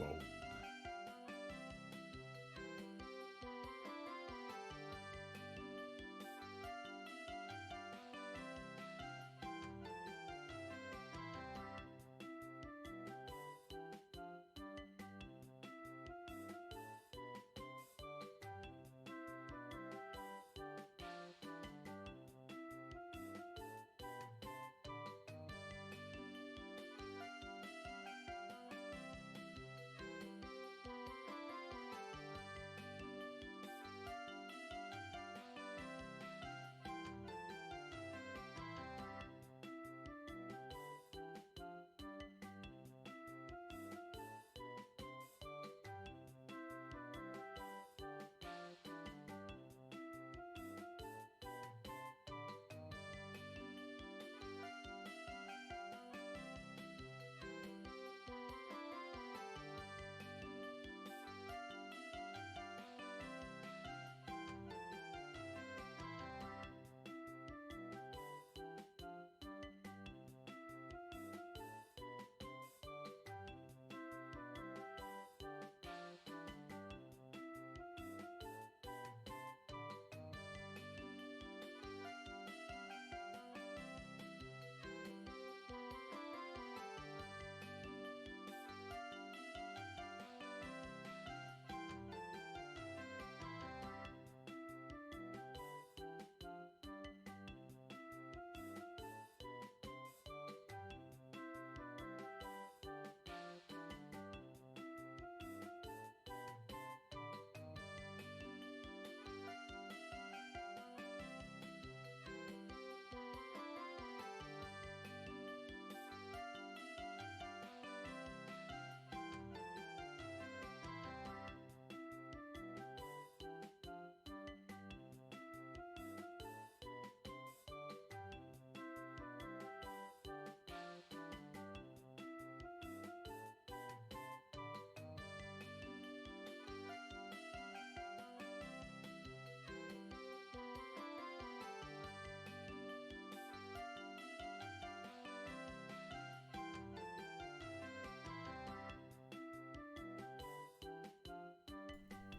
bold.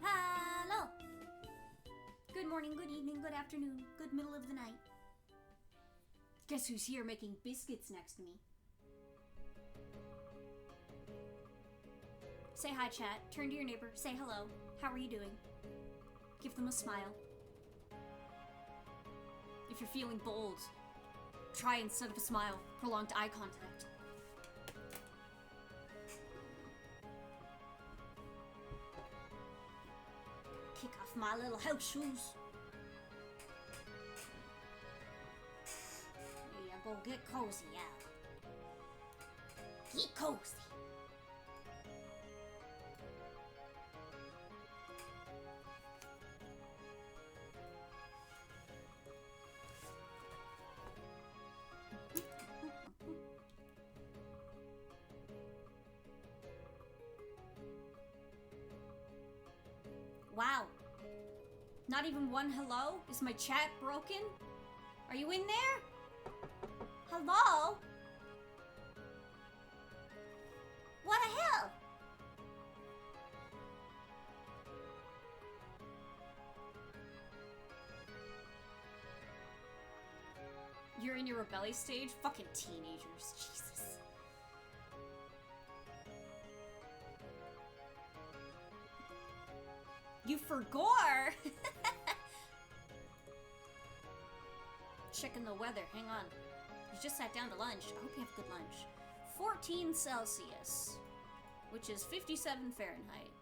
Hello! Good morning, good evening, good afternoon, good middle of the night. Guess who's here making biscuits next to me? Say hi, chat. Turn to your neighbor. Say hello. How are you doing? Give them a smile. If you're feeling bold, try instead of a smile, prolonged eye contact. Kick off my little house shoes. Yeah, go get cozy, yeah. Get cozy. Wow. Not even one hello? Is my chat broken? Are you in there? Hello? What the hell? You're in your rebellious stage? Fucking teenagers. Jesus. You forgot. Checking the weather. Hang on. You just sat down to lunch. I hope you have good lunch. 14 Celsius, which is 57 Fahrenheit.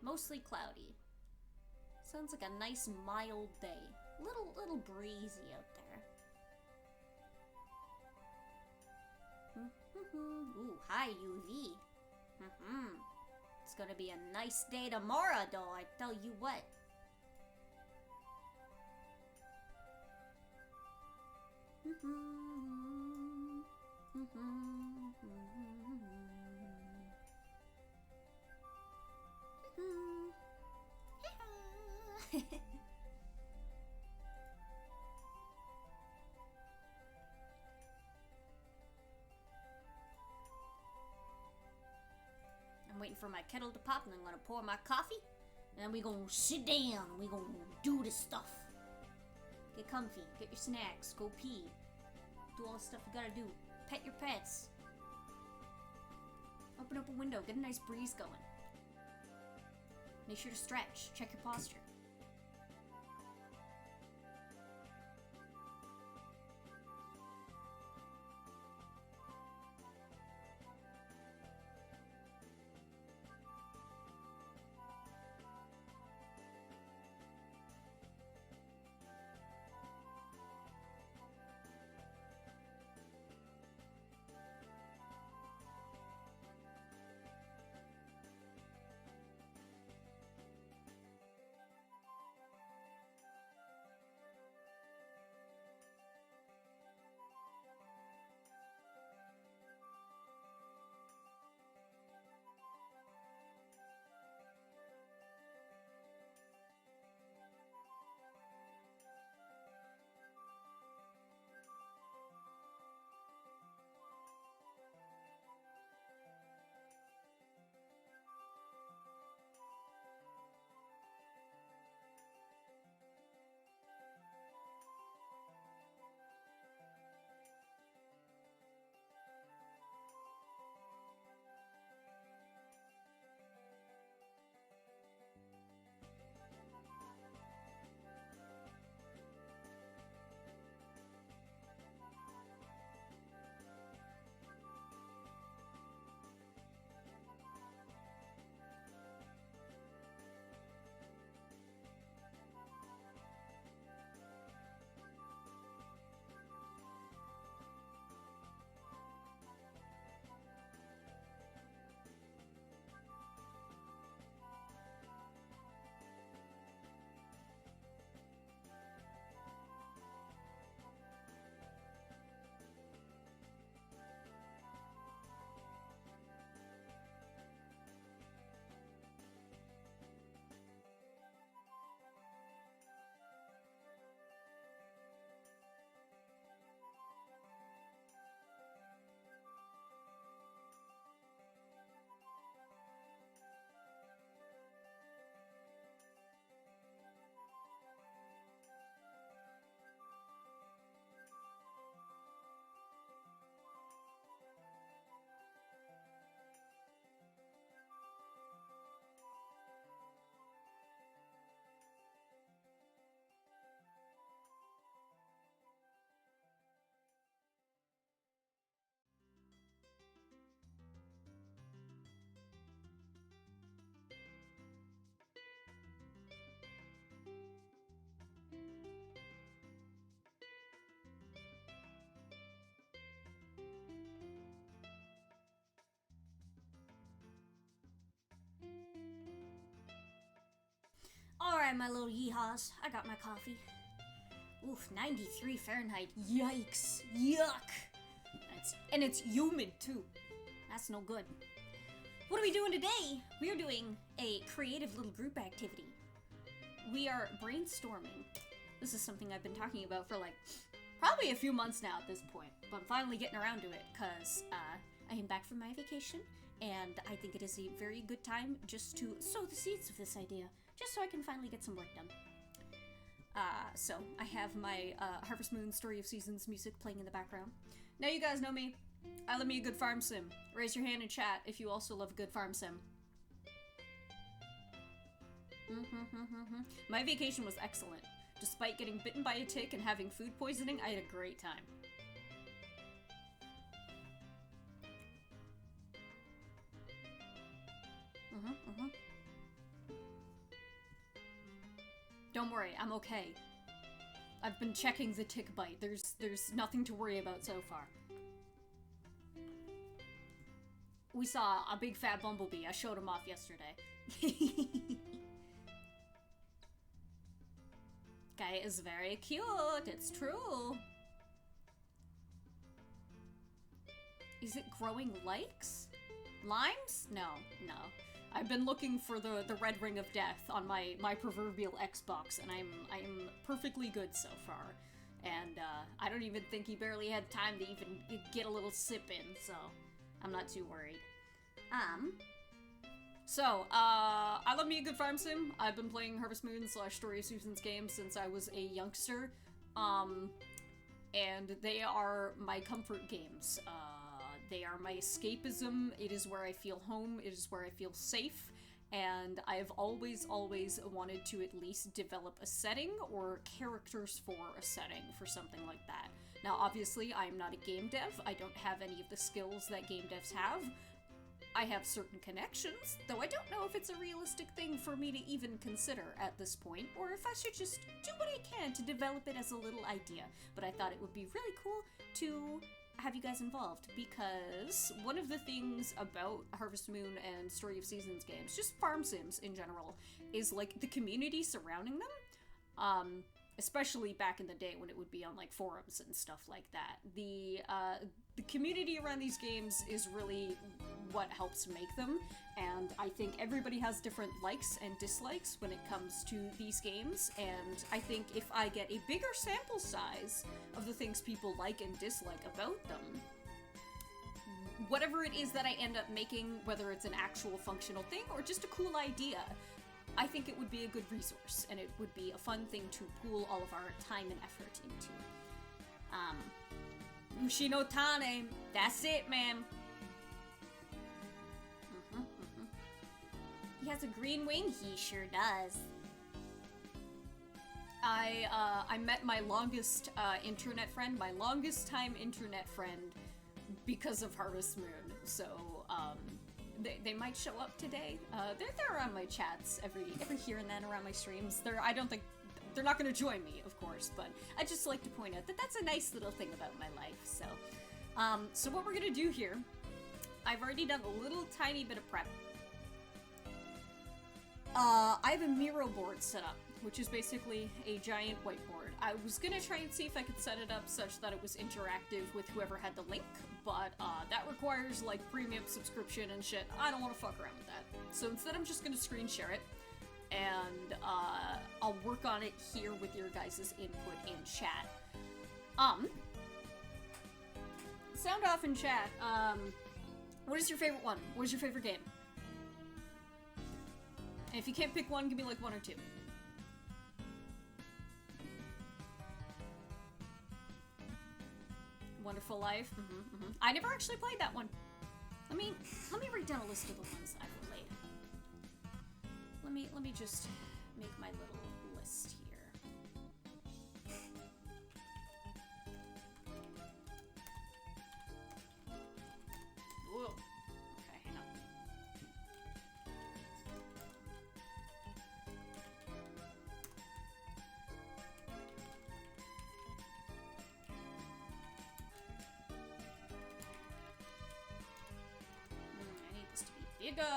Mostly cloudy. Sounds like a nice mild day. Little breezy out there. Ooh, hi UV. It's gonna be a nice day tomorrow, though, I tell you what. I'm waiting for my kettle to pop, and I'm gonna pour my coffee, and then we gonna sit down, and we gonna do this stuff. Get comfy, get your snacks, go pee, do all the stuff you gotta do, pet your pets, open up a window, get a nice breeze going. Make sure to stretch, check your posture. Alright, my little yeehaws, I got my coffee. Oof, 93 Fahrenheit. Yikes. Yuck. And it's humid, too. That's no good. What are we doing today? We are doing a creative little group activity. We are brainstorming. This is something I've been talking about for, like, probably a few months now at this point. But I'm finally getting around to it, because I am back from my vacation, and I think it is a very good time just to sow the seeds of this idea, just so I can finally get some work done. So I have my Harvest Moon Story of Seasons music playing in the background. Now you guys know me. I love me a good farm sim. Raise your hand in chat if you also love a good farm sim. My vacation was excellent. Despite getting bitten by a tick and having food poisoning, I had a great time. Don't worry, I'm okay. I've been checking the tick bite. There's nothing to worry about so far. We saw a big fat bumblebee. I showed him off yesterday. Guy is very cute. It's true. Is it growing likes? Limes? No. I've been looking for the red ring of death on my proverbial Xbox, and I'm perfectly good so far. And I don't even think he barely had time to even get a little sip in, so I'm not too worried. So, I love me a good farm sim. I've been playing Harvest Moon / Story of Seasons games since I was a youngster. And they are my comfort games. They are my escapism. It is where I feel home. It is where I feel safe. And I've always wanted to at least develop a setting or characters for a setting for something like that. Now, obviously, I'm not a game dev. I don't have any of the skills that game devs have. I have certain connections, though I don't know if it's a realistic thing for me to even consider at this point, or if I should just do what I can to develop it as a little idea. But I thought it would be really cool to have you guys involved, because one of the things about Harvest Moon and Story of Seasons games, just farm sims in general, is like the community surrounding them. Especially back in the day when it would be on like forums and stuff like that. The community around these games is really what helps make them, and I think everybody has different likes and dislikes when it comes to these games, and I think if I get a bigger sample size of the things people like and dislike about them, whatever it is that I end up making, whether it's an actual functional thing or just a cool idea, I think it would be a good resource, and it would be a fun thing to pool all of our time and effort into. Ushino Tane, that's it, man. He has a green wing? He sure does. I met my longest internet friend, my longest time internet friend, because of Harvest Moon, so, they might show up today. They're around my chats every here and then around my streams. I don't think they're not going to join me, of course, but I just like to point out that that's a nice little thing about my life. So, so what we're gonna do here, I've already done a little tiny bit of prep. I have a Miro board set up, which is basically a giant whiteboard. I was gonna try and see if I could set it up such that it was interactive with whoever had the link, but that requires like premium subscription and shit. I don't want to fuck around with that. So instead I'm just gonna screen share it, and I'll work on it here with your guys' input in chat. Sound off in chat. What is your favorite one? What is your favorite game? And if you can't pick one, give me like one or two. Wonderful Life. I never actually played that one. Let me write down a list of the ones I've played. Let me just make my little list here. Whoa. Okay, hang on. I need this to be bigger.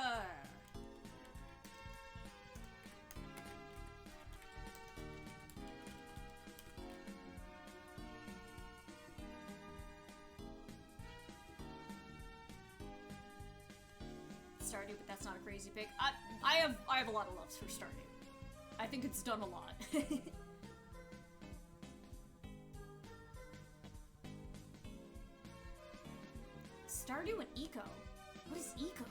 Stardew, but that's not a crazy pick. I have a lot of loves for Stardew. I think it's done a lot. Stardew and Eco. What is Eco?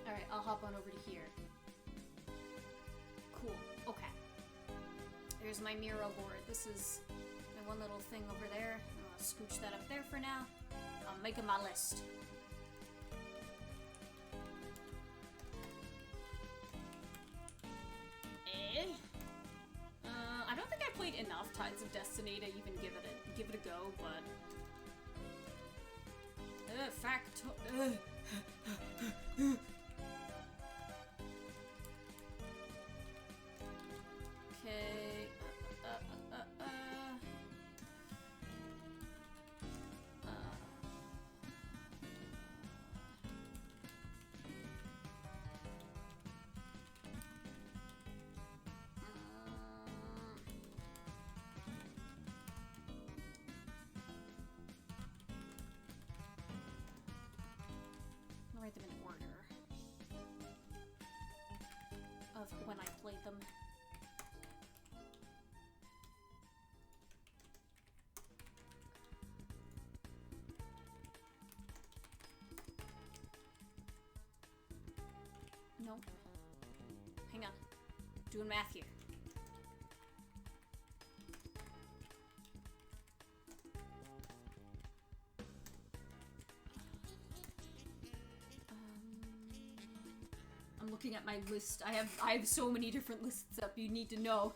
Alright, I'll hop on over to here. Cool. Okay. There's my Miro board. This is my one little thing over there. I'll scooch that up there for now. I'm making my list. I don't think I played enough Tides of Destiny to even give it a go, but okay. I'll write them in order of when I played them. No. Hang on. Doing math here. I'm looking at my list. I have so many different lists up, you need to know.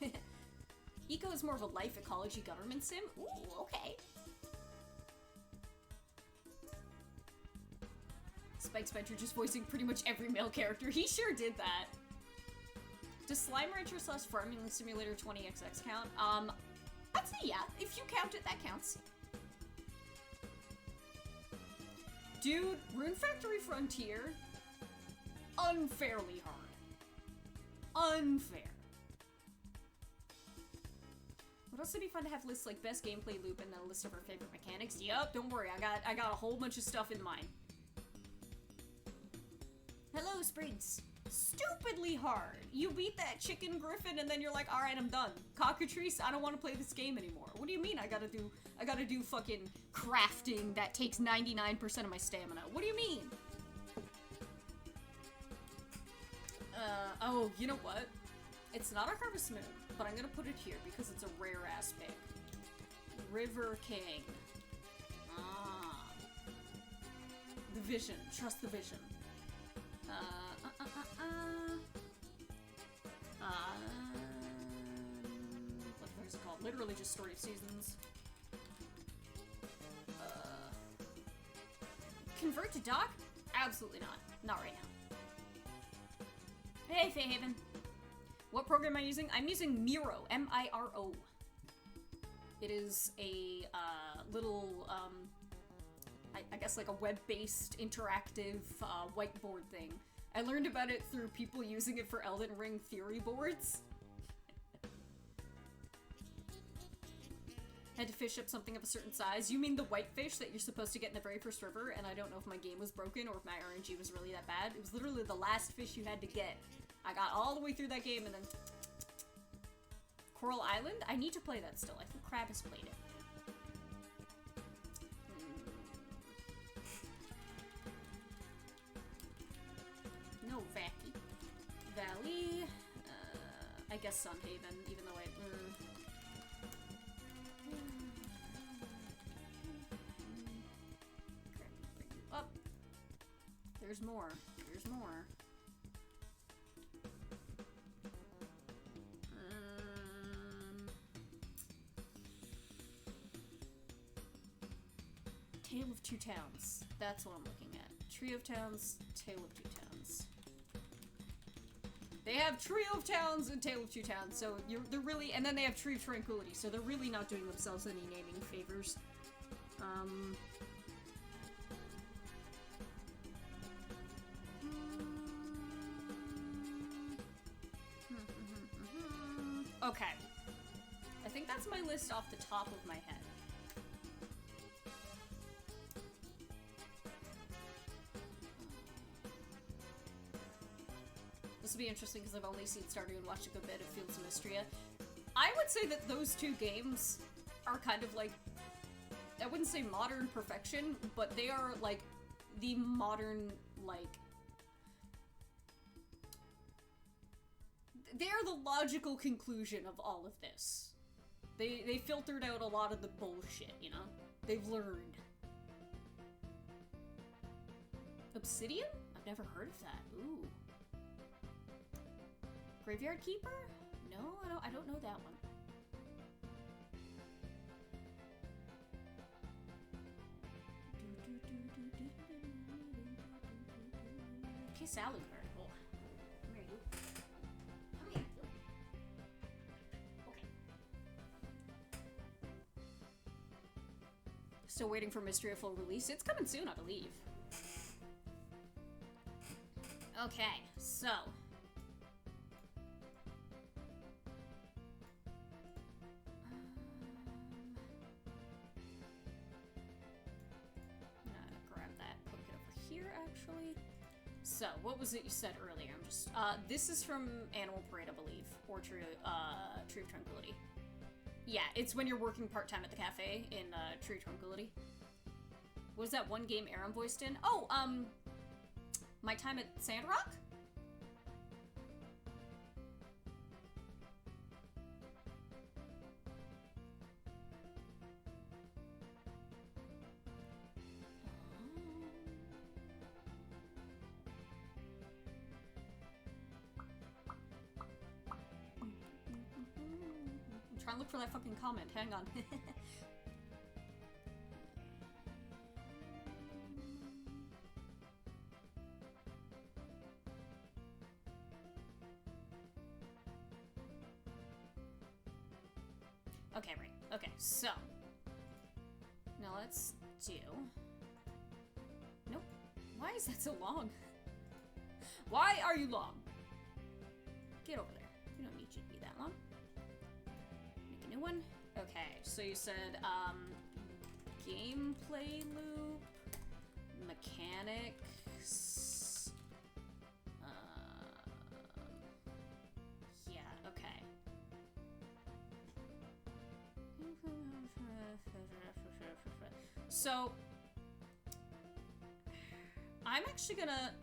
Eco is more of a life ecology government sim? Ooh, okay. Spike Spencer just voicing pretty much every male character. He sure did that. Does Slime Rancher / Farming Simulator 20XX count? I'd say yeah. If you count it, that counts. Dude, Rune Factory Frontier, unfairly hard. Unfair. Would also be fun to have lists like best gameplay loop and then a list of our favorite mechanics. Yup, don't worry, I got a whole bunch of stuff in mind. Hello, Sprigs. Stupidly hard. You beat that chicken griffin and then you're like, alright, I'm done. Cockatrice, I don't want to play this game anymore. What do you mean I gotta do fucking crafting that takes 99% of my stamina? What do you mean? Oh, you know what? It's not a Harvest Moon, but I'm gonna put it here because it's a rare-ass pick. River King. Ah. The vision. Trust the vision. What is it called? Literally just Story of Seasons. Convert to dock? Absolutely not. Not right now. Hey, Fayhaven. What program am I using? I'm using Miro. M-I-R-O. It is a little, I guess like a web-based interactive whiteboard thing. I learned about it through people using it for Elden Ring theory boards. Had to fish up something of a certain size. You mean the whitefish that you're supposed to get in the very first river, and I don't know if my game was broken or if my RNG was really that bad. It was literally the last fish you had to get. I got all the way through that game and then... Coral Island? I need to play that still. I think Crab has played it. No, Valley. I guess Sunhaven, even though I... Up. There's more. There's more. Tale of Two Towns. That's what I'm looking at. Trio of Towns, Tale of Two Towns. They have Trio of Towns and Tale of Two Towns, so they're really, and then they have Tree of Tranquility, so they're really not doing themselves any naming favors. Okay. I think that's my list off the top of my head. This will be interesting because I've only seen Stardew and watched a good bit of Fields of Mystria. I would say that those two games are kind of like, I wouldn't say modern perfection, but they are like the modern, like, they are the logical conclusion of all of this. They filtered out a lot of the bullshit, you know? They've learned. Obsidian? I've never heard of that. Ooh. Graveyard Keeper? No, I don't know that one. Okay, Salugar. Oh. Come here, you. Come here, you. Okay. Still waiting for Mystery of full release. It's coming soon, I believe. Okay, so... actually. So, what was it you said earlier? I'm just, this is from Animal Parade, I believe, or Tree of Tranquility. Yeah, it's when you're working part-time at the cafe in, Tree of Tranquility. What was that one game Aaron voiced in? Oh, My Time at Sandrock? Try and look for that fucking comment. Hang on. Okay, right. Okay, so. Now let's do... Nope. Why is that so long? Why are you long? Get over there. We don't need you to be that long. Make a new one. Okay, so you said, gameplay loop, mechanics, yeah, okay. So, I'm actually gonna...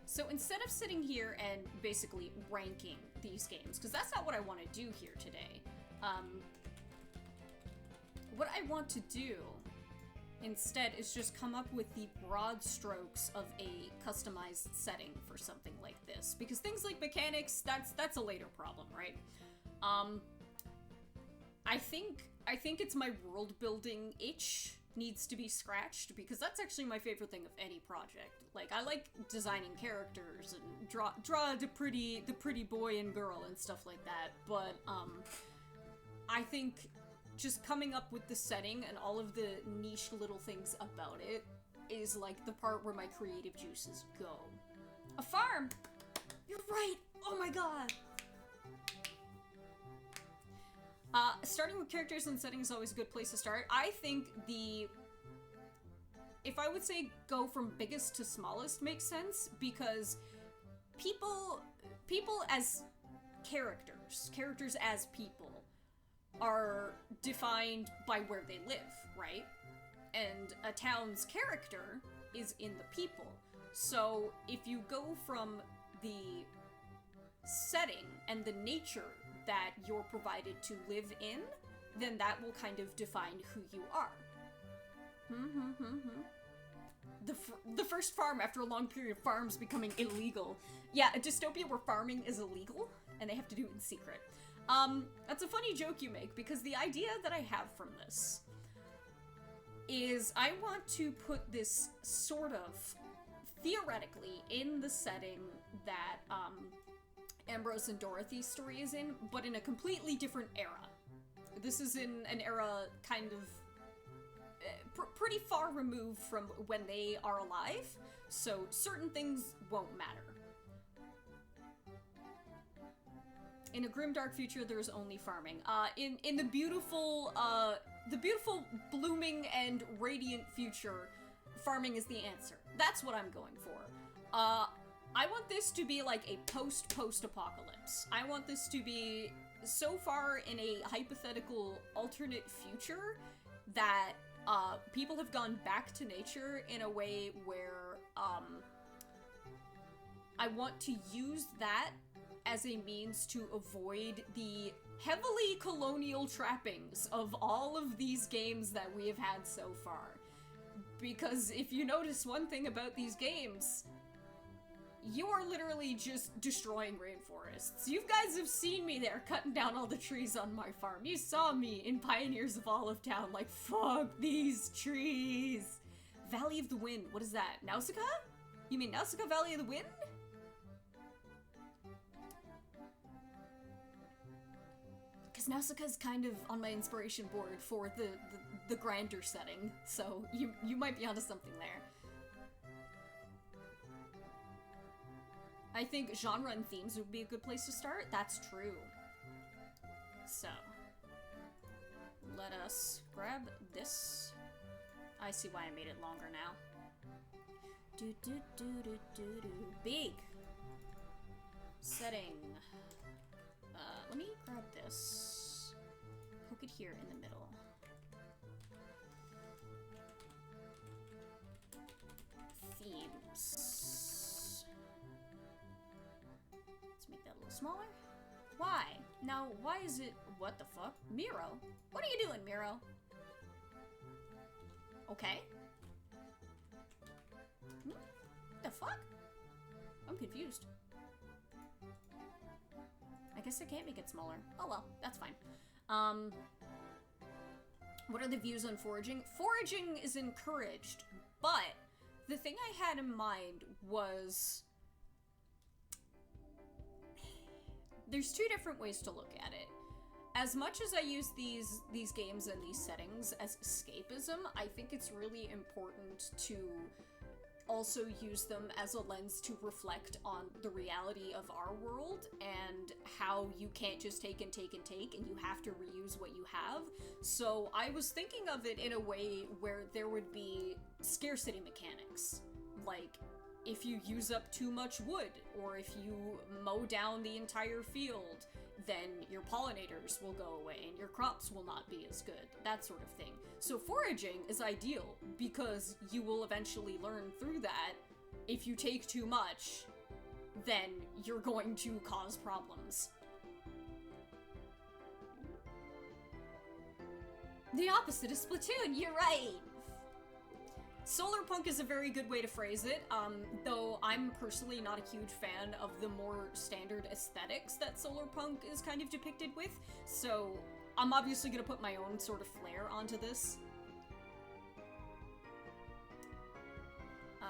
So instead of sitting here and basically ranking these games, because that's not what I want to do here today, what I want to do instead is just come up with the broad strokes of a customized setting for something like this. Because things like mechanics, that's a later problem, right? I think it's my world building itch needs to be scratched, because that's actually my favorite thing of any project. Like, I like designing characters and draw the pretty boy and girl and stuff like that, but I think just coming up with the setting and all of the niche little things about it is like the part where my creative juices go. A farm! You're right! Oh my god! Starting with characters and settings is always a good place to start. I think if I would say go from biggest to smallest makes sense, because people as characters as people are defined by where they live, right? And a town's character is in the people. So if you go from the setting and the nature that you're provided to live in, then that will kind of define who you are. The first farm after a long period of farms becoming illegal. Yeah, a dystopia where farming is illegal, and they have to do it in secret. That's a funny joke you make, because the idea that I have from this is I want to put this sort of theoretically in the setting that, Ambrose and Dorothy's story is in, but in a completely different era. This is in an era kind of pretty far removed from when they are alive, so certain things won't matter. In a grimdark future, there's only farming. In the beautiful blooming and radiant future, farming is the answer. That's what I'm going for. I want this to be like a post-apocalypse. I want this to be so far in a hypothetical alternate future that people have gone back to nature in a way where I want to use that as a means to avoid the heavily colonial trappings of all of these games that we have had so far. Because if you notice one thing about these games, you are literally just destroying rainforests. You guys have seen me there cutting down all the trees on my farm. You saw me in Pioneers of Olive Town like, fuck these trees. Valley of the Wind, what is that? Nausicaa? You mean Nausicaa Valley of the Wind? Because Nausicaa's kind of on my inspiration board for the grander setting, so you might be onto something there. I think genre and themes would be a good place to start. That's true. So, let us grab this. I see why I made it longer now. Big setting. Let me grab this. Poke it here in the middle. Themes. Let's make that a little smaller. Why? Now, why is it... What the fuck? Miro? What are you doing, Miro? Okay. The fuck? I'm confused. I guess I can't make it smaller. Oh well, that's fine. What are the views on foraging? Foraging is encouraged, but the thing I had in mind was... There's two different ways to look at it. As much as I use these games and these settings as escapism, I think it's really important to also use them as a lens to reflect on the reality of our world and how you can't just take and take and take and you have to reuse what you have. So I was thinking of it in a way where there would be scarcity mechanics. Like, if you use up too much wood, or if you mow down the entire field, then your pollinators will go away and your crops will not be as good, that sort of thing. So foraging is ideal because you will eventually learn through that if you take too much, then you're going to cause problems. The opposite is Splatoon, you're right! Solar punk is a very good way to phrase it, though I'm personally not a huge fan of the more standard aesthetics that solar punk is kind of depicted with, so I'm obviously gonna put my own sort of flair onto this. How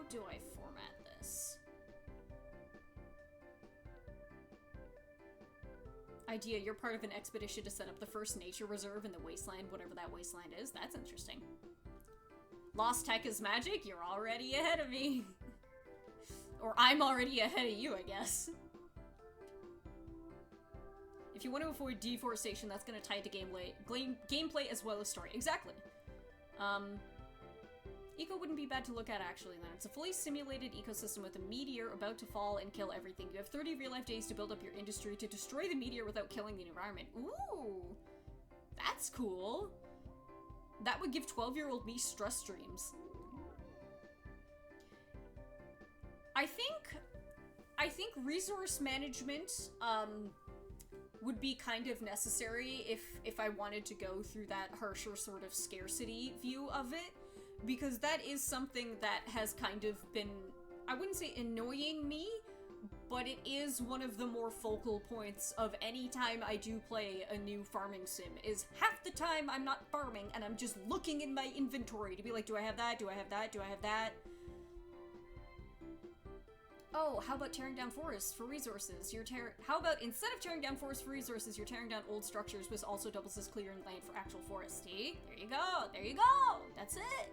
do I format this? Idea, you're part of an expedition to set up the first nature reserve in the wasteland, whatever that wasteland is. That's interesting. Lost tech is magic? You're already ahead of me. Or I'm already ahead of you, I guess. If you want to avoid deforestation, that's going to tie to gameplay as well as story. Exactly. Eco wouldn't be bad to look at, actually, then. It's a fully simulated ecosystem with a meteor about to fall and kill everything. You have 30 real-life days to build up your industry to destroy the meteor without killing the environment. Ooh! That's cool. That would give 12-year-old me stress dreams. I think resource management, would be kind of necessary if I wanted to go through that harsher sort of scarcity view of it. Because that is something that has kind of been, I wouldn't say annoying me, but it is one of the more focal points of any time I do play a new farming sim, is half the time I'm not farming and I'm just looking in my inventory to be like, do I have that? Do I have that? Do I have that? Oh, how about tearing down forests for resources? How about instead of tearing down forests for resources, you're tearing down old structures, which also doubles as clearing land for actual forest. See? There you go. There you go. That's it.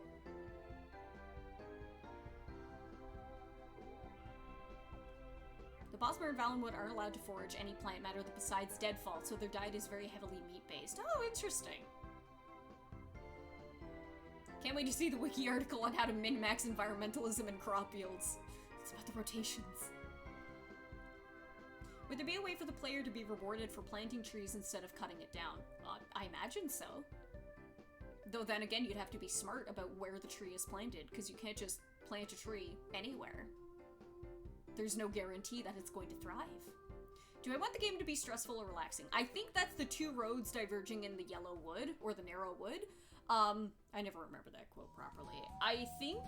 The Bosmer and Valenwood aren't allowed to forage any plant matter besides deadfall, so their diet is very heavily meat-based. Oh, interesting. Can't wait to see the wiki article on how to min-max environmentalism and crop yields. It's about the rotations. Would there be a way for the player to be rewarded for planting trees instead of cutting it down? I imagine so. Though then again, you'd have to be smart about where the tree is planted, because you can't just plant a tree anywhere. There's no guarantee that it's going to thrive. Do I want the game to be stressful or relaxing? I think that's the two roads diverging in the yellow wood, or the narrow wood. I never remember that quote properly. I think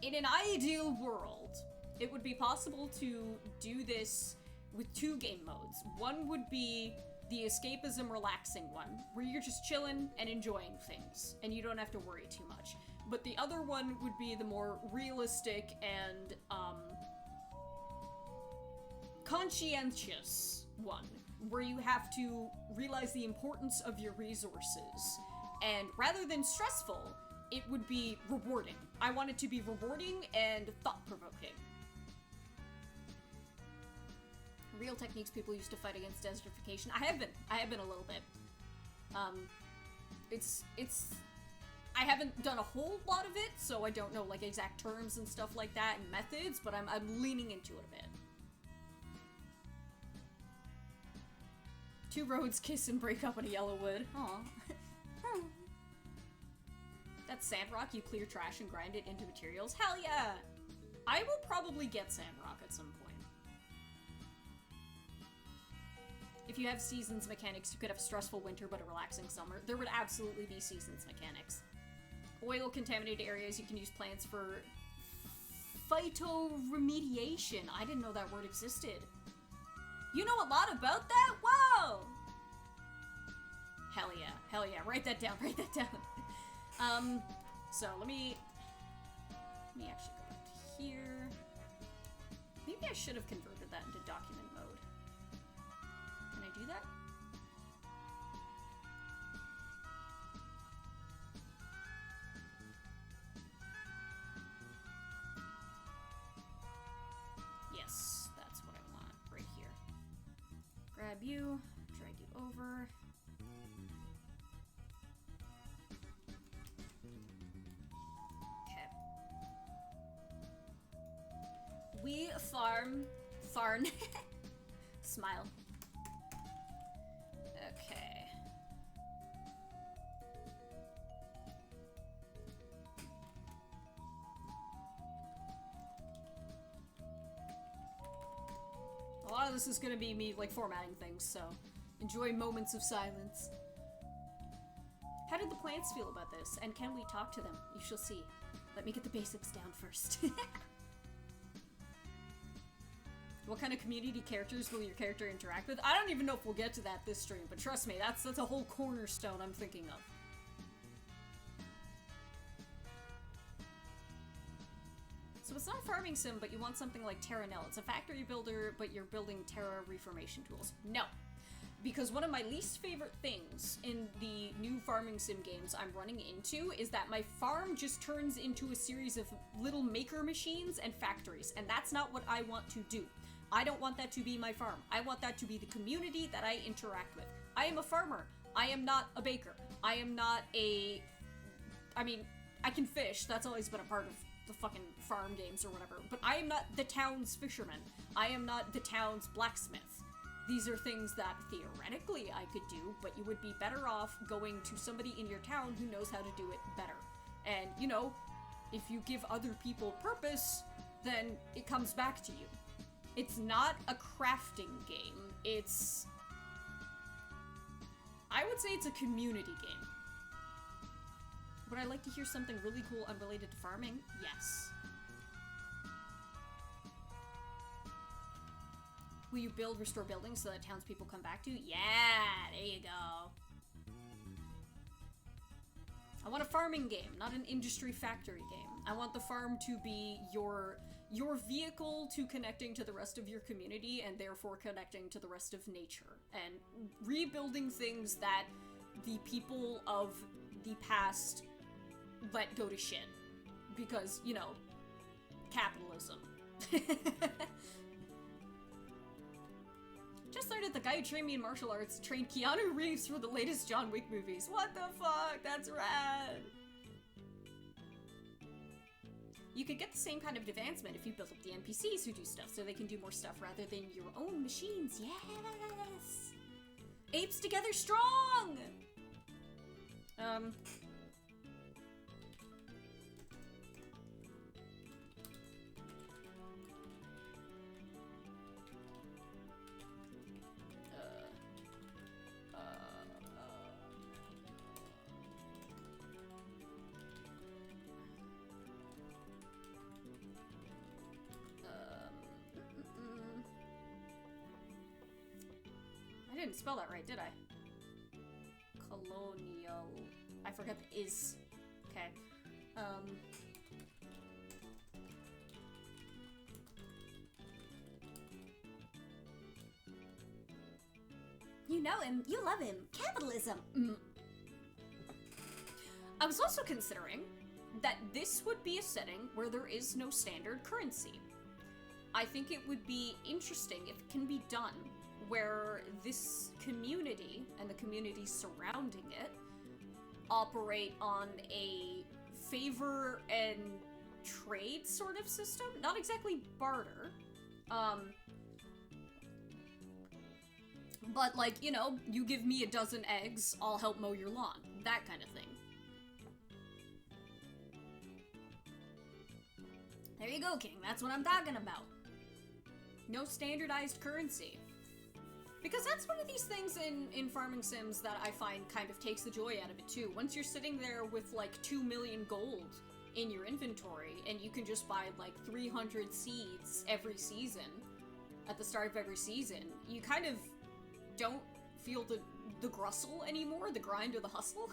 in an ideal world, it would be possible to do this with two game modes. One would be the escapism relaxing one, where you're just chilling and enjoying things, and you don't have to worry too much. But the other one would be the more realistic and, conscientious one, where you have to realize the importance of your resources. And rather than stressful, it would be rewarding. I want it to be rewarding and thought-provoking. Real techniques people used to fight against desertification. I have been a little bit. I haven't done a whole lot of it, so I don't know, like, exact terms and stuff like that and methods, but I'm leaning into it a bit. Two roads kiss and break up in a yellow wood. Aw. That's sandrock, you clear trash and grind it into materials? Hell yeah! I will probably get sandrock at some point. If you have seasons mechanics, you could have a stressful winter but a relaxing summer. There would absolutely be seasons mechanics. Oil contaminated areas, you can use plants for Phytoremediation. I didn't know that word existed. You know a lot about that? Whoa! Hell yeah. Hell yeah. Write that down. Write that down. So let me actually go back to here. Maybe I should have converted that into document mode. Can I do that? Yes, that's what I want right here. Grab you, drag you over. We farm. Smile. Okay. A lot of this is gonna be me, like, formatting things, so enjoy moments of silence. How did the plants feel about this? And can we talk to them? You shall see. Let me get the basics down first. What kind of community characters will your character interact with? I don't even know if we'll get to that this stream, but trust me, that's a whole cornerstone I'm thinking of. So it's not a farming sim, but you want something like Terranel. It's a factory builder, but you're building Terra reformation tools. No. Because one of my least favorite things in the new farming sim games I'm running into is that my farm just turns into a series of little maker machines and factories, and that's not what I want to do. I don't want that to be my farm. I want that to be the community that I interact with. I am a farmer. I am not a baker. I am not a... I mean, I can fish. That's always been a part of the fucking farm games or whatever. But I am not the town's fisherman. I am not the town's blacksmith. These are things that theoretically I could do, but you would be better off going to somebody in your town who knows how to do it better. And, you know, if you give other people purpose, then it comes back to you. It's not a crafting game. It's... I would say it's a community game. Would I like to hear something really cool unrelated to farming? Yes. Will you build, restore buildings so that townspeople come back to? Yeah, there you go. I want a farming game, not an industry factory game. I want the farm to be your vehicle to connecting to the rest of your community and therefore connecting to the rest of nature and rebuilding things that the people of the past let go to shit because, you know, capitalism. Just learned that the guy who trained me in martial arts trained Keanu Reeves for the latest John Wick movies. What the fuck? That's rad. You could get the same kind of advancement if you build up the NPCs who do stuff so they can do more stuff rather than your own machines. Yes! Apes together strong! I didn't spell that right, did I? Colonial. I forgot the is. Okay. You know him. You love him. Capitalism. I was also considering that this would be a setting where there is no standard currency. I think it would be interesting if it can be done where this community and the communities surrounding it operate on a favor and trade sort of system. Not exactly barter. But like, you know, you give me a dozen eggs, I'll help mow your lawn. That kind of thing. There you go, King. That's what I'm talking about. No standardized currency. Because that's one of these things in farming sims that I find kind of takes the joy out of it too. Once you're sitting there with like 2 million gold in your inventory, and you can just buy like 300 seeds every season, at the start of every season, you kind of don't feel the grustle anymore, the grind or the hustle.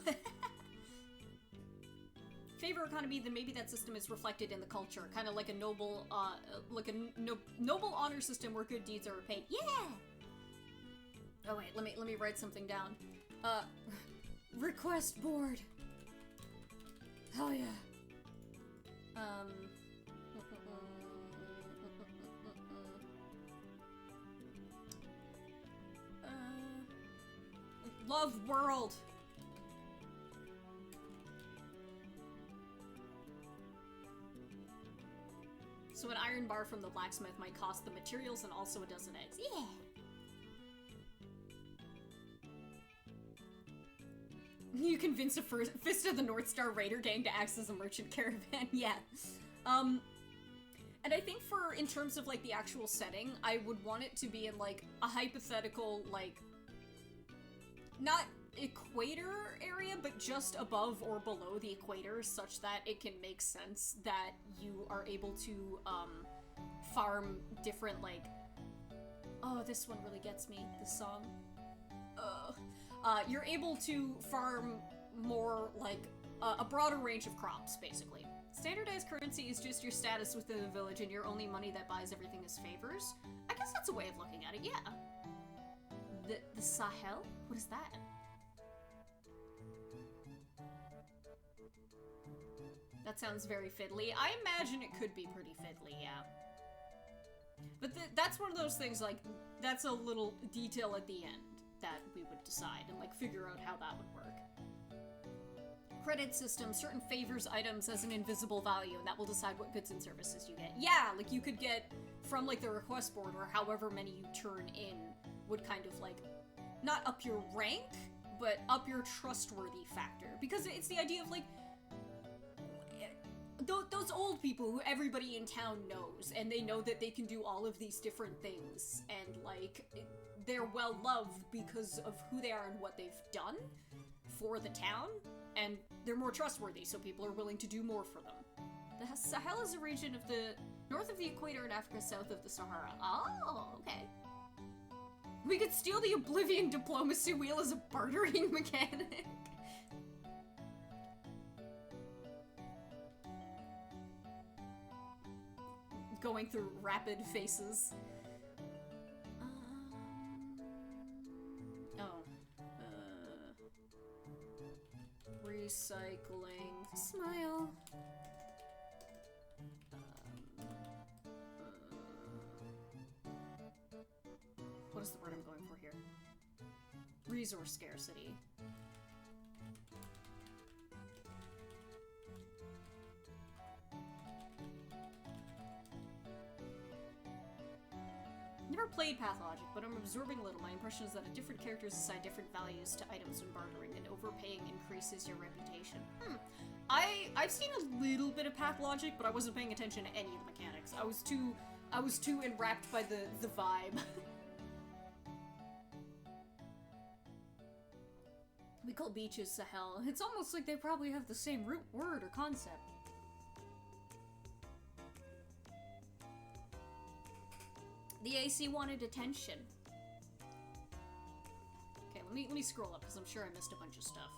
Favor economy, then maybe that system is reflected in the culture, kind of like a noble, noble honor system where good deeds are repaid. Yeah! Oh wait, let me write something down. Request board. Hell yeah. Love world. So an iron bar from the blacksmith might cost the materials and also a dozen eggs. Yeah. You convince a Fist of the North Star Raider gang to act as a merchant caravan. Yeah. And I think in terms of, like, the actual setting, I would want it to be in, like, a hypothetical, like, not equator area, but just above or below the equator, such that it can make sense that you are able to, farm different, like... Oh, this one really gets me, this song. You're able to farm more, like, a broader range of crops, basically. Standardized currency is just your status within the village, and your only money that buys everything is favors. I guess that's a way of looking at it, yeah. The Sahel? What is that? That sounds very fiddly. I imagine it could be pretty fiddly, yeah. But that's one of those things, like, that's a little detail at the end that we would decide and, like, figure out how that would work. Credit system, certain favors items as an invisible value, and that will decide what goods and services you get. Yeah, like, you could get from, like, the request board, or however many you turn in would kind of, like, not up your rank, but up your trustworthy factor. Because it's the idea of, like, those old people who everybody in town knows, and they know that they can do all of these different things, and, like, they're well loved because of who they are and what they've done for the town, and they're more trustworthy, so people are willing to do more for them. The Sahel is a region of the north of the equator in Africa, south of the Sahara. Oh, okay. We could steal the Oblivion diplomacy wheel as a bartering mechanic. Going through rapid phases. Recycling. Smile. What is the word I'm going for here? Resource scarcity. Never played Pathologic, but I'm absorbing a little. My impression is that different characters assign different values to items when bartering, and overpaying increases your reputation. I've seen a little bit of Pathologic, but I wasn't paying attention to any of the mechanics. I was too enwrapped by the vibe. We call beaches Sahel. It's almost like they probably have the same root word or concept. The AC wanted attention. Okay, let me scroll up, because I'm sure I missed a bunch of stuff.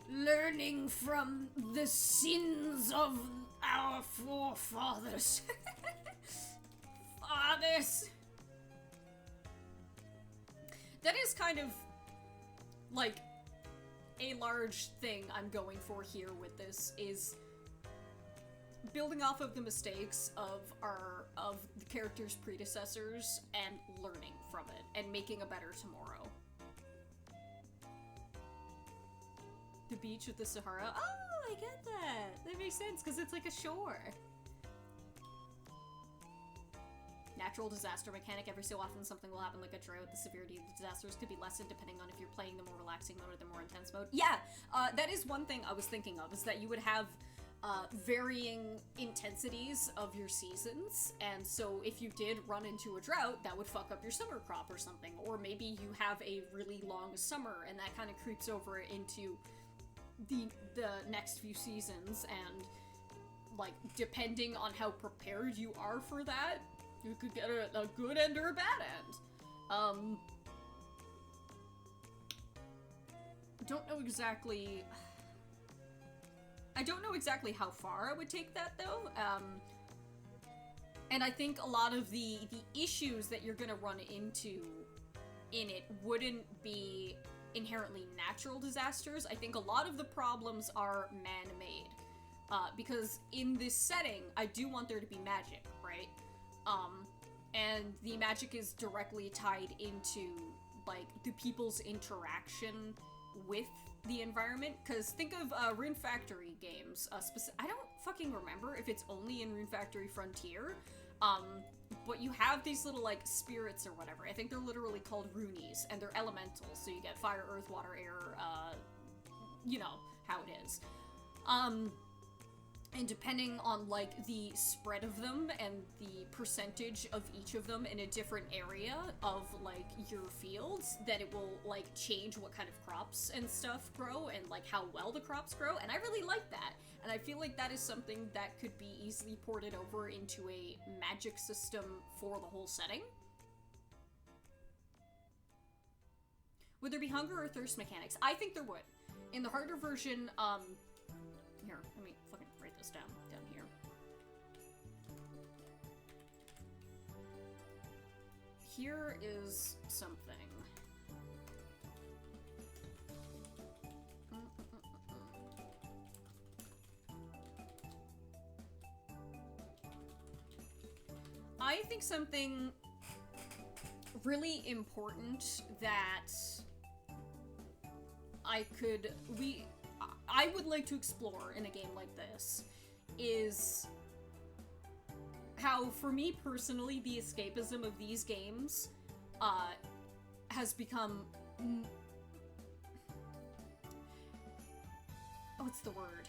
Learning from the sins of our forefathers. Fathers. That is kind of, like, a large thing I'm going for here with this, is building off of the mistakes of the character's predecessors and learning from it, and making a better tomorrow. The beach of the Sahara. Oh, I get that! That makes sense, because it's like a shore. Natural disaster mechanic. Every so often something will happen like a drought. The severity of the disasters could be lessened depending on if you're playing the more relaxing mode or the more intense mode. Yeah, that is one thing I was thinking of, is that you would have varying intensities of your seasons, and so if you did run into a drought, that would fuck up your summer crop or something, or maybe you have a really long summer and that kind of creeps over into the next few seasons, and like depending on how prepared you are for that, you could get a good end or a bad end. I don't know exactly how far I would take that, though. And I think a lot of the issues that you're gonna run into in it wouldn't be inherently natural disasters. I think a lot of the problems are man-made. Because in this setting, I do want there to be magic, right? And the magic is directly tied into, like, the people's interaction with the environment, because think of Rune Factory games. I don't fucking remember if it's only in Rune Factory Frontier, but you have these little, like, spirits or whatever. I think they're literally called Runies, and they're elementals, so you get fire, earth, water, air, you know how it is. And depending on, like, the spread of them and the percentage of each of them in a different area of, like, your fields, then it will, like, change what kind of crops and stuff grow and, like, how well the crops grow, and I really like that. And I feel like that is something that could be easily ported over into a magic system for the whole setting. Would there be hunger or thirst mechanics? I think there would. In the harder version, here, let me fucking write this down here. Here is something. I think something really important that I would like to explore in a game like this is how, for me personally, the escapism of these games has become... what's the word?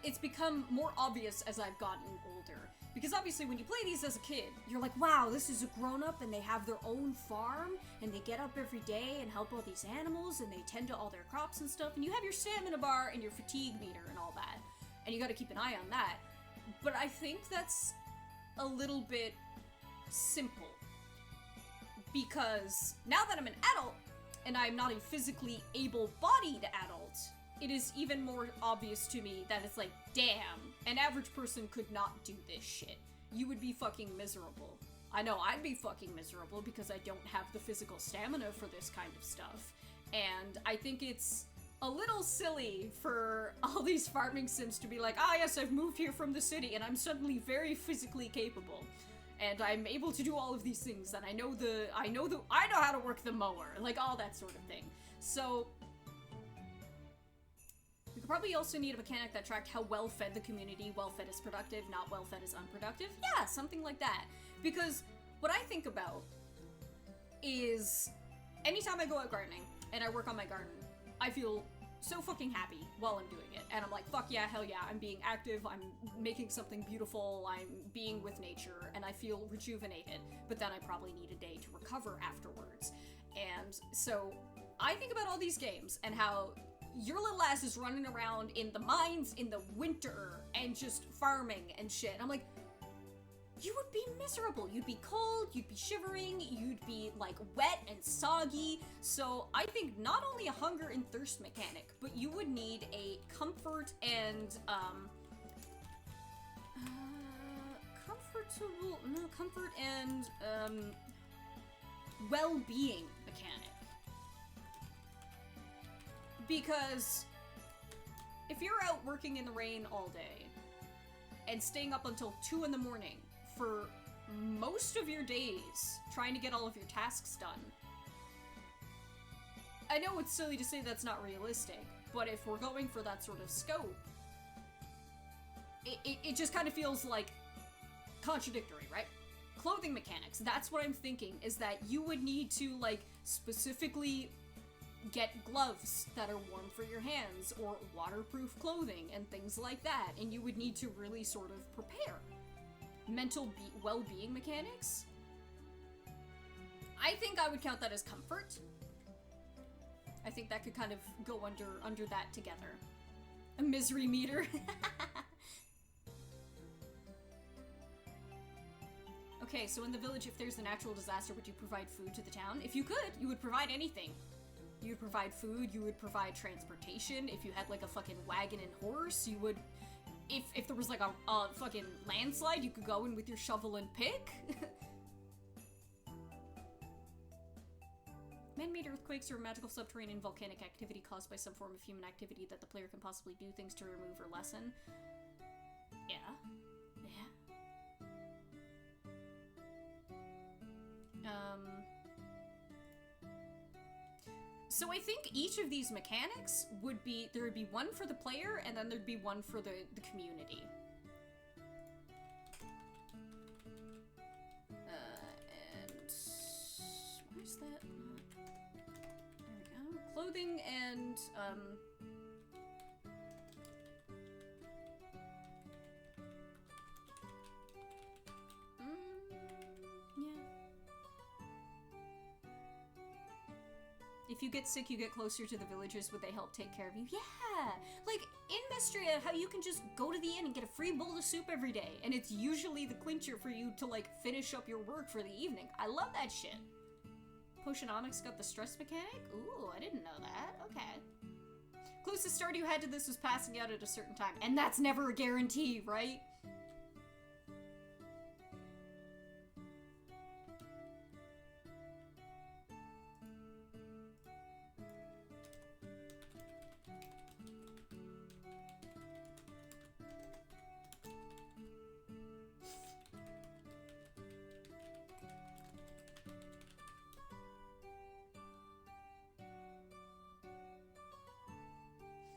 It's become more obvious as I've gotten older. Because obviously when you play these as a kid, you're like, wow, this is a grown-up and they have their own farm and they get up every day and help all these animals and they tend to all their crops and stuff, and you have your stamina bar and your fatigue meter and all that. And you gotta keep an eye on that. But I think that's a little bit simple. Because now that I'm an adult and I'm not a physically able-bodied adult, it is even more obvious to me that it's like, damn, an average person could not do this shit. You would be fucking miserable. I know I'd be fucking miserable because I don't have the physical stamina for this kind of stuff. And I think it's a little silly for all these farming sims to be like, ah yes, I've moved here from the city and I'm suddenly very physically capable. And I'm able to do all of these things, and I know how to work the mower, like all that sort of thing. So we could probably also need a mechanic that tracked how well-fed the community, well-fed is productive, not well-fed is unproductive. Yeah, something like that. Because what I think about is anytime I go out gardening and I work on my garden, I feel so fucking happy while I'm doing it. And I'm like, fuck yeah, hell yeah, I'm being active, I'm making something beautiful, I'm being with nature, and I feel rejuvenated. But then I probably need a day to recover afterwards. And so I think about all these games and how your little ass is running around in the mines in the winter and just farming and shit. I'm like, you would be miserable. You'd be cold, you'd be shivering, you'd be like wet and soggy. So I think not only a hunger and thirst mechanic, but you would need a comfort and well-being mechanic. Because if you're out working in the rain all day and staying up until 2 in the morning for most of your days trying to get all of your tasks done, I know it's silly to say that's not realistic, but if we're going for that sort of scope, it just kind of feels like contradictory, right? Clothing mechanics, that's what I'm thinking, is that you would need to, like, specifically get gloves that are warm for your hands, or waterproof clothing, and things like that, and you would need to really sort of prepare. Mental well-being mechanics? I think I would count that as comfort. I think that could kind of go under that together. A misery meter. Okay, so in the village, if there's a natural disaster, would you provide food to the town? If you could, you would provide anything. You would provide food, you would provide transportation. If you had like a fucking wagon and horse, you would... If there was like a fucking landslide, you could go in with your shovel and pick. Man-made earthquakes are magical subterranean volcanic activity caused by some form of human activity that the player can possibly do things to remove or lessen. Yeah. So I think each of these mechanics would be, there would be one for the player, and then there'd be one for the community. And where's that? There we go. Clothing and, if you get sick, you get closer to the villagers. Would they help take care of you? Yeah! Like, in Mystria, how you can just go to the inn and get a free bowl of soup every day, and it's usually the clincher for you to, like, finish up your work for the evening. I love that shit. Potionomics got the stress mechanic? Ooh, I didn't know that. Okay. Closest start you had to this was passing out at a certain time, and that's never a guarantee, right?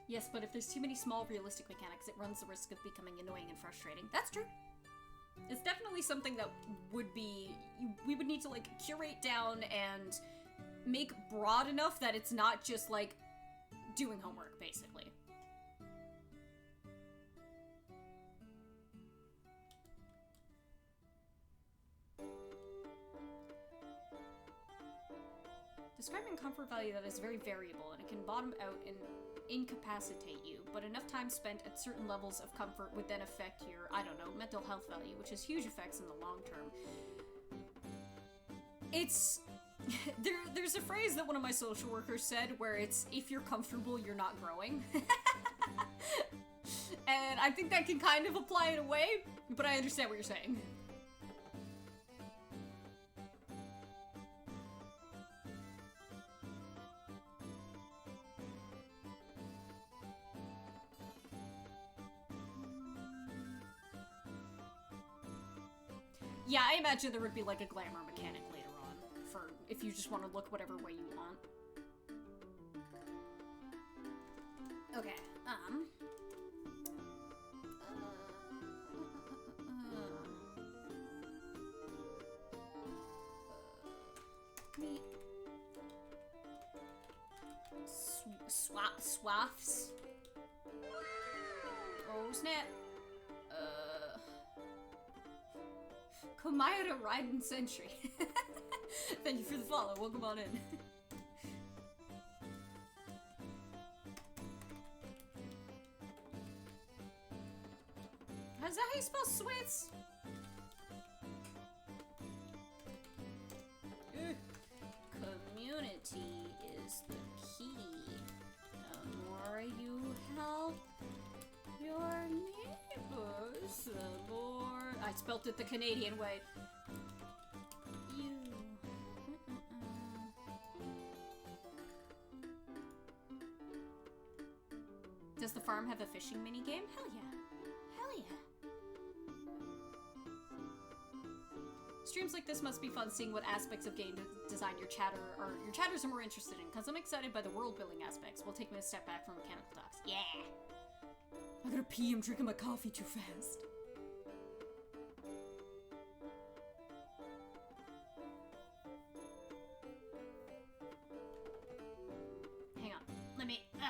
Yes, but if there's too many small, realistic mechanics, it runs the risk of becoming annoying and frustrating. That's true. It's definitely something that would be... we would need to, like, curate down and make broad enough that it's not just, like, doing homework, basically. Describing comfort value that is very variable, and it can bottom out and incapacitate you, but enough time spent at certain levels of comfort would then affect your, I don't know, mental health value, which has huge effects in the long term. It's... there's a phrase that one of my social workers said where it's, if you're comfortable, you're not growing. And I think that can kind of apply in a way, but I understand what you're saying. Yeah, I imagine there would be like a glamour mechanic later on, for if you just want to look whatever way you want. Okay, swaths. Oh, snap. Komayada Raiden Sentry. Thank you for the follow. Welcome on in. Is that how you spell Swiss? Community is the key. The more you help your neighbors, the more... I spelt it the Canadian way. You... Does the farm have a fishing minigame? Hell yeah. Hell yeah. Streams like this must be fun, seeing what aspects of game design your chatters are more interested in, because I'm excited by the world building aspects. We'll take me a step back from mechanical talks. Yeah! I gotta pee, I'm drinking my coffee too fast.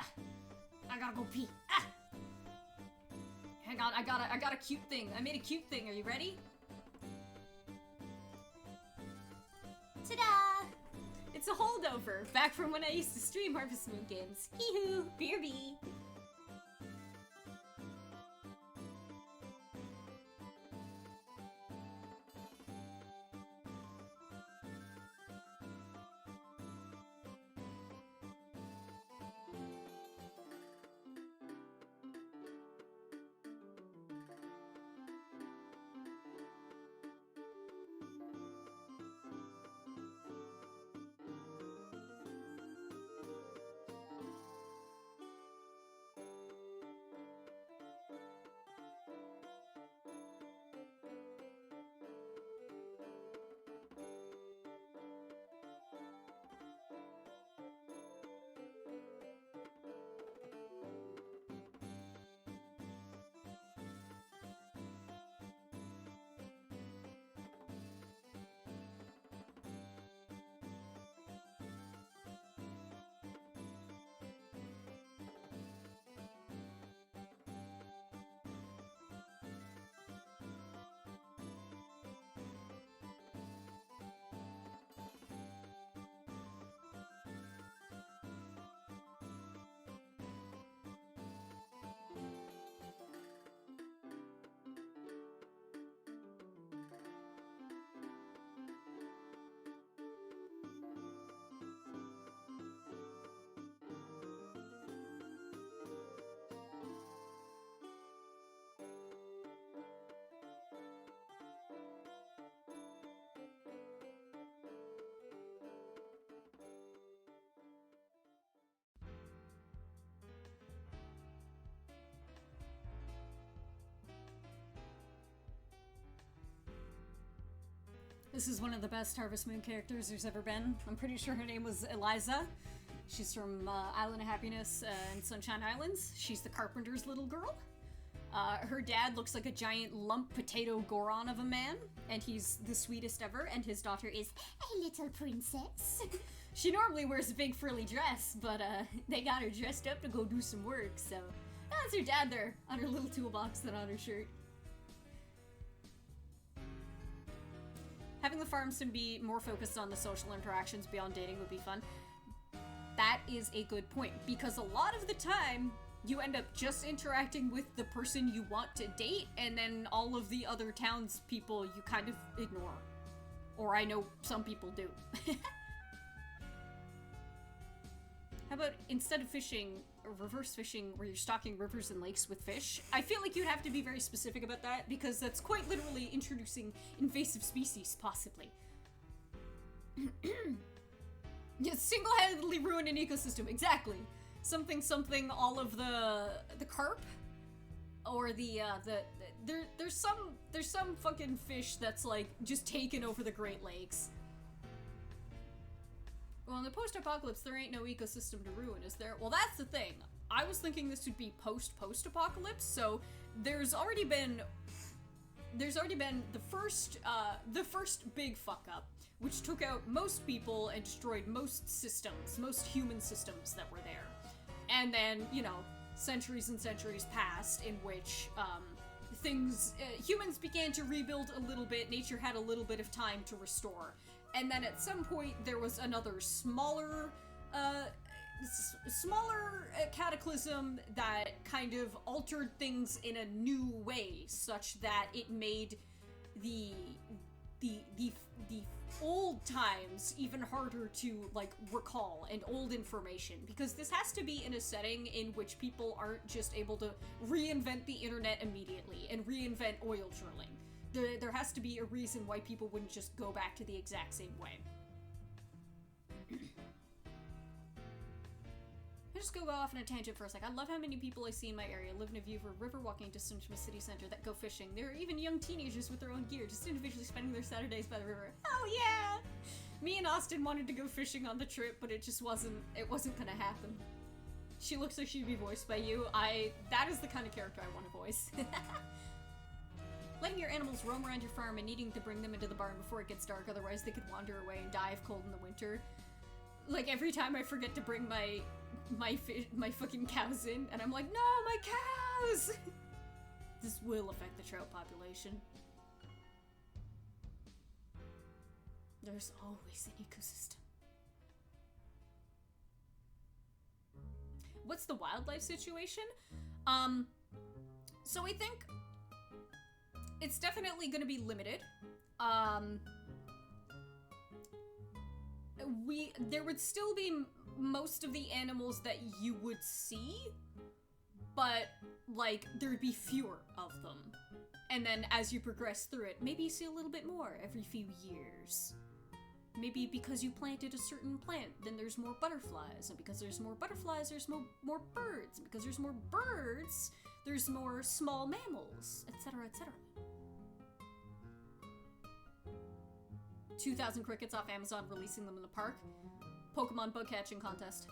Ah! I gotta go pee. Ah! Hang on, I got a cute thing. I made a cute thing. Are you ready? Ta-da! It's a holdover, back from when I used to stream Harvest Moon games. Hee-hoo! BRB! This is one of the best Harvest Moon characters there's ever been. I'm pretty sure her name was Eliza. She's from Island of Happiness and Sunshine Islands. She's the carpenter's little girl. Her dad looks like a giant lump potato Goron of a man, and he's the sweetest ever, and his daughter is a little princess. She normally wears a big frilly dress, but they got her dressed up to go do some work, so that's her dad there on her little toolbox and on her shirt. Having the farm sim be more focused on the social interactions beyond dating would be fun. That is a good point, because a lot of the time, you end up just interacting with the person you want to date, and then all of the other townspeople you kind of ignore. Or I know some people do. How about, instead of fishing, reverse fishing, where you're stocking rivers and lakes with fish? I feel like you'd have to be very specific about that, because that's quite literally introducing invasive species, possibly. Yeah, single-handedly ruin an ecosystem, exactly. Something, all of the carp, or there's some fucking fish that's like just taken over the Great Lakes. Well, in the post-apocalypse, there ain't no ecosystem to ruin, is there? Well, that's the thing. I was thinking this would be post-post-apocalypse, so there's already been the first big fuck-up, which took out most people and destroyed most systems, most human systems that were there. And then, you know, centuries and centuries passed in which, humans began to rebuild a little bit, nature had a little bit of time to restore. And then at some point, there was another smaller cataclysm that kind of altered things in a new way, such that it made the old times even harder to, like, recall, and old information, because this has to be in a setting in which people aren't just able to reinvent the internet immediately and reinvent oil drilling. There has to be a reason why people wouldn't just go back to the exact same way. I just go off on a tangent for a sec. I love how many people I see in my area live in a view of a river walking distance from a city center that go fishing. There are even young teenagers with their own gear, just individually spending their Saturdays by the river. Hell yeah! Me and Austin wanted to go fishing on the trip, but it wasn't gonna happen. She looks like she'd be voiced by you. That is the kind of character I want to voice. Letting your animals roam around your farm and needing to bring them into the barn before it gets dark, otherwise they could wander away and die of cold in the winter. Like, every time I forget to bring my my fucking cows in, and I'm like, no, my cows! This will affect the trout population. There's always an ecosystem. What's the wildlife situation? So I think it's definitely going to be limited. There would still be most of the animals that you would see, but, like, there'd be fewer of them. And then as you progress through it, maybe you see a little bit more every few years. Maybe because you planted a certain plant, then there's more butterflies, and because there's more butterflies, there's more birds, and because there's more birds, there's more small mammals, etc., etc. 2,000 crickets off Amazon, releasing them in the park. Pokemon bug catching contest.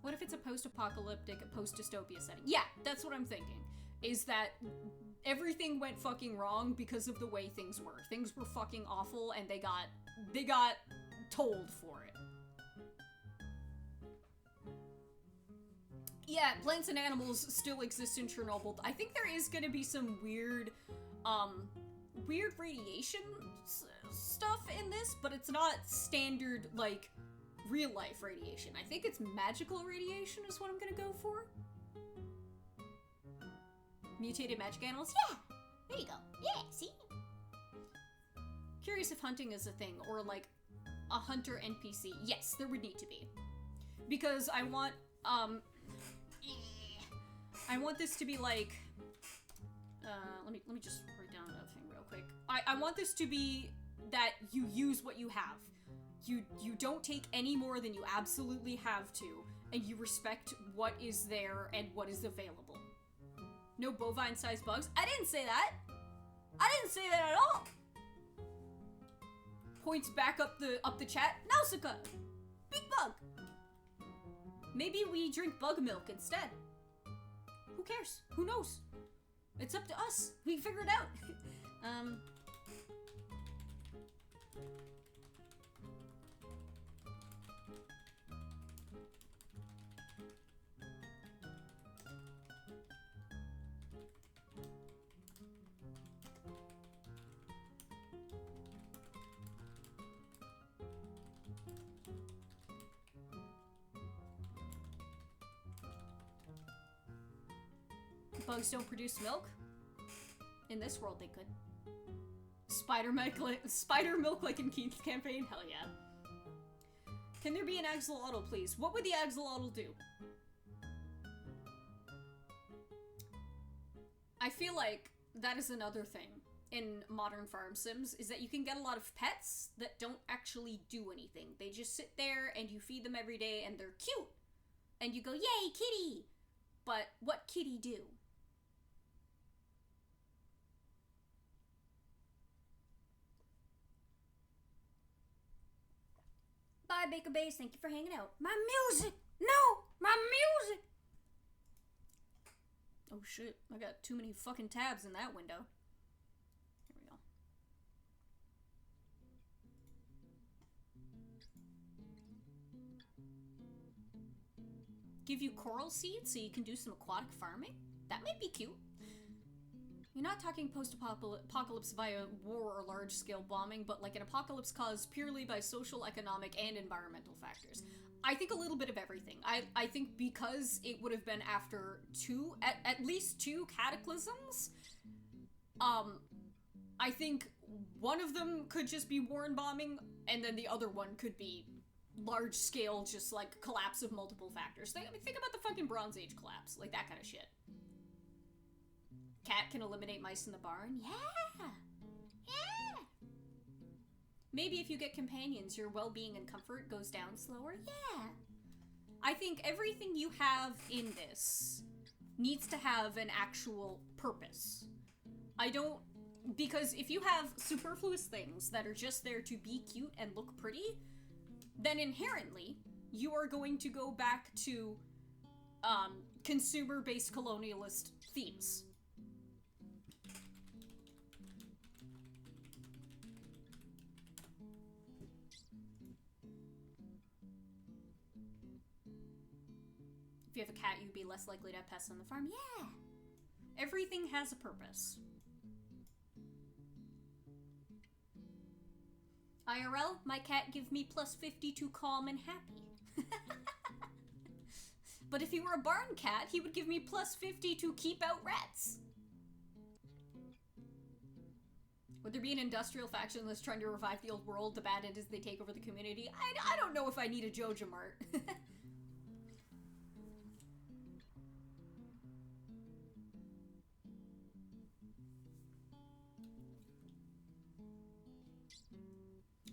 What if it's a post-apocalyptic, post-dystopia setting? Yeah, that's what I'm thinking. Is that everything went fucking wrong because of the way things were. Things were fucking awful, and they got told for it. Yeah, plants and animals still exist in Chernobyl. I think there is gonna be some weird radiation stuff in this, but it's not standard, like, real-life radiation. I think it's magical radiation is what I'm gonna go for. Mutated magic animals? Yeah! There you go. Yeah, see? Curious if hunting is a thing, or, like, a hunter NPC. Yes, there would need to be. Because I want this to be, like, let me just write down another thing real quick. I want this to be that you use what you have. You don't take any more than you absolutely have to, and you respect what is there and what is available. No bovine-sized bugs? I didn't say that! I didn't say that at all! Points back up the chat. Nausicaa! Big bug! Maybe we drink bug milk instead. Who cares? Who knows? It's up to us. We can figure it out. Bugs don't produce milk? In this world, they could. Spider milk like in Keith's campaign? Hell yeah. Can there be an axolotl, please? What would the axolotl do? I feel like that is another thing in modern farm sims, is that you can get a lot of pets that don't actually do anything. They just sit there and you feed them every day and they're cute. And you go, yay, kitty! But what kitty do? Bye, Baker Base. Thank you for hanging out. My music! No! My music! Oh shit, I got too many fucking tabs in that window. Here we go. Give you coral seeds so you can do some aquatic farming? That might be cute. You're not talking post-apocalypse via war or large-scale bombing, but like an apocalypse caused purely by social, economic, and environmental factors. I think a little bit of everything. I think because it would have been after at least two cataclysms, I think one of them could just be war and bombing, and then the other one could be large-scale, just like collapse of multiple factors. Think about the fucking Bronze Age collapse, like that kind of shit. Cat can eliminate mice in the barn? Yeah! Yeah! Maybe if you get companions, your well-being and comfort goes down slower? Yeah! I think everything you have in this needs to have an actual purpose. Because if you have superfluous things that are just there to be cute and look pretty, then inherently, you are going to go back to, consumer-based colonialist themes. If you have a cat, you'd be less likely to have pests on the farm. Yeah! Everything has a purpose. IRL, my cat give me +50 to calm and happy. But if he were a barn cat, he would give me +50 to keep out rats. Would there be an industrial faction that's trying to revive the old world? The bad end is they take over the community. I don't know if I need a Joja Mart.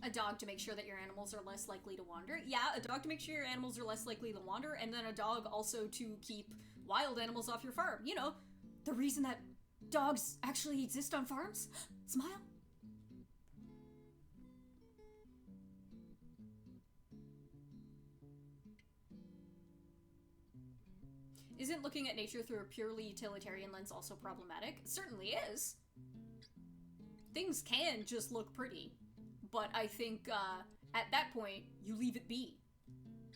A dog to make sure that your animals are less likely to wander. Yeah, a dog to make sure your animals are less likely to wander, and then a dog also to keep wild animals off your farm. You know, the reason that dogs actually exist on farms? Smile. Isn't looking at nature through a purely utilitarian lens also problematic? It certainly is. Things can just look pretty. But I think at that point, you leave it be.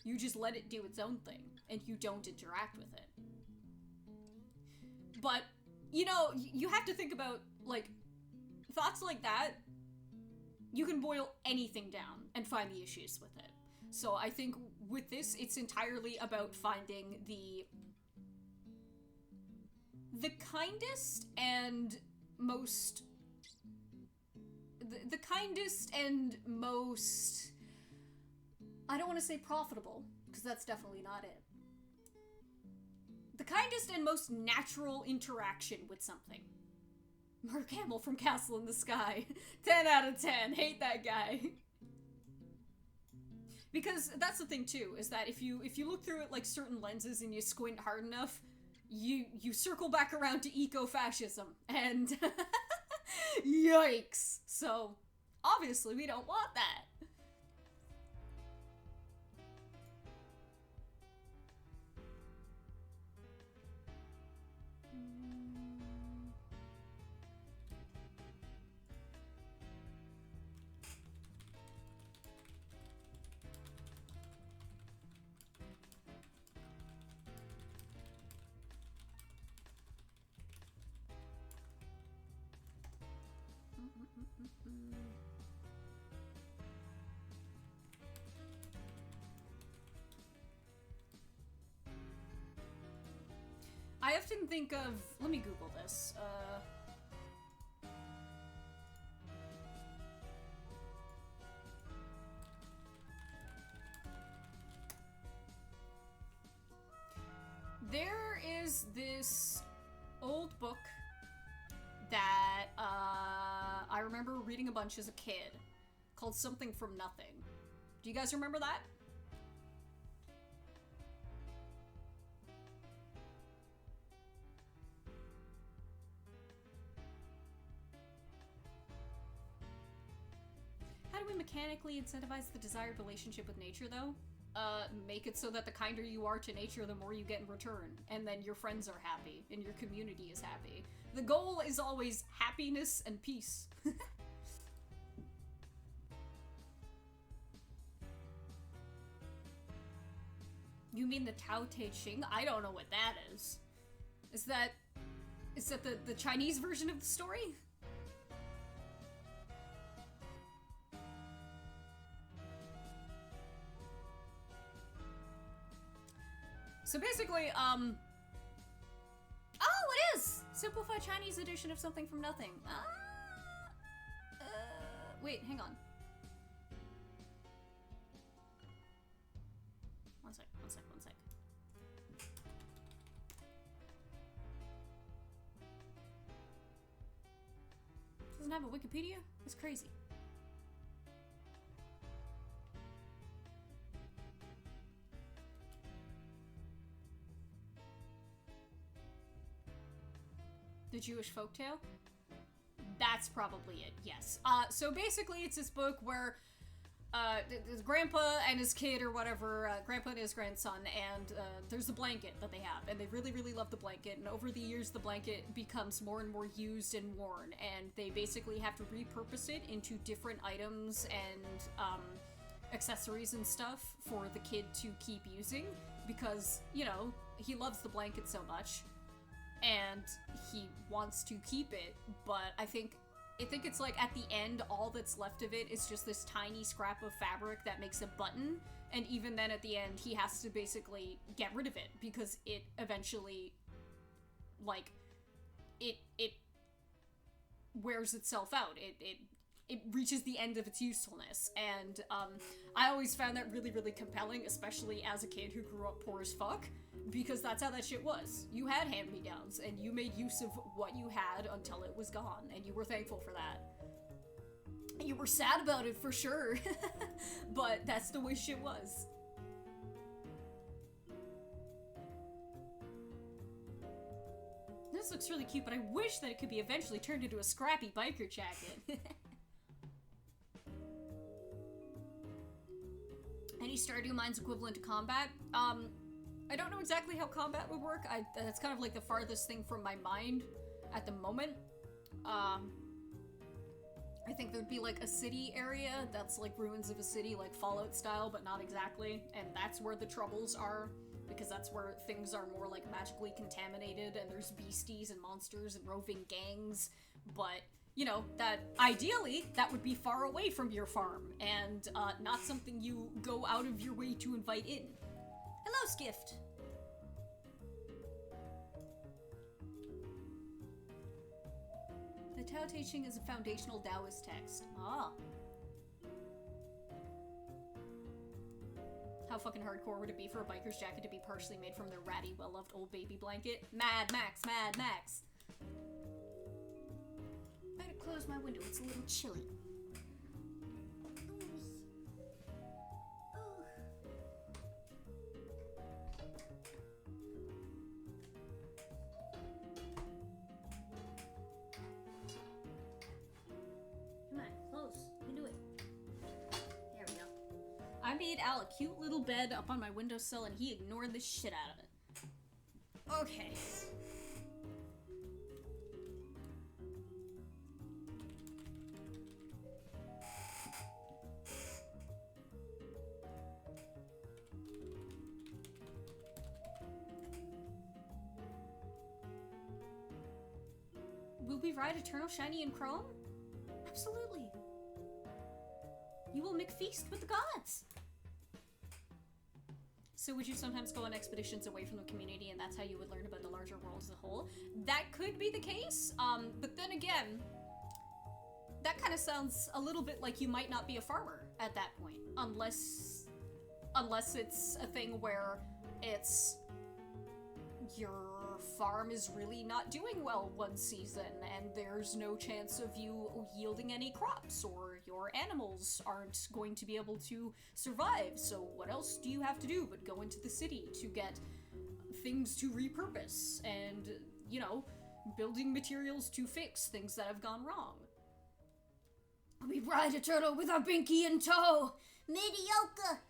You just let it do its own thing, and you don't interact with it. But, you know, you have to think about, like, thoughts like that, you can boil anything down and find the issues with it. So I think with this, it's entirely about finding the kindest and most... The kindest and most... I don't want to say profitable, because that's definitely not it. The kindest and most natural interaction with something. Mark Hamill from Castle in the Sky. 10 out of 10. Hate that guy. Because that's the thing too, is that if you look through it like certain lenses and you squint hard enough, you circle back around to eco-fascism. And yikes. So, obviously we don't want that. I often think of... Let me Google this. There is this old book that I remember reading a bunch as a kid called Something from Nothing. Do you guys remember that? How do we mechanically incentivize the desired relationship with nature, though? Make it so that the kinder you are to nature, the more you get in return. And then your friends are happy, and your community is happy. The goal is always happiness and peace. You mean the Tao Te Ching? I don't know what that is. Is that the Chinese version of the story? So basically, oh, it is! Simplified Chinese edition of Something from Nothing. Wait, hang on. One sec. Doesn't have a Wikipedia? That's crazy. The Jewish folktale? That's probably it, yes. So basically it's this book where his grandpa and his kid or whatever, grandpa and his grandson, and there's a blanket that they have, and they really, really love the blanket, and over the years the blanket becomes more and more used and worn, and they basically have to repurpose it into different items and accessories and stuff for the kid to keep using, because, you know, he loves the blanket so much, and he wants to keep it, but I think it's like at the end, all that's left of it is just this tiny scrap of fabric that makes a button, and even then at the end, he has to basically get rid of it, because it eventually, like, it wears itself out. It reaches the end of its usefulness, and I always found that really, really compelling, especially as a kid who grew up poor as fuck, because that's how that shit was. You had hand-me-downs, and you made use of what you had until it was gone, and you were thankful for that. You were sad about it, for sure, but that's the way shit was. This looks really cute, but I wish that it could be eventually turned into a scrappy biker jacket. Any Stardew Mine's equivalent to combat? I don't know exactly how combat would work. That's kind of like the farthest thing from my mind at the moment. I think there'd be like a city area that's like ruins of a city, like Fallout style, but not exactly. And that's where the troubles are, because that's where things are more like magically contaminated, and there's beasties and monsters and roving gangs. But, you know, that ideally, that would be far away from your farm, and not something you go out of your way to invite in. Hello, Skift! The Tao Te Ching is a foundational Taoist text. Ah. How fucking hardcore would it be for a biker's jacket to be partially made from their ratty, well-loved old baby blanket? Mad Max, Mad Max! I gotta close my window, it's a little chilly. Come on, close. You can do it. There we go. I made Al a cute little bed up on my windowsill, and he ignored the shit out of it. Okay. Will we ride Eternal Shiny and Chrome? Absolutely. You will make feast with the gods. So would you sometimes go on expeditions away from the community, and that's how you would learn about the larger world as a whole? That could be the case, but then again, that kind of sounds a little bit like you might not be a farmer at that point, unless it's a thing where it's your farm is really not doing well one season, and there's no chance of you yielding any crops, or your animals aren't going to be able to survive, so what else do you have to do but go into the city to get things to repurpose, and, you know, building materials to fix things that have gone wrong. We ride a turtle with our binky in tow! Mediocre!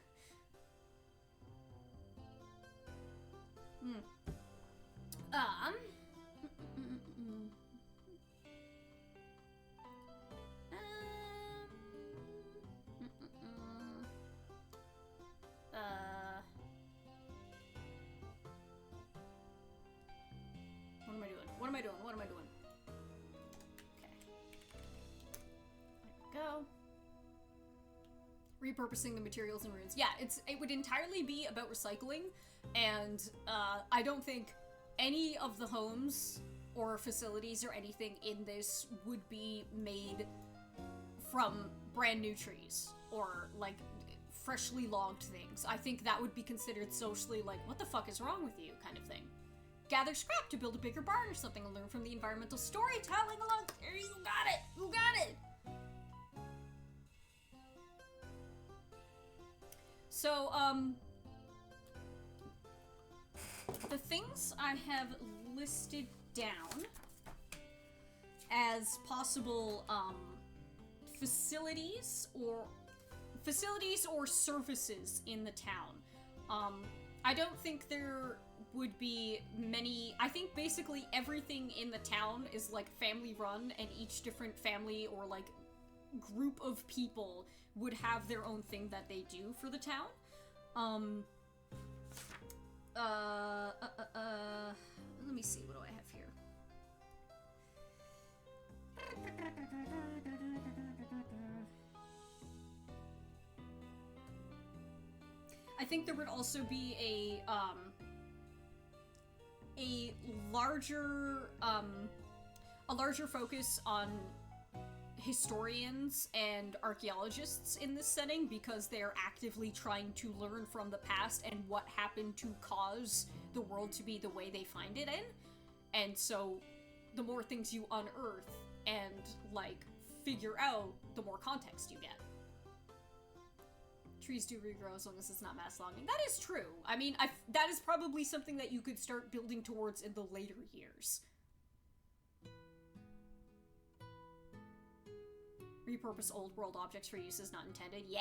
What am I doing? Okay. There we go. Repurposing the materials and runes. Yeah, it would entirely be about recycling, and I don't think any of the homes or facilities or anything in this would be made from brand new trees or like freshly logged things. I think that would be considered socially like, what the fuck is wrong with you kind of thing. Gather scrap to build a bigger barn or something and learn from the environmental storytelling along. You got it! You got it! So, the things I have listed down as possible, facilities or services in the town. I don't think there would be many. I think basically everything in the town is like family run, and each different family or like group of people would have their own thing that they do for the town. Let me see, what do I have here? I think there would also be a larger focus on historians and archaeologists in this setting, because they're actively trying to learn from the past and what happened to cause the world to be the way they find it in. And so the more things you unearth and, like, figure out, the more context you get. Trees do regrow as long as it's not mass logging. That is true. I mean, that is probably something that you could start building towards in the later years. Repurpose old world objects for uses not intended. Yeah!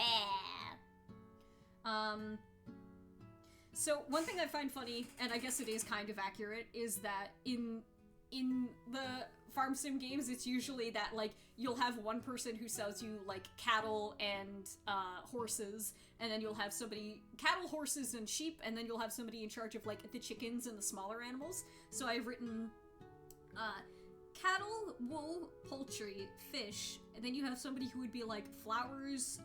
So one thing I find funny, and I guess it is kind of accurate, is that in the farm sim games, it's usually that, like, you'll have one person who sells you, like, cattle and horses, and then you'll have somebody, cattle, horses, and sheep, and then you'll have somebody in charge of, like, the chickens and the smaller animals. So I've written cattle, wool, poultry, fish, and then you have somebody who would be, like, flowers,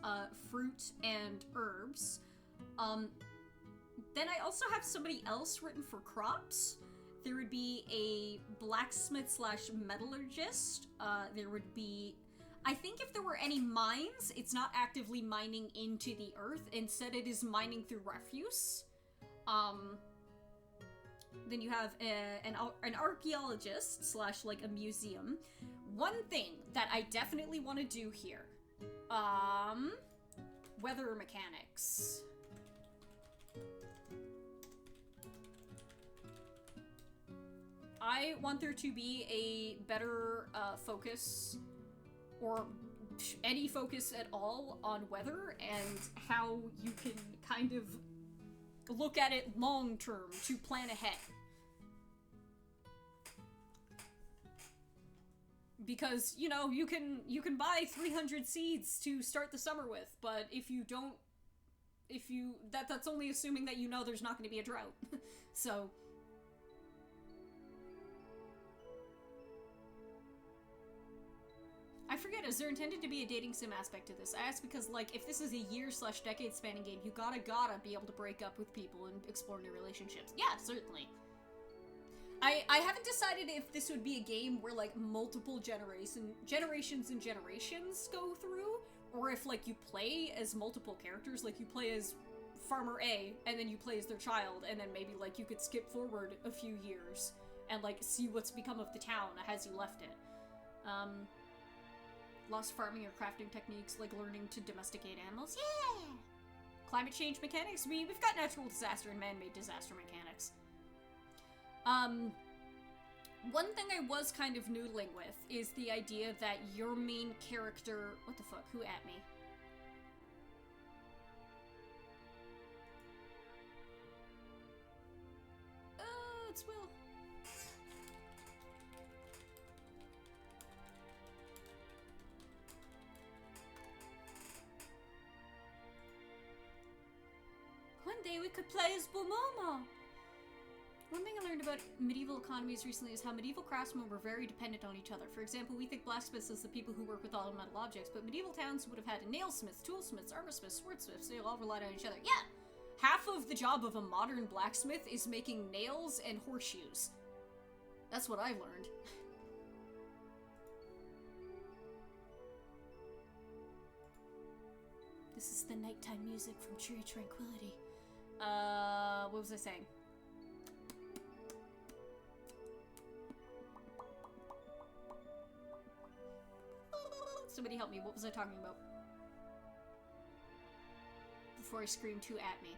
fruit, and herbs. Then I also have somebody else written for crops. There would be a blacksmith / metallurgist. There would be, I think if there were any mines, it's not actively mining into the earth. Instead, it is mining through refuse. Then you have an archaeologist / like a museum. One thing that I definitely want to do here, weather mechanics. I want there to be a better focus, or any focus at all, on weather and how you can kind of look at it long term to plan ahead. Because, you know, you can buy 300 seeds to start the summer with, but that's only assuming that you know there's not going to be a drought. So I forget, is there intended to be a dating sim aspect to this? I ask because, like, if this is a year/decade spanning game, you gotta be able to break up with people and explore new relationships. Yeah, certainly. I haven't decided if this would be a game where, like, multiple generations and generations go through, or if, like, you play as multiple characters, like, you play as Farmer A, and then you play as their child, and then maybe, like, you could skip forward a few years and, like, see what's become of the town as you left it. Lost farming or crafting techniques, like learning to domesticate animals. Yeah! Climate change mechanics? We've got natural disaster and man-made disaster mechanics. One thing I was kind of noodling with is the idea that your main character... What the fuck? Who at me? It's Will. One day we could play as Bomomo! One thing I learned about medieval economies recently is how medieval craftsmen were very dependent on each other. For example, we think blacksmiths as the people who work with all metal objects, but medieval towns would have had nailsmiths, toolsmiths, armorsmiths, swordsmiths. They all relied on each other. Yeah! Half of the job of a modern blacksmith is making nails and horseshoes. That's what I've learned. This is the nighttime music from Tree of Tranquility. What was I saying? Somebody help me, what was I talking about? Before I screamed who at me.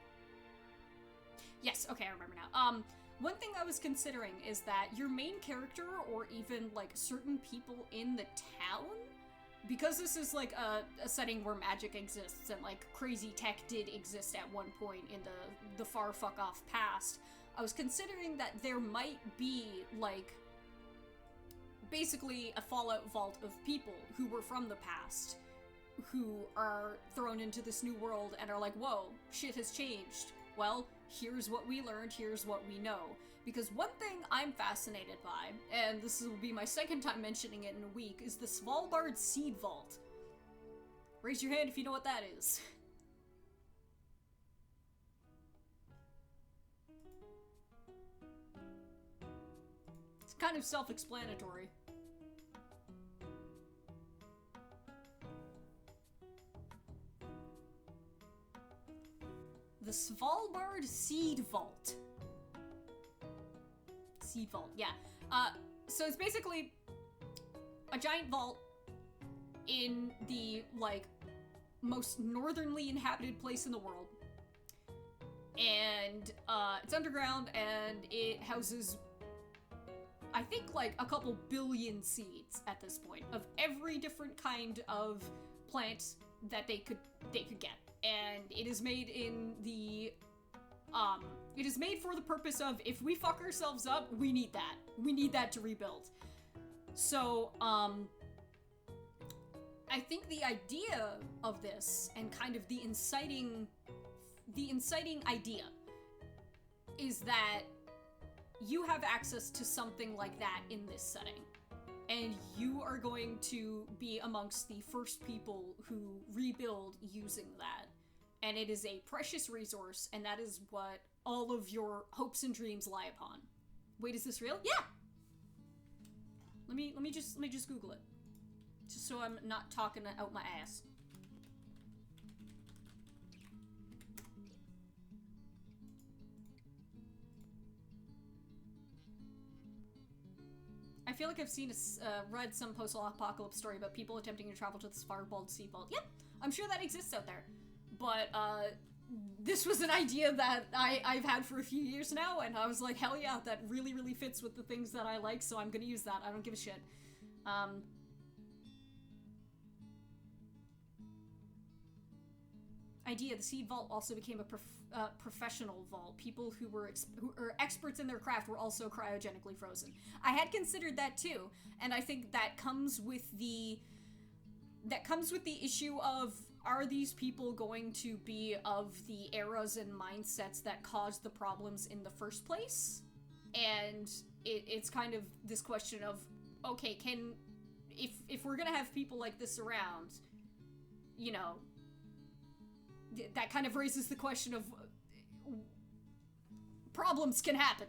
Yes, okay, I remember now. One thing I was considering is that your main character, or even, like, certain people in the town, because this is, like, a setting where magic exists and, like, crazy tech did exist at one point in the far fuck-off past, I was considering that there might be, like, basically a Fallout vault of people who were from the past, who are thrown into this new world and are like, whoa, shit has changed. Well, here's what we learned, here's what we know. Because one thing I'm fascinated by, and this will be my second time mentioning it in a week, is the Svalbard Seed Vault. Raise your hand if you know what that is. It's kind of self-explanatory. The Svalbard Seed Vault. Seed Vault, yeah. So it's basically a giant vault in the, like, most northernly inhabited place in the world. And, it's underground, and it houses, I think, like, a couple billion seeds at this point, of every different kind of plant that they could get. And it is made in the, it is made for the purpose of, if we fuck ourselves up, we need that. We need that to rebuild. So, I think the idea of this, and kind of the inciting idea, is that you have access to something like that in this setting. And you are going to be amongst the first people who rebuild using that. And it is a precious resource, and that is what all of your hopes and dreams lie upon. Wait, is this real? Yeah! Let me just Google it. Just so I'm not talking out my ass. I feel like I've seen read some post-apocalypse story about people attempting to travel to the Svalbard Sea Vault. Yep, I'm sure that exists out there. But, this was an idea that I've had for a few years now, and I was like, hell yeah, that really, really fits with the things that I like, so I'm gonna use that. I don't give a shit. Idea, the Seed Vault also became a professional vault. People who were experts in their craft were also cryogenically frozen. I had considered that too, and I think that comes with the issue of, are these people going to be of the eras and mindsets that caused the problems in the first place? And it's kind of this question of, okay, if we're gonna have people like this around, you know, that kind of raises the question of problems can happen.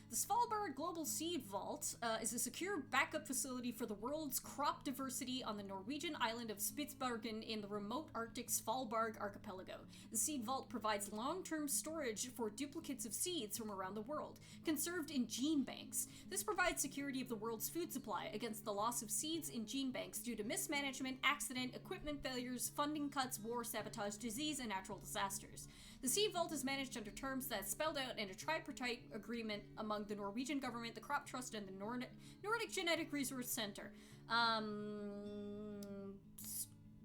The Svalbard Global Seed Vault is a secure backup facility for the world's crop diversity on the Norwegian island of Spitsbergen in the remote Arctic Svalbard archipelago. The Seed Vault provides long-term storage for duplicates of seeds from around the world, conserved in gene banks. This provides security of the world's food supply against the loss of seeds in gene banks due to mismanagement, accident, equipment failures, funding cuts, war, sabotage, disease, and natural disasters. The Seed Vault is managed under terms that spelled out in a tripartite agreement among the Norwegian government, the Crop Trust, and the Nordic Genetic Resource Center.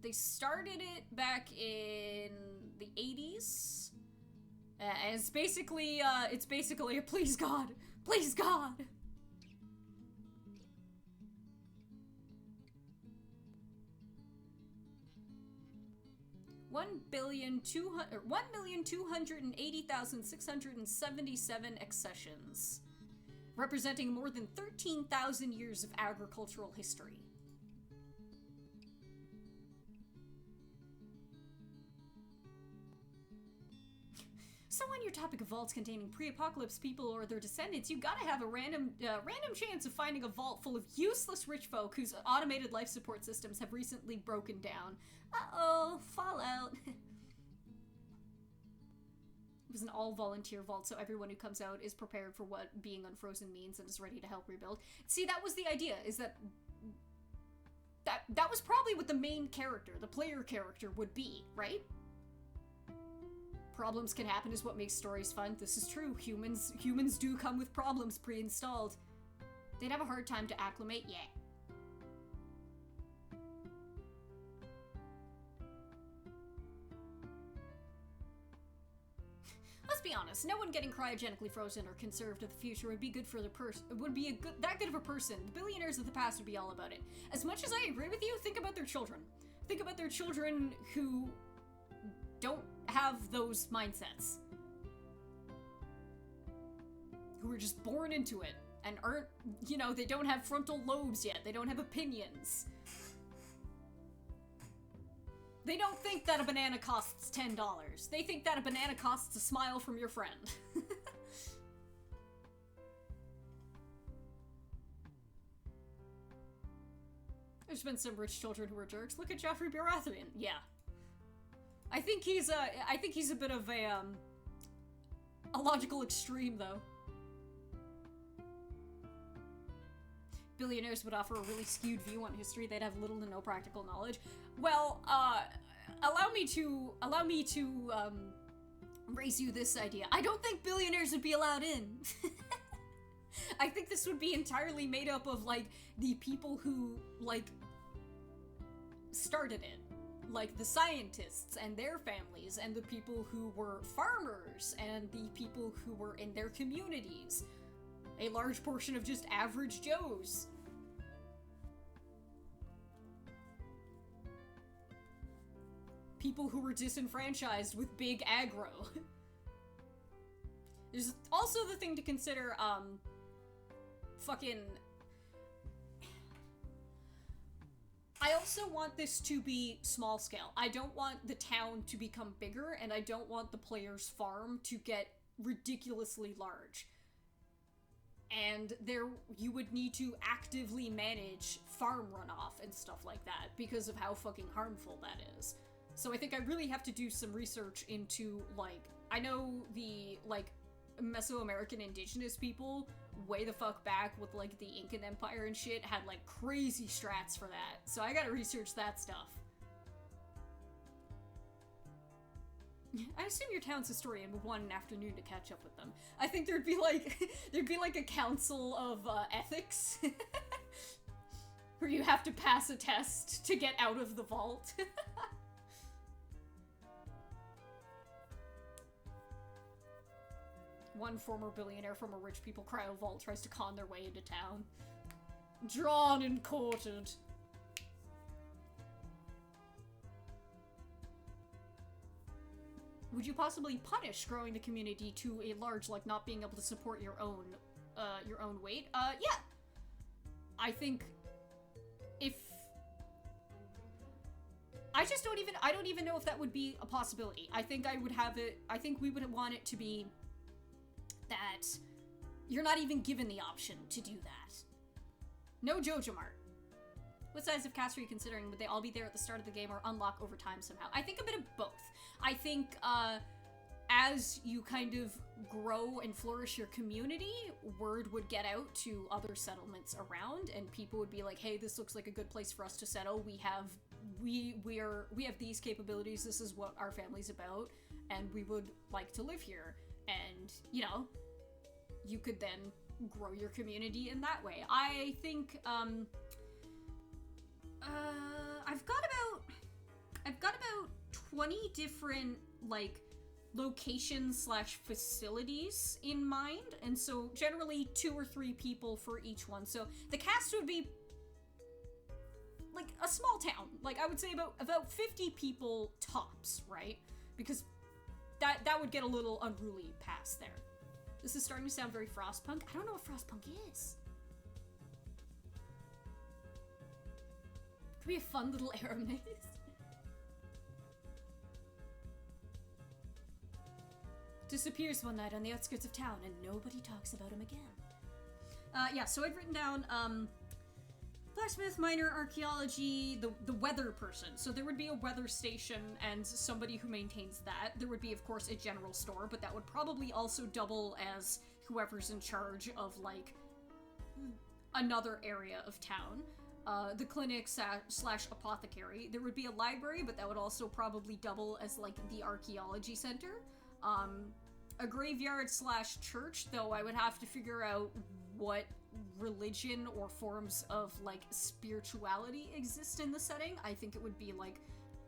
They started it back in the 80s. And it's basically a please God, please God. 1,280,677 accessions, representing more than 13,000 years of agricultural history. So on your topic of vaults containing pre-apocalypse people or their descendants, you gotta have a random chance of finding a vault full of useless rich folk whose automated life support systems have recently broken down. Uh-oh, Fallout. It was an all-volunteer vault, so everyone who comes out is prepared for what being unfrozen means and is ready to help rebuild. See, that was the idea, is that was probably what the main character, the player character, would be, right? Problems can happen is what makes stories fun. This is true. Humans do come with problems pre-installed. They'd have a hard time to acclimate, yeah. Let's be honest, no one getting cryogenically frozen or conserved in the future would be good for the person. Would be that good of a person. The billionaires of the past would be all about it. As much as I agree with you, think about their children. Think about their children who don't have those mindsets. Who were just born into it and aren't, you know, they don't have frontal lobes yet. They don't have opinions. They don't think that a banana costs $10. They think that a banana costs a smile from your friend. There's been some rich children who are jerks. Look at Joffrey Baratheon. Yeah. I think he's a bit of a logical extreme, though. Billionaires would offer a really skewed view on history. They'd have little to no practical knowledge. Well, allow me to raise you this idea. I don't think billionaires would be allowed in. I think this would be entirely made up of, like, the people who, like, started it. Like, the scientists and their families, and the people who were farmers, and the people who were in their communities. A large portion of just average Joes. People who were disenfranchised with big aggro. There's also the thing to consider, I also want this to be small scale. I don't want the town to become bigger, and I don't want the player's farm to get ridiculously large. And you would need to actively manage farm runoff and stuff like that because of how fucking harmful that is. So I think I really have to do some research into, like, I know the, like, Mesoamerican indigenous people way the fuck back with, like, the Incan Empire and shit had, like, crazy strats for that. So I gotta research that stuff. I assume your town's historian would want an afternoon to catch up with them. I think there'd be like a council of ethics where you have to pass a test to get out of the vault. One former billionaire from a rich people cryo vault tries to con their way into town. Drawn and quartered. Would you possibly punish growing the community to a large, like, not being able to support your own weight? Yeah. I think if... I don't even know if that would be a possibility. I think we would want it to be that you're not even given the option to do that. No Jojo Mart. What size of cast are you considering? Would they all be there at the start of the game or unlock over time somehow? I think a bit of both. I think, as you kind of grow and flourish your community, word would get out to other settlements around, and people would be like, hey, this looks like a good place for us to settle. We have these capabilities, this is what our family's about, and we would like to live here. And, you know, you could then grow your community in that way. I think, I've got about 20 different, like, locations / facilities in mind, and so generally 2 or 3 people for each one. So the cast would be like a small town. Like, I would say about 50 people tops, right? Because that would get a little unruly past there. This is starting to sound very Frostpunk. I don't know what Frostpunk is. Could be a fun little arrow maze. Disappears one night on the outskirts of town, and nobody talks about him again. Yeah, so I'd written down, blacksmith, miner, archaeology, the weather person. So there would be a weather station and somebody who maintains that. There would be, of course, a general store, but that would probably also double as whoever's in charge of, like, another area of town. The clinic / apothecary. There would be a library, but that would also probably double as, like, the archaeology center. A graveyard / church, though I would have to figure out what religion or forms of, like, spirituality exist in the setting. I think it would be, like,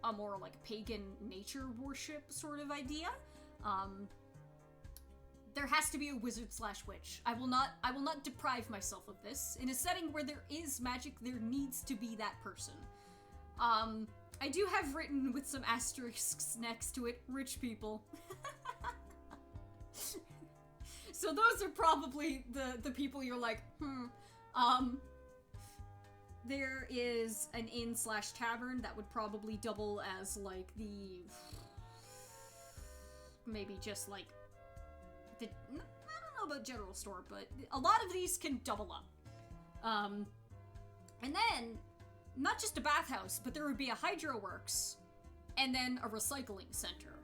a more, like, pagan nature worship sort of idea. There has to be a wizard / witch. I will not deprive myself of this. In a setting where there is magic, there needs to be that person. I do have written with some asterisks next to it, rich people. So those are probably the people you're like, there is an inn/tavern that would probably double as, like, the... maybe just, like, the... I don't know about general store, but a lot of these can double up. And then, not just a bathhouse, but there would be a hydro works, and then a recycling center.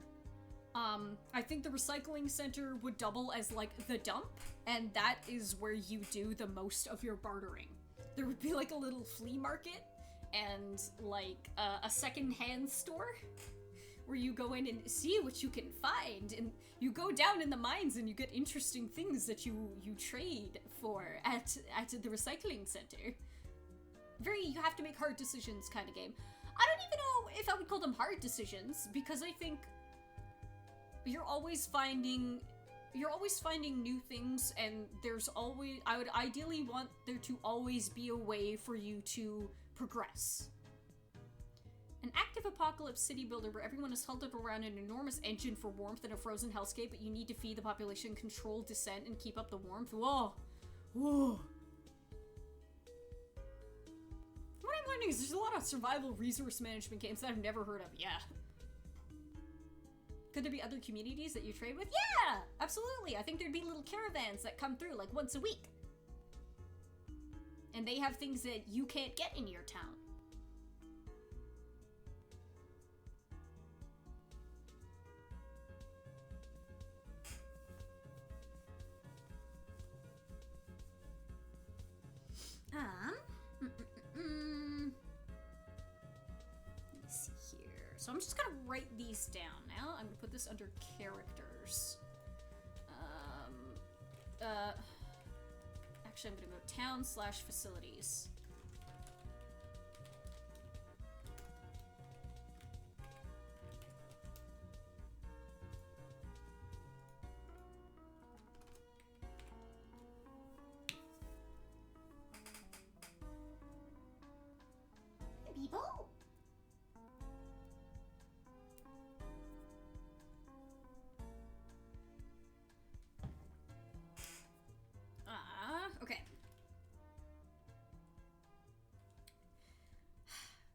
I think the recycling center would double as, like, the dump, and that is where you do the most of your bartering. There would be, like, a little flea market, and, like, a second-hand store, where you go in and see what you can find, and you go down in the mines and you get interesting things that you trade for at the recycling center. Very, you have to make hard decisions kind of game. I don't even know if I would call them hard decisions, because I think you're always finding new things, and there's always, I would ideally want there to always be a way for you to progress. An active apocalypse city builder where everyone is held up around an enormous engine for warmth in a frozen hellscape, but you need to feed the population, control descent, and keep up the warmth. Whoa. Whoa. What I'm learning is there's a lot of survival resource management games that I've never heard of. Yeah. Could there be other communities that you trade with? Yeah, absolutely. I think there'd be little caravans that come through like once a week. And they have things that you can't get in your town. Let me see here. So I'm just gonna write these down now. I'm gonna put this under characters. Actually, I'm gonna go town/facilities. People? Okay.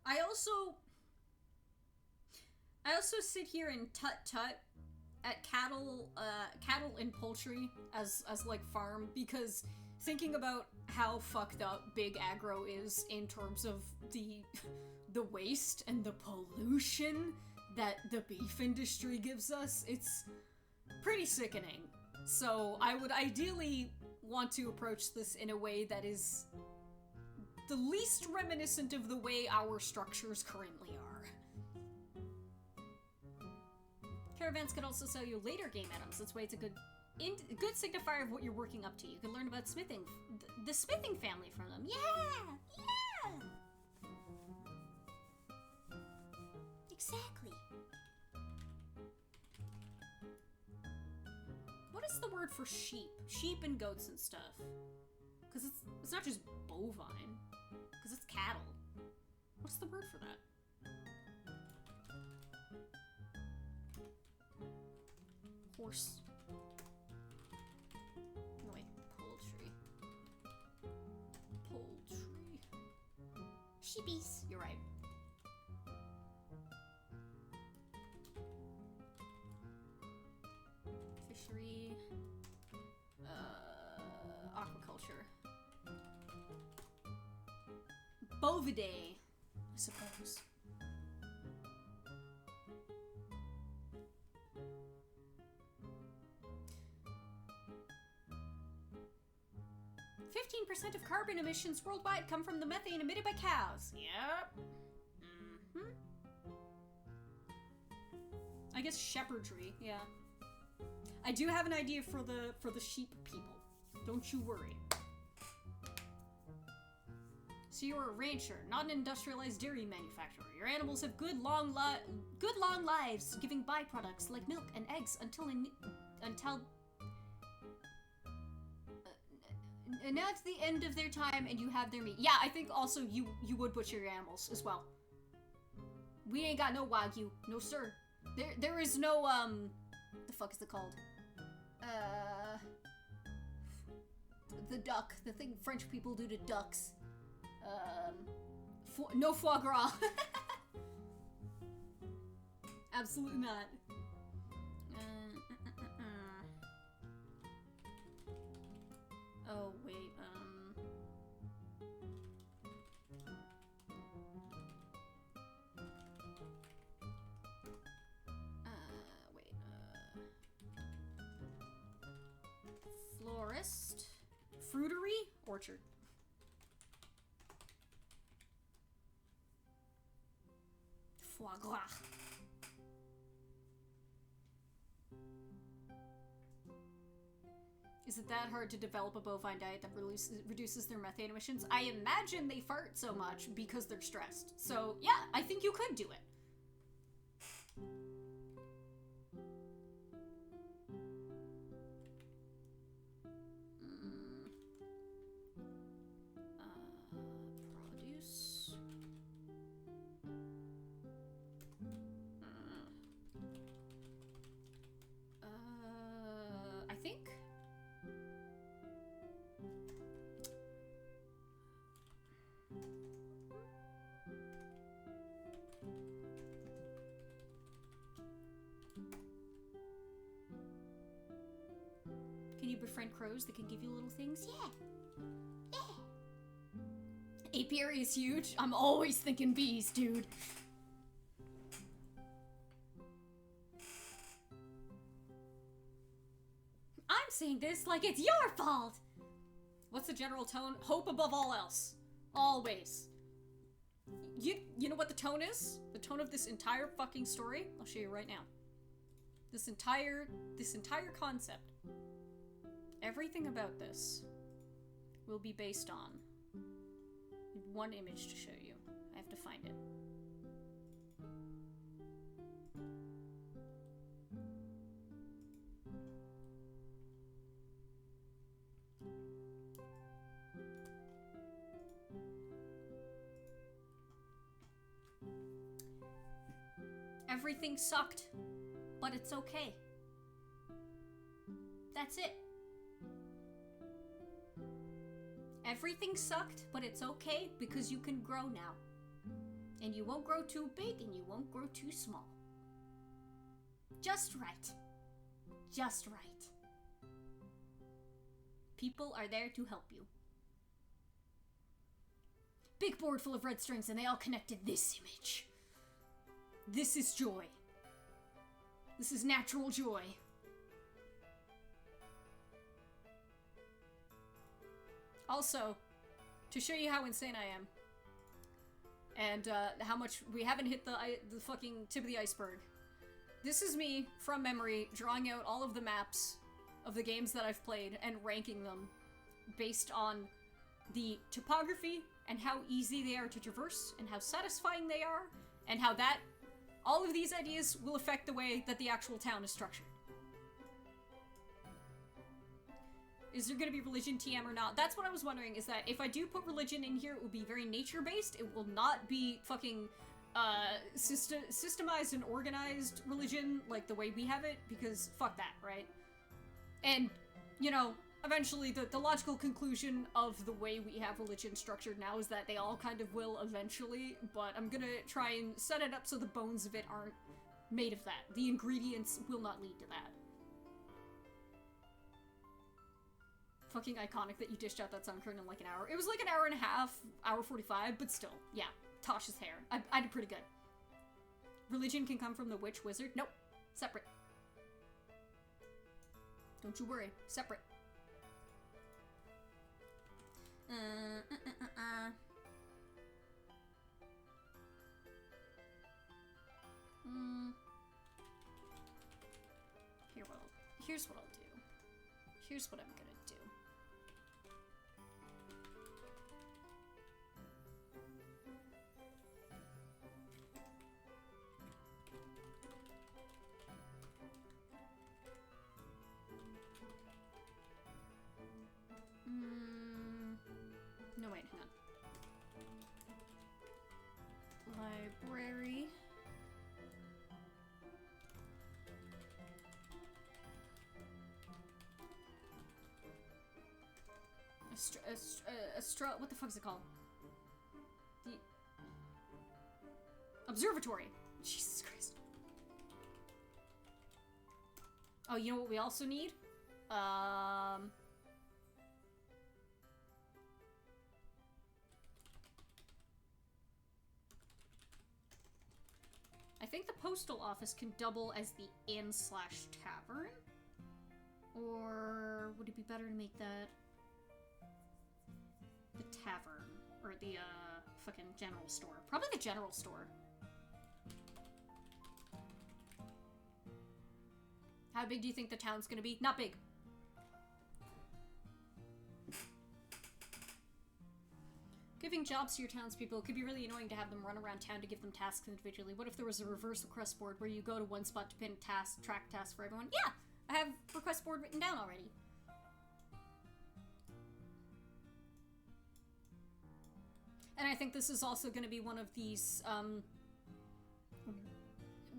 I also sit here and tut-tut at cattle and poultry as like farm, because thinking about how fucked up big aggro is in terms of the waste and the pollution that the beef industry gives us, it's pretty sickening. So I would ideally want to approach this in a way that is the least reminiscent of the way our structures currently are. Caravans could also sell you later game items. This way it's a good signifier of what you're working up to. You can learn about smithing, the smithing family from them. Yeah! Yeah! Exactly. What is the word for sheep? Sheep and goats and stuff. Because it's not just bovine. Because it's cattle. What's the word for that? Horse. No, wait. Poultry. Poultry. Sheepies. You're right. Fishery. Aquaculture. Bovidae, I suppose. % of carbon emissions worldwide come from the methane emitted by cows. Yep. I guess shepherdry, yeah. I do have an idea for the sheep people. Don't you worry. So you're a rancher, not an industrialized dairy manufacturer. Your animals have good long lives, giving byproducts like milk and eggs until now it's the end of their time and you have their meat. Yeah, I think also you would butcher your animals as well. We ain't got no Wagyu. No, sir. There is no, the fuck is it called? The duck. The thing French people do to ducks. No foie gras. Absolutely not. Oh, wait, florist, fruitery, orchard. Foie gras. Is it that hard to develop a bovine diet that reduces their methane emissions? I imagine they fart so much because they're stressed. So, yeah, I think you could do it. Produce. I think... Can you befriend crows that can give you little things? Yeah. Yeah. Apiary is huge. I'm always thinking bees, dude. I'm saying this like it's your fault. What's the general tone? Hope above all else. Always. You know what the tone is? The tone of this entire fucking story? I'll show you right now. This entire concept. Everything about this will be based on one image to show you. I have to find it. Everything sucked, but it's okay. That's it. Everything sucked, but it's okay because you can grow now. And you won't grow too big and you won't grow too small. Just right. Just right. People are there to help you. Big board full of red strings and they all connected this image. This is joy. This is natural joy. Also, to show you how insane I am, and how much we haven't hit the fucking tip of the iceberg, this is me, from memory, drawing out all of the maps of the games that I've played and ranking them based on the topography and how easy they are to traverse and how satisfying they are, and how that, all of these ideas will affect the way that the actual town is structured. Is there going to be religion TM or not? That's what I was wondering, is that if I do put religion in here, it will be very nature-based. It will not be fucking systemized and organized religion like the way we have it, because fuck that, right? And, you know, eventually the logical conclusion of the way we have religion structured now is that they all kind of will eventually, but I'm gonna try and set it up so the bones of it aren't made of that. The ingredients will not lead to that. Fucking iconic that you dished out that sound curtain in like an hour. It was like an hour and a half, hour 45, but still, yeah. Tosh's hair. I did pretty good. Religion can come from the witch wizard. Nope. Separate. Don't you worry. Separate. Here's what I'll do. Here's what I'm gonna do. No, wait, hang on. Library. What the fuck is it called? The observatory. Jesus Christ. Oh, you know what we also need? I think the postal office can double as the inn/tavern? Or would it be better to make that the tavern? Or the, fucking general store? Probably the general store. How big do you think the town's gonna be? Not big. Giving jobs to your townspeople could be really annoying to have them run around town to give them tasks individually. What if there was a reverse request board where you go to one spot to pin track tasks for everyone? Yeah! I have request board written down already. And I think this is also going to be one of these,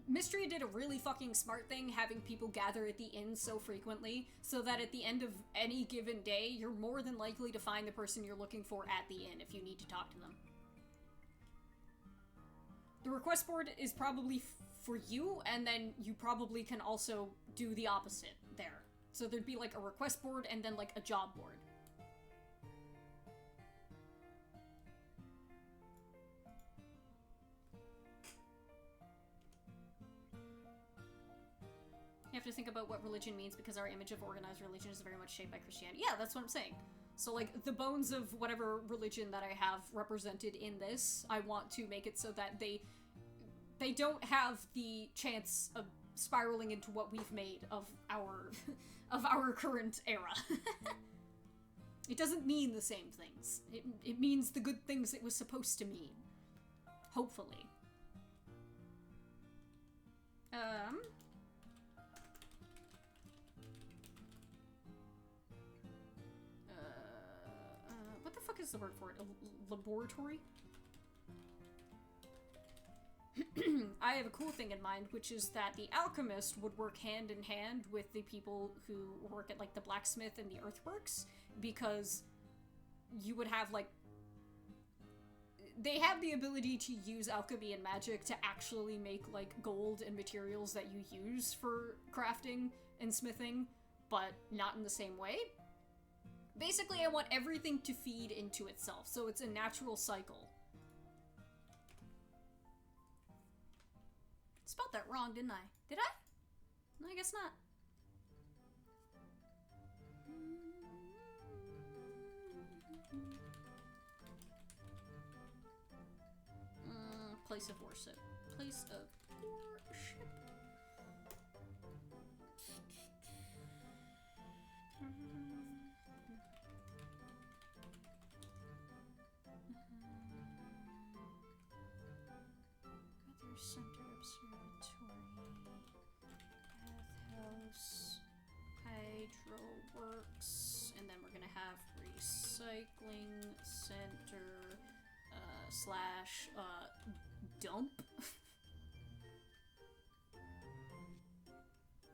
Mystery did a really fucking smart thing having people gather at the inn so frequently, so that at the end of any given day, you're more than likely to find the person you're looking for at the inn if you need to talk to them. The request board is probably for you, and then you probably can also do the opposite there. So there'd be like a request board and then like a job board. You have to think about what religion means because our image of organized religion is very much shaped by Christianity. Yeah, that's what I'm saying. So, like, the bones of whatever religion that I have represented in this, I want to make it so that they don't have the chance of spiraling into what we've made of our of our current era. It doesn't mean the same things. It means the good things it was supposed to mean. Hopefully. What the fuck is the word for it? A laboratory? I have a cool thing in mind, which is that the alchemist would work hand in hand with the people who work at, like, the blacksmith and the earthworks, because you would have, like... They have the ability to use alchemy and magic to actually make, like, gold and materials that you use for crafting and smithing, but not in the same way. Basically, I want everything to feed into itself, so it's a natural cycle. Spelled that wrong, didn't I? Did I? No, I guess not. Place of worship. Place of worship. Center Observatory, Bathhouse, Hydroworks, and then we're gonna have Recycling Center, slash, dump.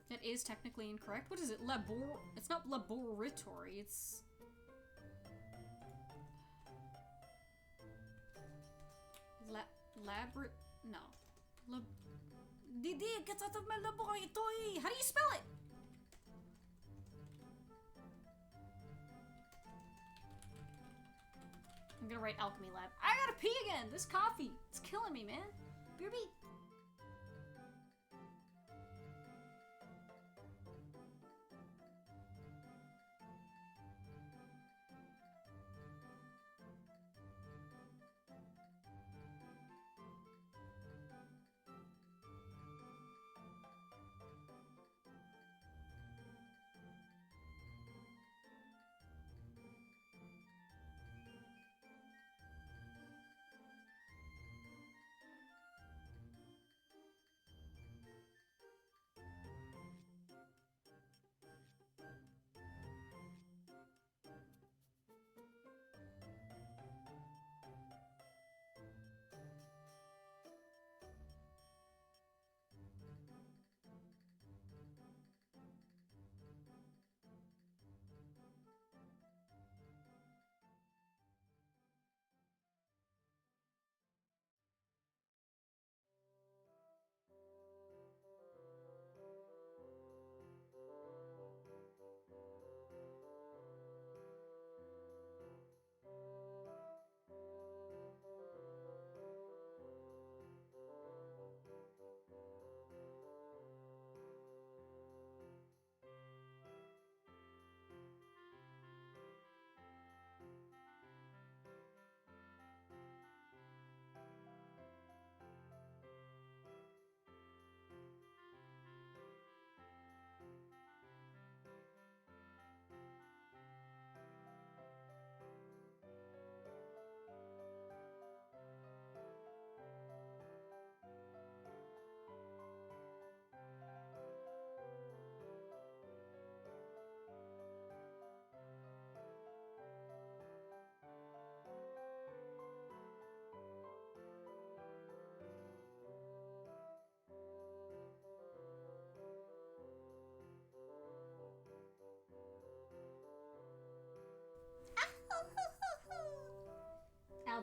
That is technically incorrect. What is it? It's not laboratory, it's... No. Didi, it gets out of my laboratory! How do you spell it? I'm gonna write alchemy lab. I gotta pee again! This coffee! It's killing me, man. BRB!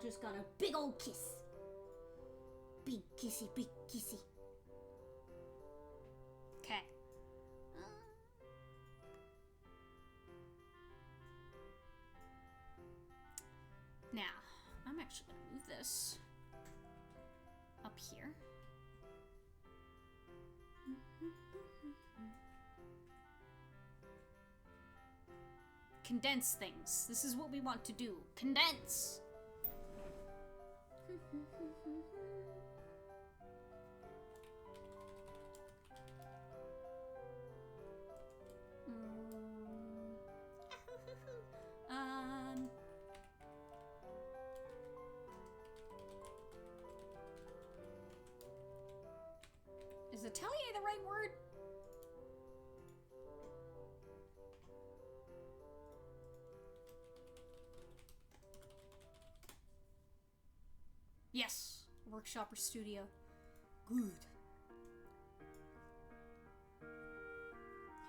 just got a big old kiss. Big kissy, big kissy. Okay. Now, I'm actually gonna move this up here. Condense things. This is what we want to do. Condense! Is atelier the right word? Yes, workshop or studio. Good.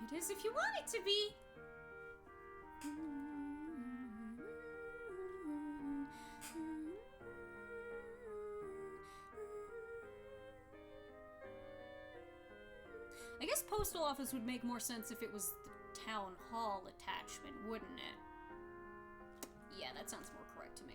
It is if you want it to be. I guess postal office would make more sense if it was the town hall attachment, wouldn't it? Yeah, that sounds more correct to me.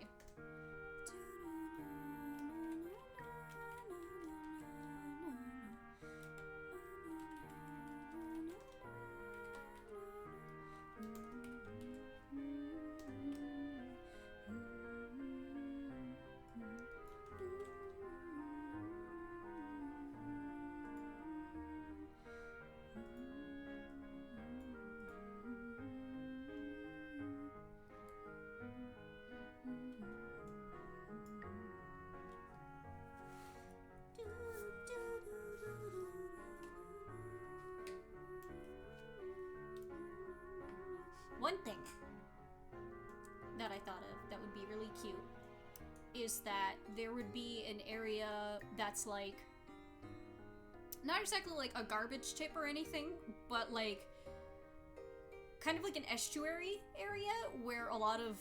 One thing that I thought of that would be really cute is that there would be an area that's like, not exactly like a garbage tip or anything, but like kind of like an estuary area where a lot of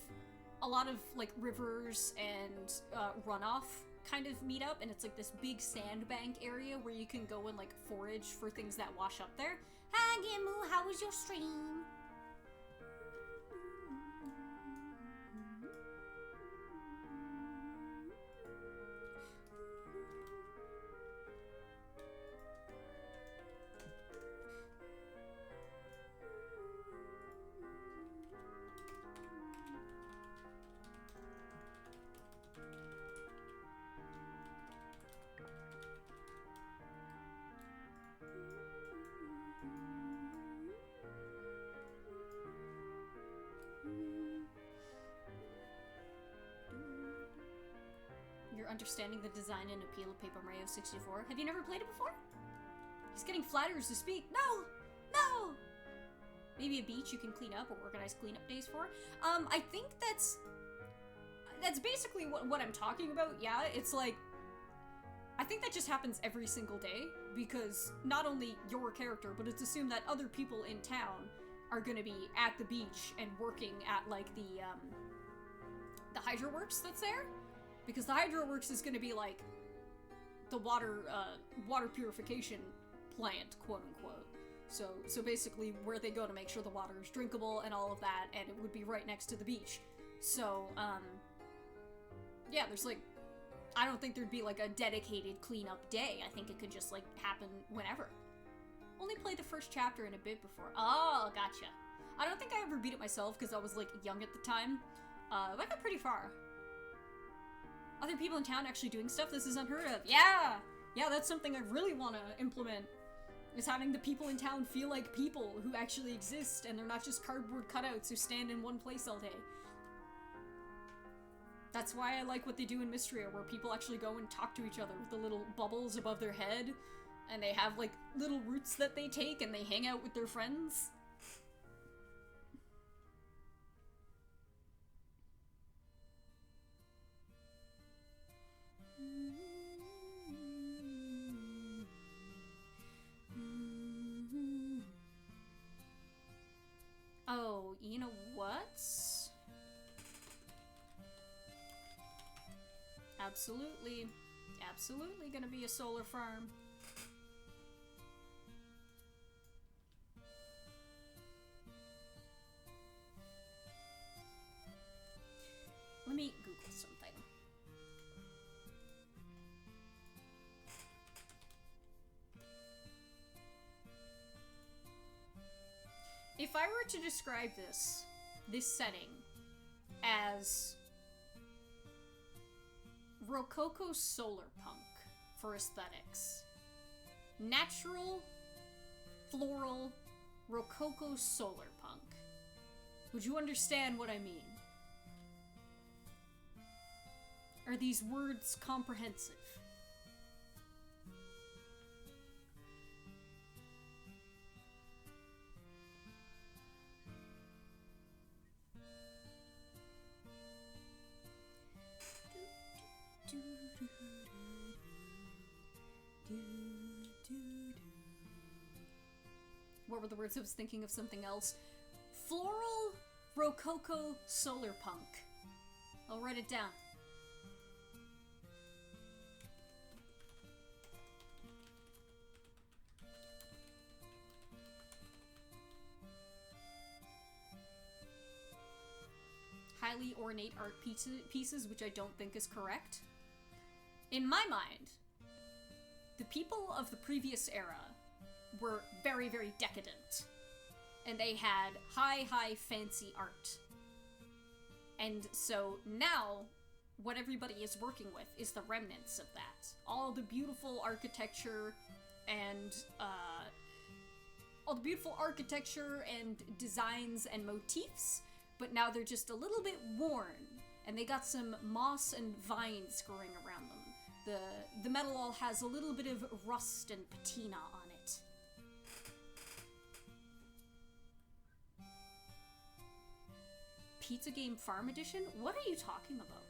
like rivers and runoff kind of meet up, and it's like this big sandbank area where you can go and like forage for things that wash up there. Hi Gimu, how was your stream? Understanding the design and appeal of Paper Mario 64. Have you never played it before? He's getting flattered to speak. No! No! Maybe a beach you can clean up or organize cleanup days for. I think that's basically what I'm talking about. Yeah, it's like, I think that just happens every single day because not only your character, but it's assumed that other people in town are gonna be at the beach and working at like the hydro works that's there. Because the hydro works is going to be like the water purification plant, quote unquote. So basically where they go to make sure the water is drinkable and all of that, and it would be right next to the beach. So, yeah, there's like, I don't think there'd be like a dedicated cleanup day. I think it could just like happen whenever. Only played the first chapter in a bit before. Oh, gotcha. I don't think I ever beat it myself because I was like young at the time. I got pretty far. Other people in town actually doing stuff, this is unheard of. Yeah! Yeah, that's something I really want to implement, is having the people in town feel like people who actually exist, and they're not just cardboard cutouts who stand in one place all day. That's why I like what they do in Mystria, where people actually go and talk to each other with the little bubbles above their head, and they have, like, little routes that they take, and they hang out with their friends. Oh, you know what? Absolutely. Absolutely gonna be a solar farm. Let me Google something. If I were to describe this setting as Rococo solar punk for aesthetics, natural, floral, Rococo solar punk, would you understand what I mean? Are these words comprehensive? What were the words? I was thinking of something else. Floral Rococo solar punk. I'll write it down. Highly ornate art pieces, which I don't think is correct. In my mind, the people of the previous era were very, very decadent. And they had high, fancy art. And so now, what everybody is working with is the remnants of that. All the beautiful architecture and, designs and motifs, but now they're just a little bit worn, and they got some moss and vines growing around them. The metal all has a little bit of rust and patina on it. Pizza Game Farm Edition? What are you talking about?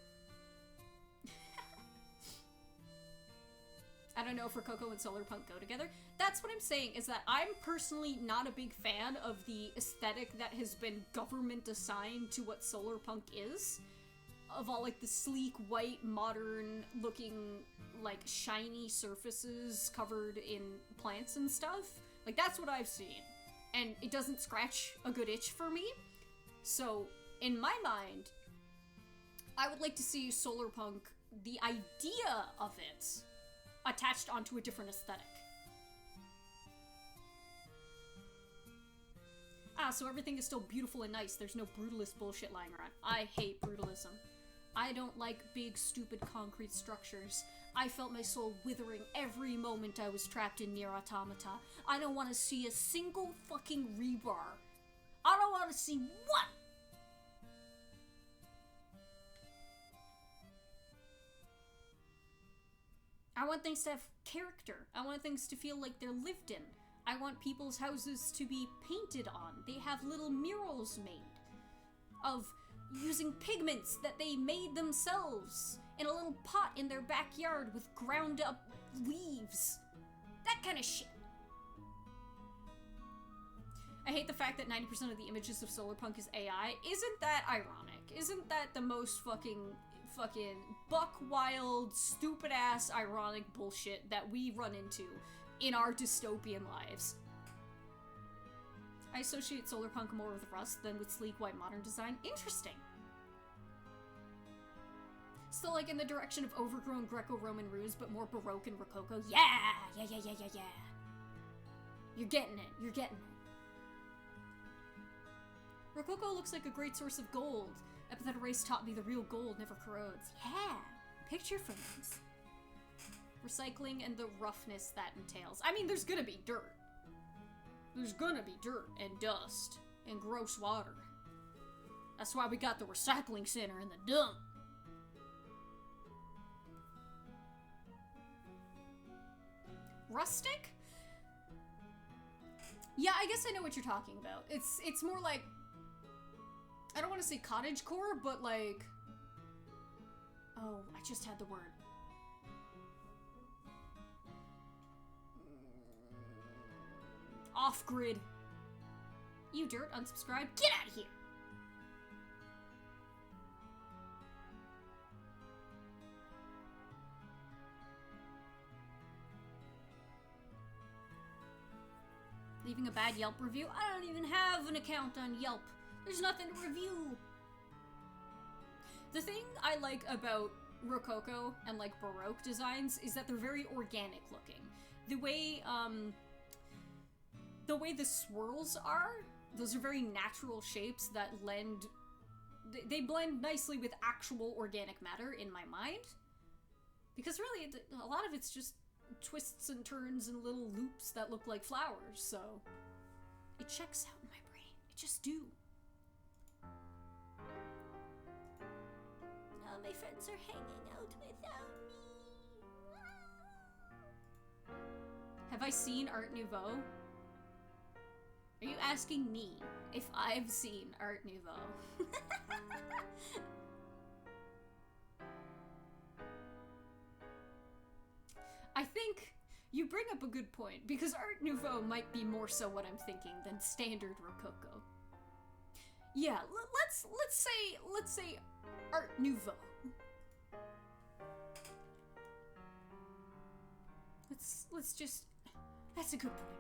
I don't know if Rococo and Solarpunk go together. That's what I'm saying, is that I'm personally not a big fan of the aesthetic that has been government assigned to what Solarpunk is. Of all, like, the sleek, white, modern-looking, like, shiny surfaces covered in plants and stuff. Like, that's what I've seen. And it doesn't scratch a good itch for me. So, in my mind, I would like to see Solarpunk, the idea of it, attached onto a different aesthetic. So everything is still beautiful and nice. There's no brutalist bullshit lying around. I hate brutalism. I don't like big, stupid concrete structures. I felt my soul withering every moment I was trapped in Nier Automata. I don't want to see a single fucking rebar. I don't want to see one! I want things to have character. I want things to feel like they're lived in. I want people's houses to be painted on. They have little murals made of using pigments that they made themselves in a little pot in their backyard with ground up leaves. That kind of shit. I hate the fact that 90% of the images of Solarpunk is AI. Isn't that ironic? Isn't that the most fucking buck wild, stupid ass ironic bullshit that we run into in our dystopian lives? I associate Solarpunk more with Rust than with sleek white modern design. Interesting. Still like in the direction of overgrown Greco-Roman roofs, but more Baroque and Rococo. Yeah! You're getting it. You're getting it. Rococo looks like a great source of gold. Epithet Race taught me the real gold never corrodes. Yeah! Picture frames. Recycling and the roughness that entails. I mean, there's gonna be dirt. There's gonna be dirt and dust and gross water. That's why we got the recycling center in the dump. Rustic? Yeah, I guess I know what you're talking about. It's more like, I don't want to say cottagecore, but like, oh, I just had the word. Off-grid. You dirt, unsubscribe, get out of here! Leaving a bad Yelp review? I don't even have an account on Yelp. There's nothing to review. The thing I like about Rococo and like Baroque designs is that they're very organic looking. The way the swirls are, those are very natural shapes that they blend nicely with actual organic matter in my mind. Because really, a lot of it's just twists and turns and little loops that look like flowers, so it checks out in my brain. It just do. Now my friends are hanging out without me. Have I seen Art Nouveau? Are you asking me if I've seen Art Nouveau? I think you bring up a good point, because Art Nouveau might be more so what I'm thinking than standard Rococo. Yeah, let's say Art Nouveau. Let's just, that's a good point.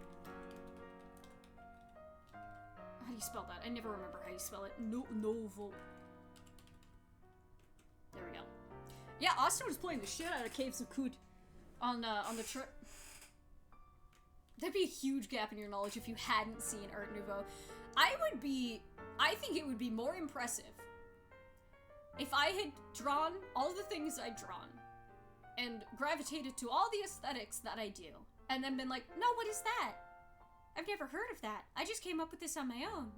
How do you spell that? I never remember how you spell it. Novo. There we go. Yeah, Austin was playing the shit out of Caves of Kut on the trip. That'd be a huge gap in your knowledge if you hadn't seen Art Nouveau. I think it would be more impressive if I had drawn all the things I'd drawn and gravitated to all the aesthetics that I do, and then been like, no, what is that? I've never heard of that. I just came up with this on my own.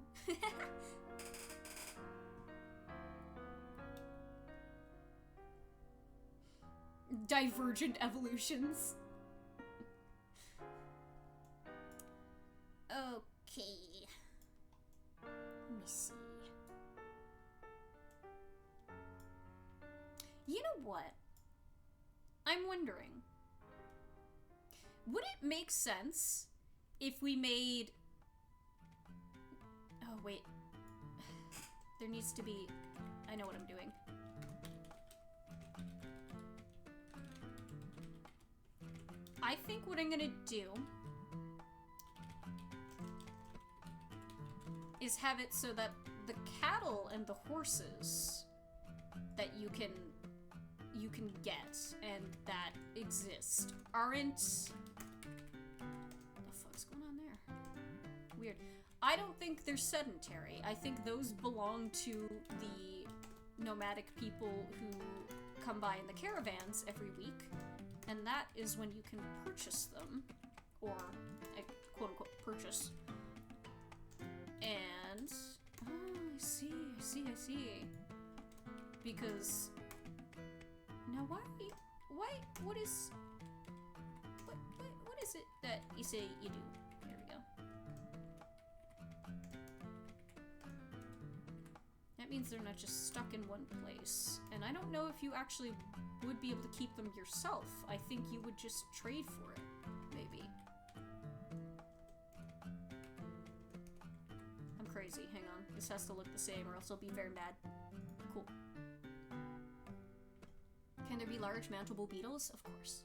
Divergent evolutions. Okay. Let me see. You know what? I'm wondering, would it make sense if we made... Oh, wait. There needs to be... I know what I'm doing. I think what I'm gonna do is have it so that the cattle and the horses that you can get and that exist aren't... What the fuck's going on there? Weird. I don't think they're sedentary. I think those belong to the nomadic people who come by in the caravans every week, and that is when you can purchase them, or quote-unquote purchase. And... Oh, I see. Because... Now what is it that you say you do? There we go. That means they're not just stuck in one place. And I don't know if you actually would be able to keep them yourself. I think you would just trade for it, maybe. I'm crazy, hang on. This has to look the same or else I'll be very mad. Cool. Can there be large mountable beetles? Of course.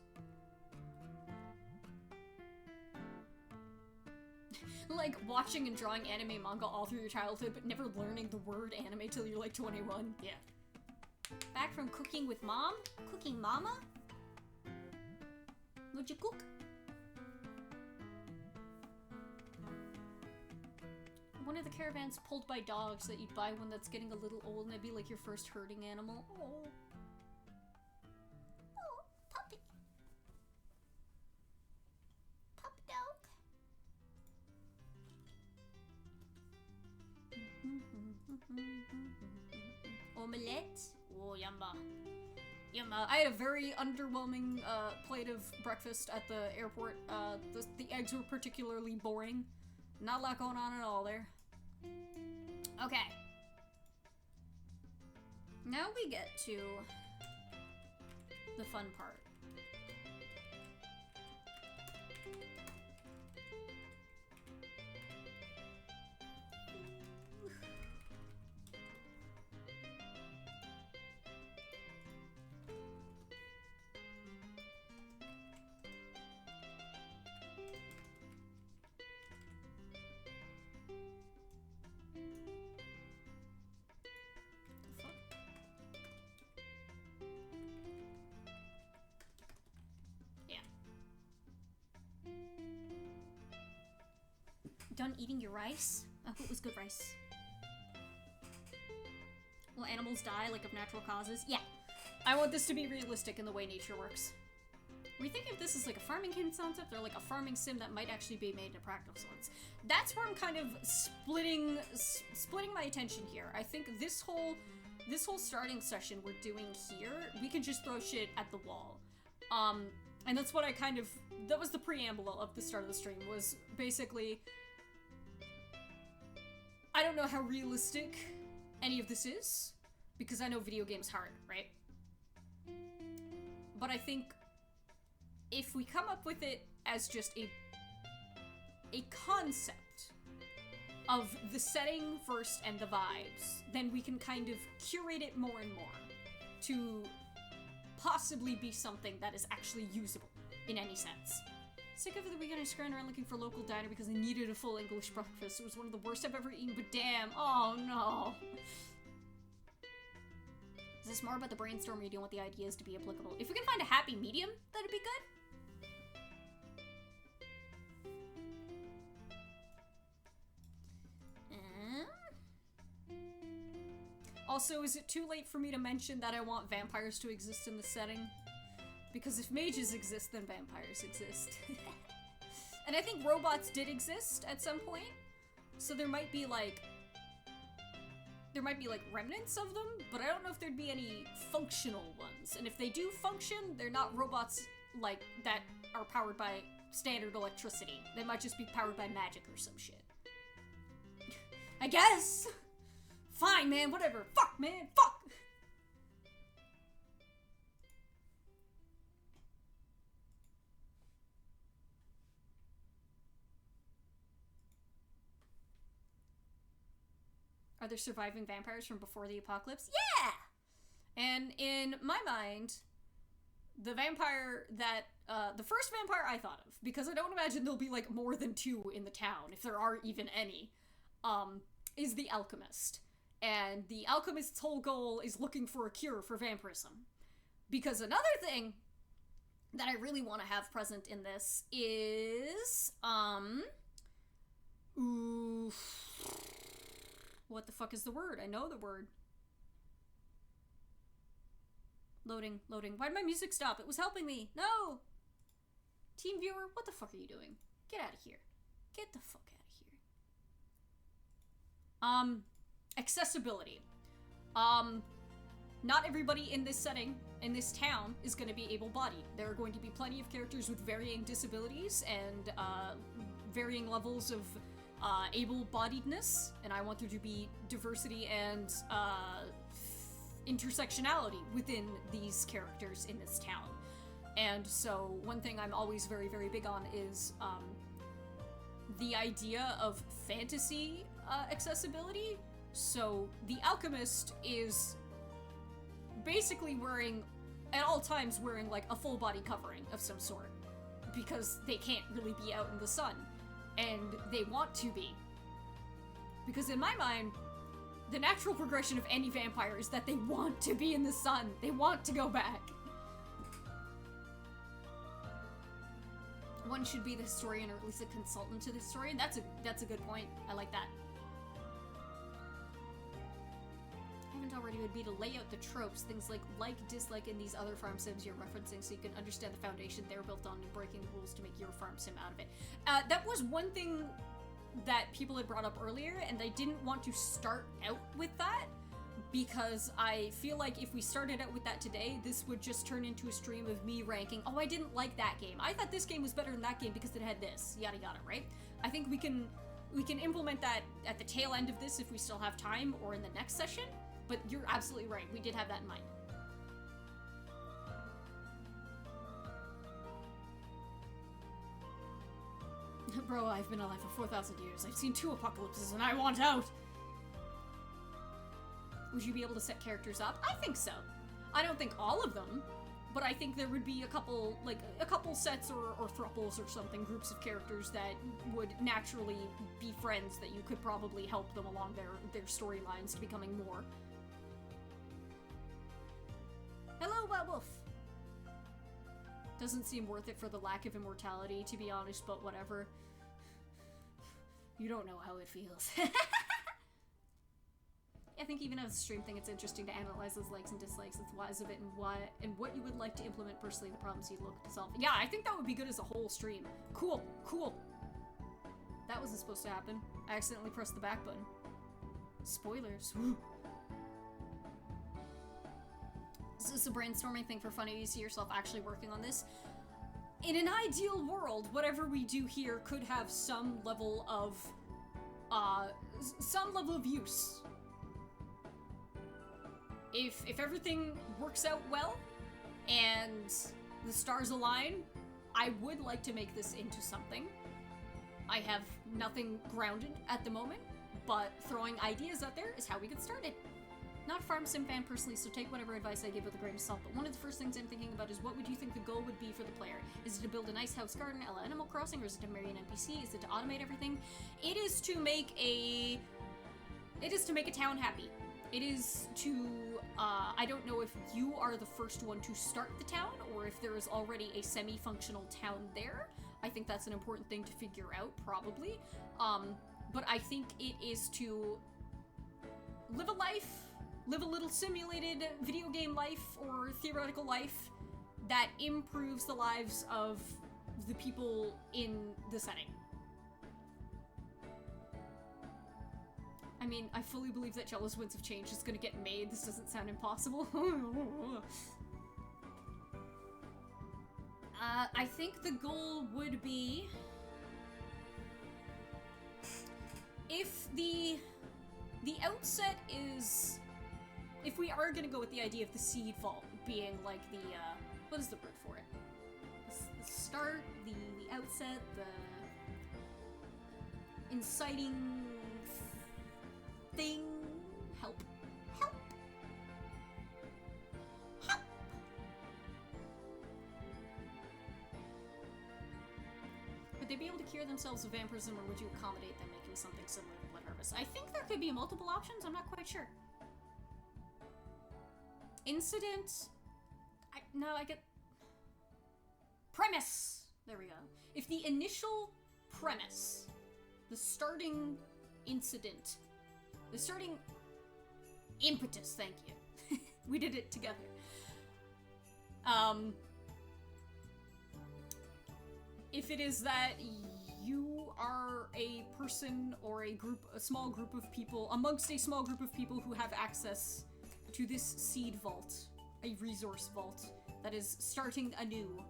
Like watching and drawing anime manga all through your childhood, but never learning the word anime till you're like 21. Yeah. Back from cooking with mom? Cooking mama? Would you cook? One of the caravans pulled by dogs that you'd buy one that's getting a little old and it'd be like your first herding animal. Oh. Oh, puppy. Puppy dog. Omelette? Oh, yumma. Yumma. I had a very underwhelming plate of breakfast at the airport. The eggs were particularly boring. Not a lot going on at all there. Okay. Now we get to the fun part. done eating your rice? I hope it was good rice. Will animals die, like, of natural causes? Yeah. I want this to be realistic in the way nature works. We think of this as like a farming concept or like a farming sim that might actually be made into practical ones. That's where I'm kind of splitting my attention here. I think this whole starting session we're doing here, we can just throw shit at the wall. And that's what that was the preamble of the start of the stream, was basically, I don't know how realistic any of this is, because I know video games hard, right? But I think if we come up with it as just a concept of the setting first and the vibes, then we can kind of curate it more and more to possibly be something that is actually usable in any sense. Sick of the weekend I scurrying around looking for a local diner because I needed a full English breakfast. It was one of the worst I've ever eaten, but damn, oh no. Is this more about the brainstorm or you don't want the ideas to be applicable? If we can find a happy medium, that'd be good. Also, is it too late for me to mention that I want vampires to exist in the setting? Because if mages exist, then vampires exist. And I think robots did exist at some point, so there might be like remnants of them, but I don't know if there'd be any functional ones. And if they do function, they're not robots like that are powered by standard electricity. They might just be powered by magic or some shit. I guess! Fine, man, whatever. Fuck, man, fuck! Are there surviving vampires from before the apocalypse? Yeah! And in my mind, the vampire that, the first vampire I thought of, because I don't imagine there'll be, like, more than 2 in the town, if there are even any, is the alchemist. And the alchemist's whole goal is looking for a cure for vampirism. Because another thing that I really want to have present in this is, what the fuck is the word? I know the word. Loading. Why'd my music stop? It was helping me. No! Team viewer, what the fuck are you doing? Get out of here. Get the fuck out of here. Accessibility. Not everybody in this setting, in this town, is going to be able-bodied. There are going to be plenty of characters with varying disabilities and varying levels of able-bodiedness, and I want there to be diversity and intersectionality within these characters in this town. And so one thing I'm always very, very big on is the idea of fantasy accessibility. So the alchemist is basically at all times wearing like a full body covering of some sort, because they can't really be out in the sun, and they want to be. Because in my mind, the natural progression of any vampire is that they want to be in the sun. They want to go back. One should be the historian, or at least a consultant to the historian. That's a good point. I like that. Haven't already would be to lay out the tropes, things like, dislike in these other farm sims you're referencing, so you can understand the foundation they're built on and breaking the rules to make your farm sim out of it. That was one thing that people had brought up earlier, and I didn't want to start out with that, because I feel like if we started out with that today, this would just turn into a stream of me ranking, oh, I didn't like that game. I thought this game was better than that game because it had this, yada yada, right? I think we can implement that at the tail end of this if we still have time, or in the next session. But you're absolutely right, we did have that in mind. Bro, I've been alive for 4,000 years. I've seen 2 apocalypses and I want out! Would you be able to set characters up? I think so. I don't think all of them, but I think there would be a couple sets or thruples or something, groups of characters that would naturally be friends that you could probably help them along their storylines to becoming more. Hello, Wolf. Doesn't seem worth it for the lack of immortality, to be honest, but whatever. You don't know how it feels. I think even as a stream thing, it's interesting to analyze those likes and dislikes, the whys of it, and what you would like to implement personally, the problems you'd look to solve. Yeah, I think that would be good as a whole stream. Cool, cool. That wasn't supposed to happen. I accidentally pressed the back button. Spoilers. Is this a brainstorming thing for fun? You see yourself actually working on this? In an ideal world, whatever we do here could have some level of use. If everything works out well and the stars align, I would like to make this into something. I have nothing grounded at the moment, but throwing ideas out there is how we get started. Not a farm sim fan personally, so take whatever advice I give with a grain of salt, but one of the first things I'm thinking about is what would you think the goal would be for the player? Is it to build a nice house garden a la Animal Crossing, or is it to marry an NPC? Is it to automate everything? It is to make a town happy. It is to, I don't know if you are the first one to start the town, or if there is already a semi-functional town there. I think that's an important thing to figure out, probably. But I think it is to live a life, live a little simulated video game life or theoretical life that improves the lives of the people in the setting. I mean, I fully believe that Jealous Winds of Change is gonna get made. This doesn't sound impossible. I think the goal would be if the outset is, if we are gonna go with the idea of the seed vault being like the, what is the word for it? The start, the outset, the inciting thing, help. Would they be able to cure themselves of vampirism, or would you accommodate them making something similar to Blood Harvest? I think there could be multiple options, I'm not quite sure. Incident? I get... Premise! There we go. If the initial premise, the starting incident, the starting impetus, thank you. We did it together. If it is that you are a person or a small group of people, amongst a small group of people who have access to this seed vault, a resource vault that is starting anew,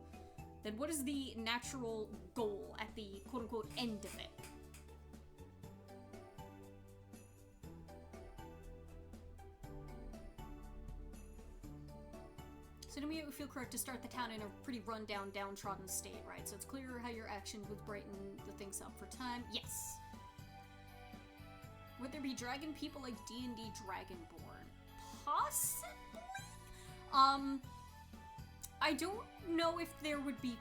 then what is the natural goal at the quote-unquote end of it? So to me, it would feel correct to start the town in a pretty run-down, downtrodden state, right? So it's clearer how your action would brighten the things up for time. Yes! Would there be dragon people like D&D Dragonborn? Possibly? I don't know if there would be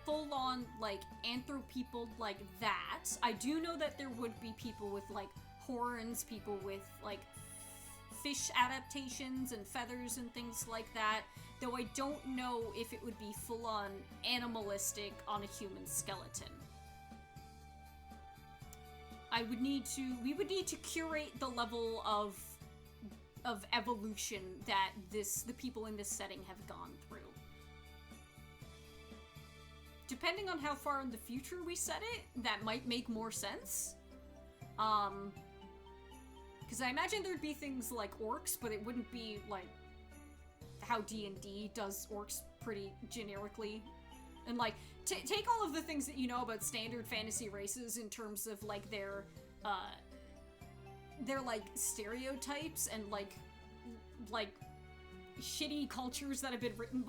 full-on, like, anthro people like that. I do know that there would be people with, like, horns, people with, like, fish adaptations and feathers and things like that, though I don't know if it would be full-on animalistic on a human skeleton. We would need to curate the level of evolution that the people in this setting have gone through. Depending on how far in the future we set it, that might make more sense. Because I imagine there'd be things like orcs, but it wouldn't be like how D&D does orcs pretty generically. And like, take all of the things that you know about standard fantasy races in terms of like their like stereotypes and like shitty cultures that have been written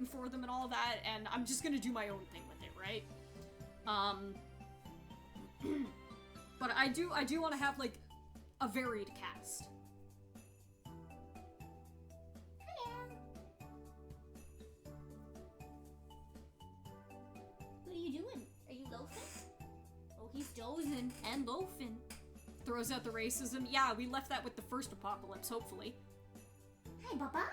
for them and all that, and I'm just gonna do my own thing with it, right? But I do want to have like a varied cast. Hello. What are you doing? Are you loafing? Oh, he's dozing and loafing. Throws out the racism. Yeah, we left that with the first apocalypse, hopefully. Hi, Papa.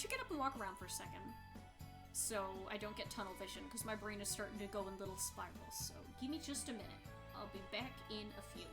should get up and walk around for a second. So I don't get tunnel vision, because my brain is starting to go in little spirals. So give me just a minute. I'll be back in a few.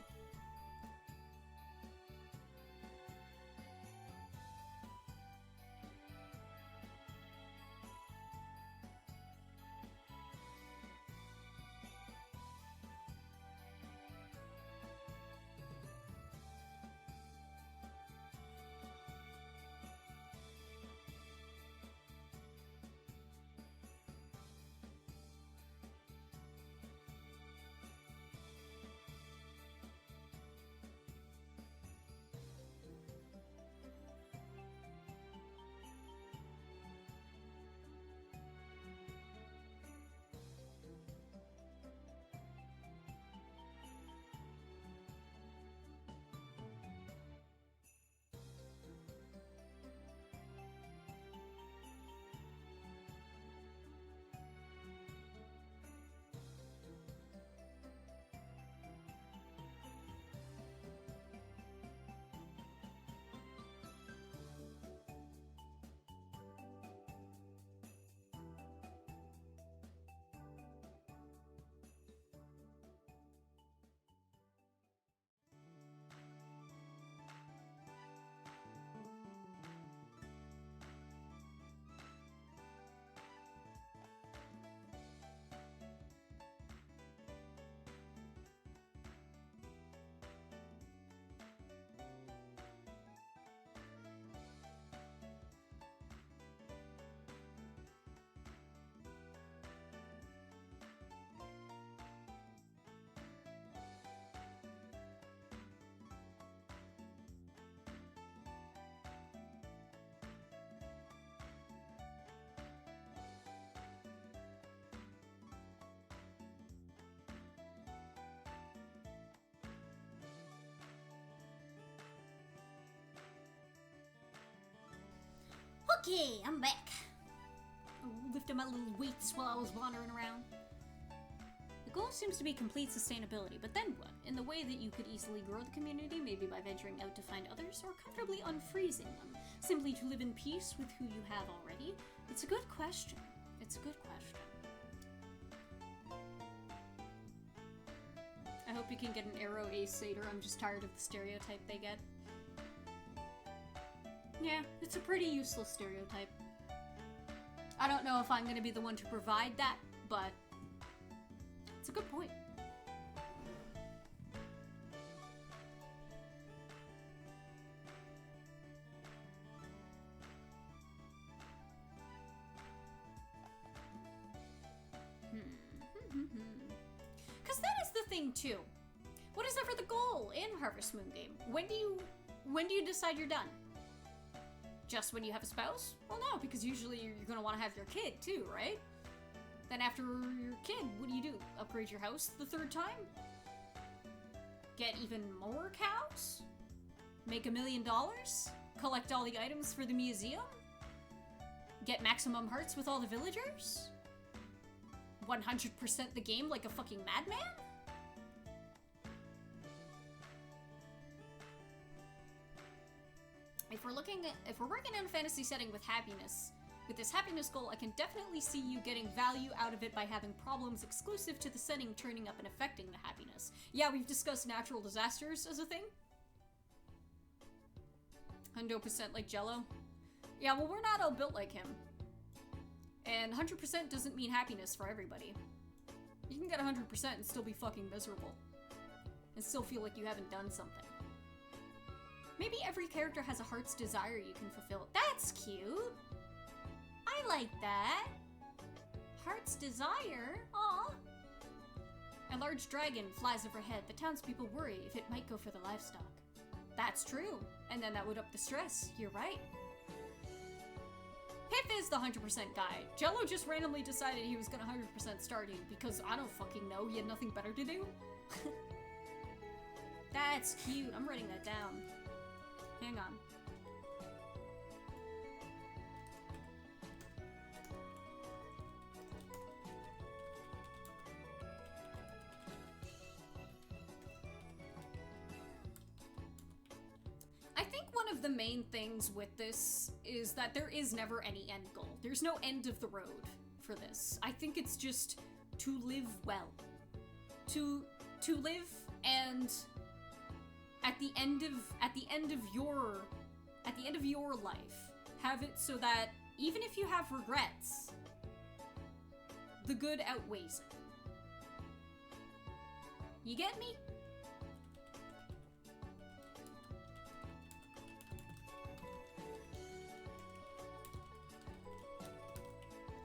Okay, I'm back. Lifted my little weights while I was wandering around. The goal seems to be complete sustainability, but then what? In the way that you could easily grow the community, maybe by venturing out to find others, or comfortably unfreezing them, simply to live in peace with who you have already? It's a good question. It's a good question. I hope you can get an arrow ace satyr. I'm just tired of the stereotype they get. Yeah, it's a pretty useless stereotype. I don't know if I'm gonna be the one to provide that, but it's a good point. Because that is the thing too. What is ever the goal in Harvest Moon game? When do you decide you're done? Just when you have a spouse? Well, no, because usually you're gonna want to have your kid too, right? Then after your kid, what do? Upgrade your house the third time? Get even more cows? Make $1 million? Collect all the items for the museum? Get maximum hearts with all the villagers? 100% the game like a fucking madman? If we're working in a fantasy setting with happiness, with this happiness goal, I can definitely see you getting value out of it by having problems exclusive to the setting turning up and affecting the happiness. Yeah, we've discussed natural disasters as a thing. 100% like Jello. Yeah, well, we're not all built like him. And 100% doesn't mean happiness for everybody. You can get 100% and still be fucking miserable. And still feel like you haven't done something. Maybe every character has a heart's desire you can fulfill. That's cute! I like that! Heart's desire? Aw! A large dragon flies overhead. The townspeople worry if it might go for the livestock. That's true. And then that would up the stress. You're right. Piff is the 100% guy. Jello just randomly decided he was gonna 100% starting because I don't fucking know, he had nothing better to do. That's cute. I'm writing that down. Hang on. I think one one of the main things with this is that there is never any end goal. There's no end of the road for this. I think it's just to live well. To live, and at the end of your life, have it so that even if you have regrets, the good outweighs it. You get me?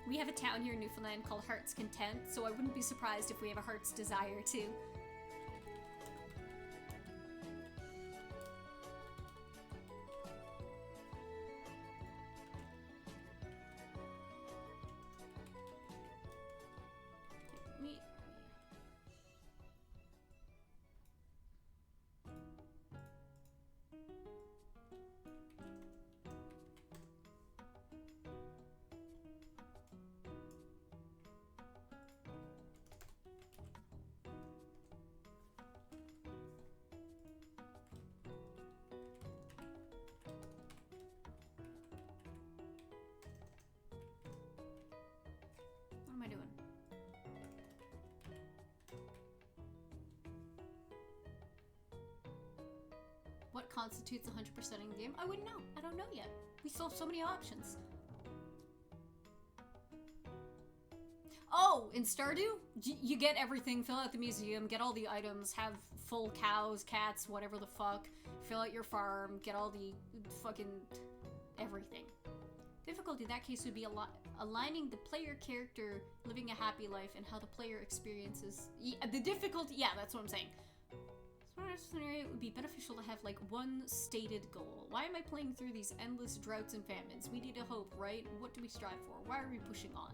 We have a town here in Newfoundland called Heart's Content, so I wouldn't be surprised if we have a Heart's Desire too. What am I doing? What constitutes 100%ing the game? I wouldn't know. I don't know yet. We still have so many options. Oh, in Stardew, you get everything, fill out the museum, get all the items, have full cows, cats, whatever the fuck, fill out your farm, get all the fucking everything. Difficulty in that case would be aligning the player character living a happy life and how the player experiences the difficulty. Yeah, that's what I'm saying. Scenario, it would be beneficial to have like one stated goal. Why am I playing through these endless droughts and famines? We need a hope, right? What do we strive for? Why are we pushing on?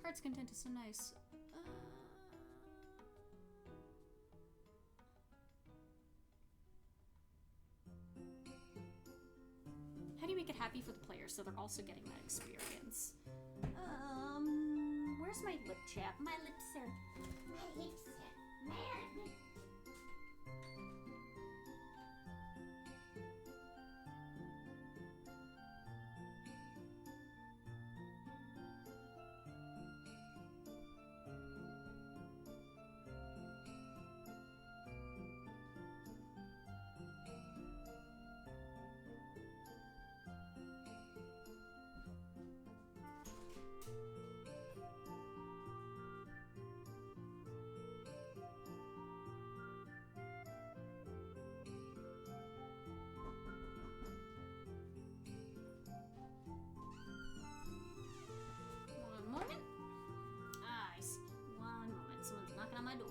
Heart's Content is so nice. How do you make it happy for the players so they're also getting that experience? Where's my lip chap? My lips are... My lips are mad. Moment? Ah, I see. One moment. Someone's knocking on my door.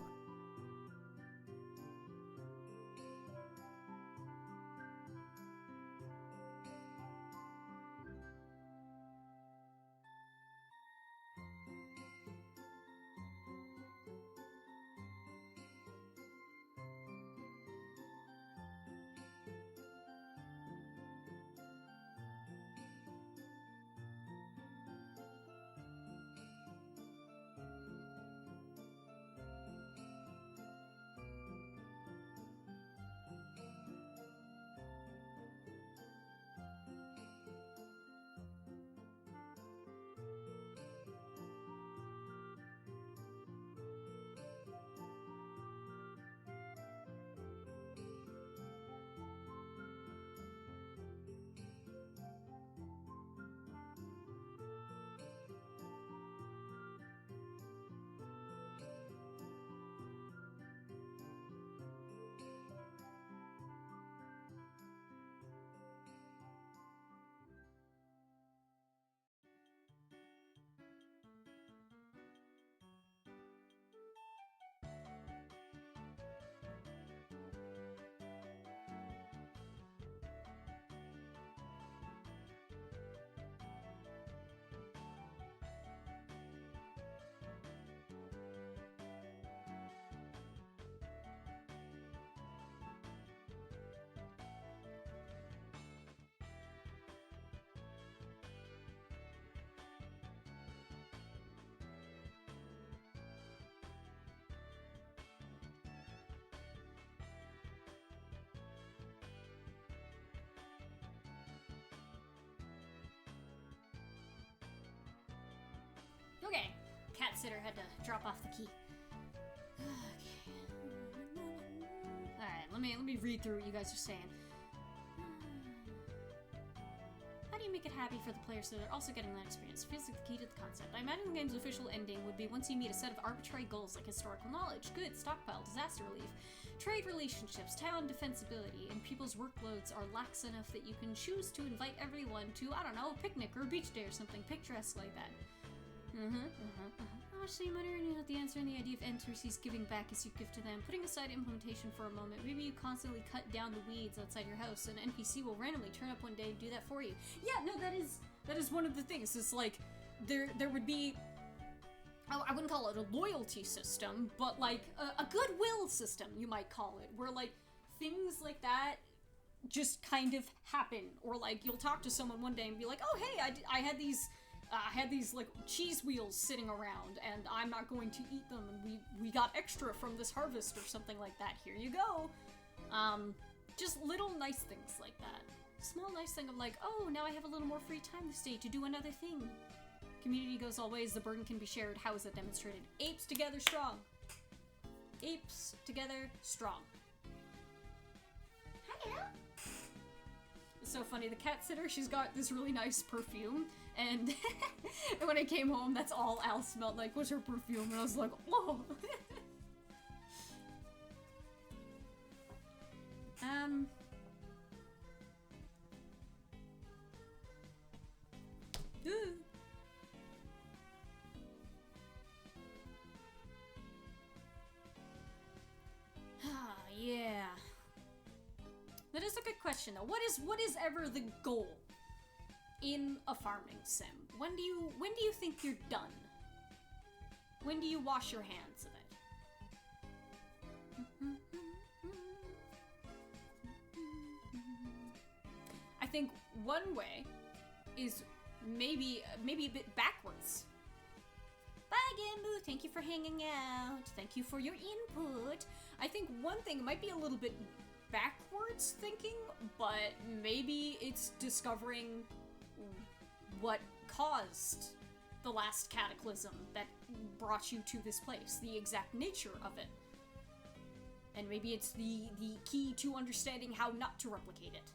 cat sitter had to drop off the key. Okay. Alright, let me read through what you guys are saying. How do you make it happy for the players so they're also getting that experience? Feels like the key to the concept. I imagine the game's official ending would be once you meet a set of arbitrary goals like historical knowledge, good, stockpile, disaster relief, trade relationships, town defensibility, and people's workloads are lax enough that you can choose to invite everyone to, I don't know, a picnic or a beach day or something picturesque like that. So you might already know the answer, and the idea of NPCs giving back as you give to them. Putting aside implementation for a moment, maybe you constantly cut down the weeds outside your house, and an NPC will randomly turn up one day and do that for you. Yeah, no, that is one of the things. It's like there would be, I wouldn't call it a loyalty system, but like a goodwill system, you might call it, where like things like that just kind of happen, or like you'll talk to someone one day and be like, oh hey, I had these like cheese wheels sitting around and I'm not going to eat them, and we got extra from this harvest or something like that. Here you go. Just little nice things like that. Small nice thing of like, oh, now I have a little more free time this day to do another thing. Community goes all ways, the burden can be shared. How is that demonstrated? Apes together strong. Apes together strong. Hello. It's so funny, the cat sitter, she's got this really nice perfume, and when I came home, that's all Al smelled like was her perfume, and I was like, whoa! Yeah. That is a good question, though. What is ever the goal in a farming sim? When do you think you're done? When do you wash your hands of it? I think one way is maybe a bit backwards. Bye, Gambu. Thank you for hanging out. Thank you for your input. I think one thing might be a little bit backwards thinking, but maybe it's discovering what caused the last cataclysm that brought you to this place, the exact nature of it. And maybe it's the key to understanding how not to replicate it.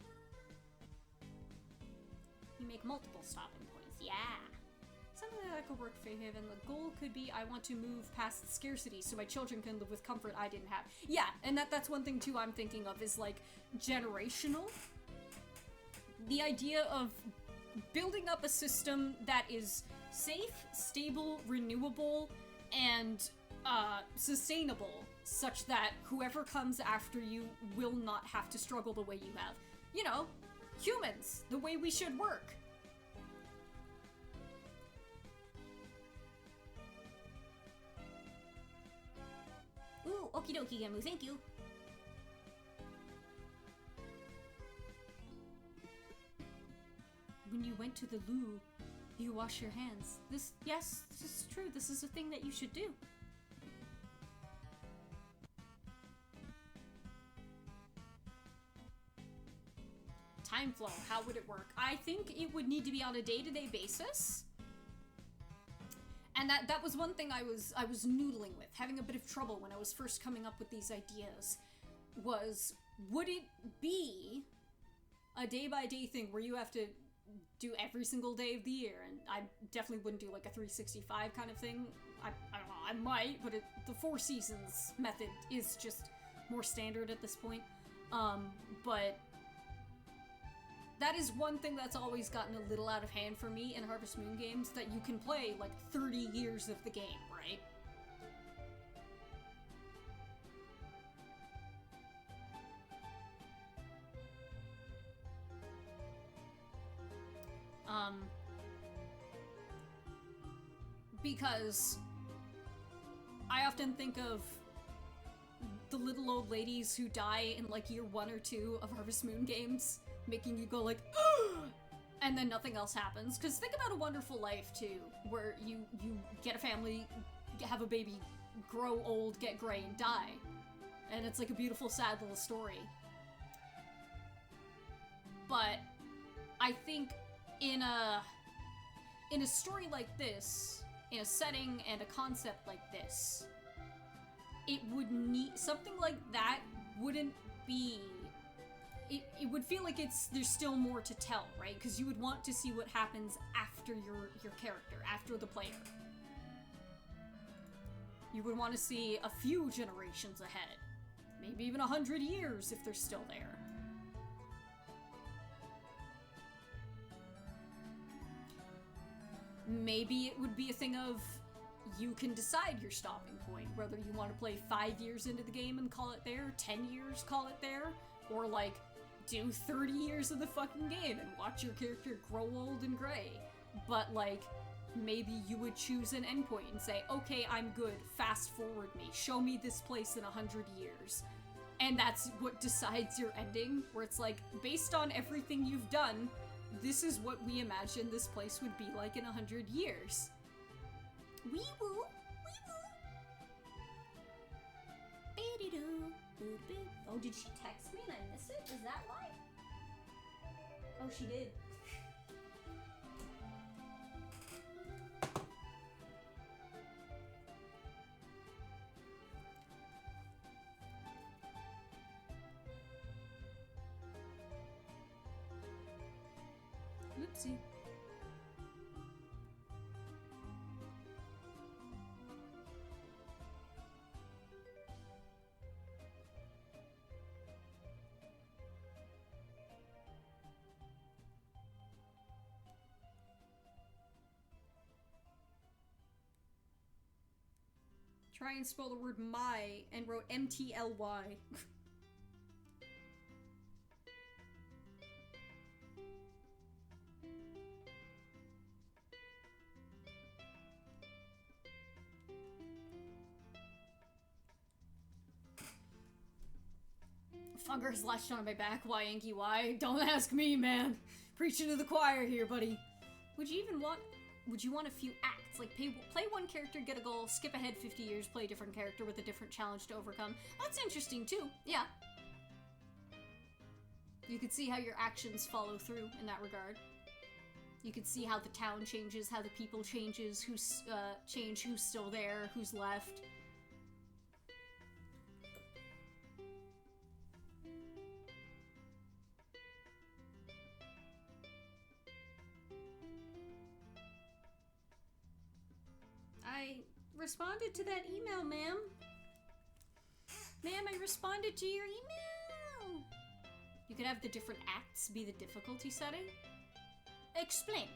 You make multiple stopping points. Yeah. Something that could work for Haven. The goal could be I want to move past scarcity so my children can live with comfort I didn't have. Yeah, and that's one thing too I'm thinking of is like generational. The idea of building up a system that is safe, stable, renewable, and sustainable, such that whoever comes after you will not have to struggle the way you have. You know, humans, the way we should work. Ooh, okie dokie, Gamu, thank you. When you went to the loo, you wash your hands. Yes, this is true. This is a thing that you should do. Time flow, how would it work? I think it would need to be on a day-to-day basis. And that was one thing I was noodling with, having a bit of trouble when I was first coming up with these ideas, was would it be a day-by-day thing where you have to do every single day of the year? And I definitely wouldn't do like a 365 kind of thing. I don't know, I might, but the 4 seasons method is just more standard at this point. But that is one thing that's always gotten a little out of hand for me in Harvest Moon games, that you can play like 30 years of the game, right? Because I often think of the little old ladies who die in like year 1 or 2 of Harvest Moon games, making you go like, ugh! And then nothing else happens. Because think about A Wonderful Life too, where you get a family, have a baby, grow old, get gray, and die. And it's like a beautiful, sad little story. But I think in a story like this, in a setting and a concept like this, it would need something like that. Wouldn't be it would feel like there's still more to tell, right? Because you would want to see what happens after your character, after the player. You would want to see a few generations ahead, maybe even 100 years if they're still there. Maybe it would be a thing of, you can decide your stopping point, whether you want to play 5 years into the game and call it there, 10 years, call it there, or like, do 30 years of the fucking game and watch your character grow old and gray. But like, maybe you would choose an endpoint and say, okay, I'm good, fast forward me, show me this place in 100 years. And that's what decides your ending, where it's like, based on everything you've done, this is what we imagine this place would be like in 100 years. Wee woo, wee woo. Be-de-doo, boo-boo. Oh, did she text me and I miss it? Is that why? Oh, she did. Oopsie. Try and spell the word my and wrote M-T-L-Y. Funger's latched on my back. Why, Inky? Why? Don't ask me, man. Preaching to the choir here, buddy. Would you want a few acts? Like, play one character, get a goal, skip ahead 50 years, play a different character with a different challenge to overcome. That's interesting, too. Yeah. You could see how your actions follow through in that regard. You could see how the town changes, how the people changes, who's still there, who's left. I responded to that email, ma'am. Ma'am, I responded to your email. You could have the different acts be the difficulty setting. Explain.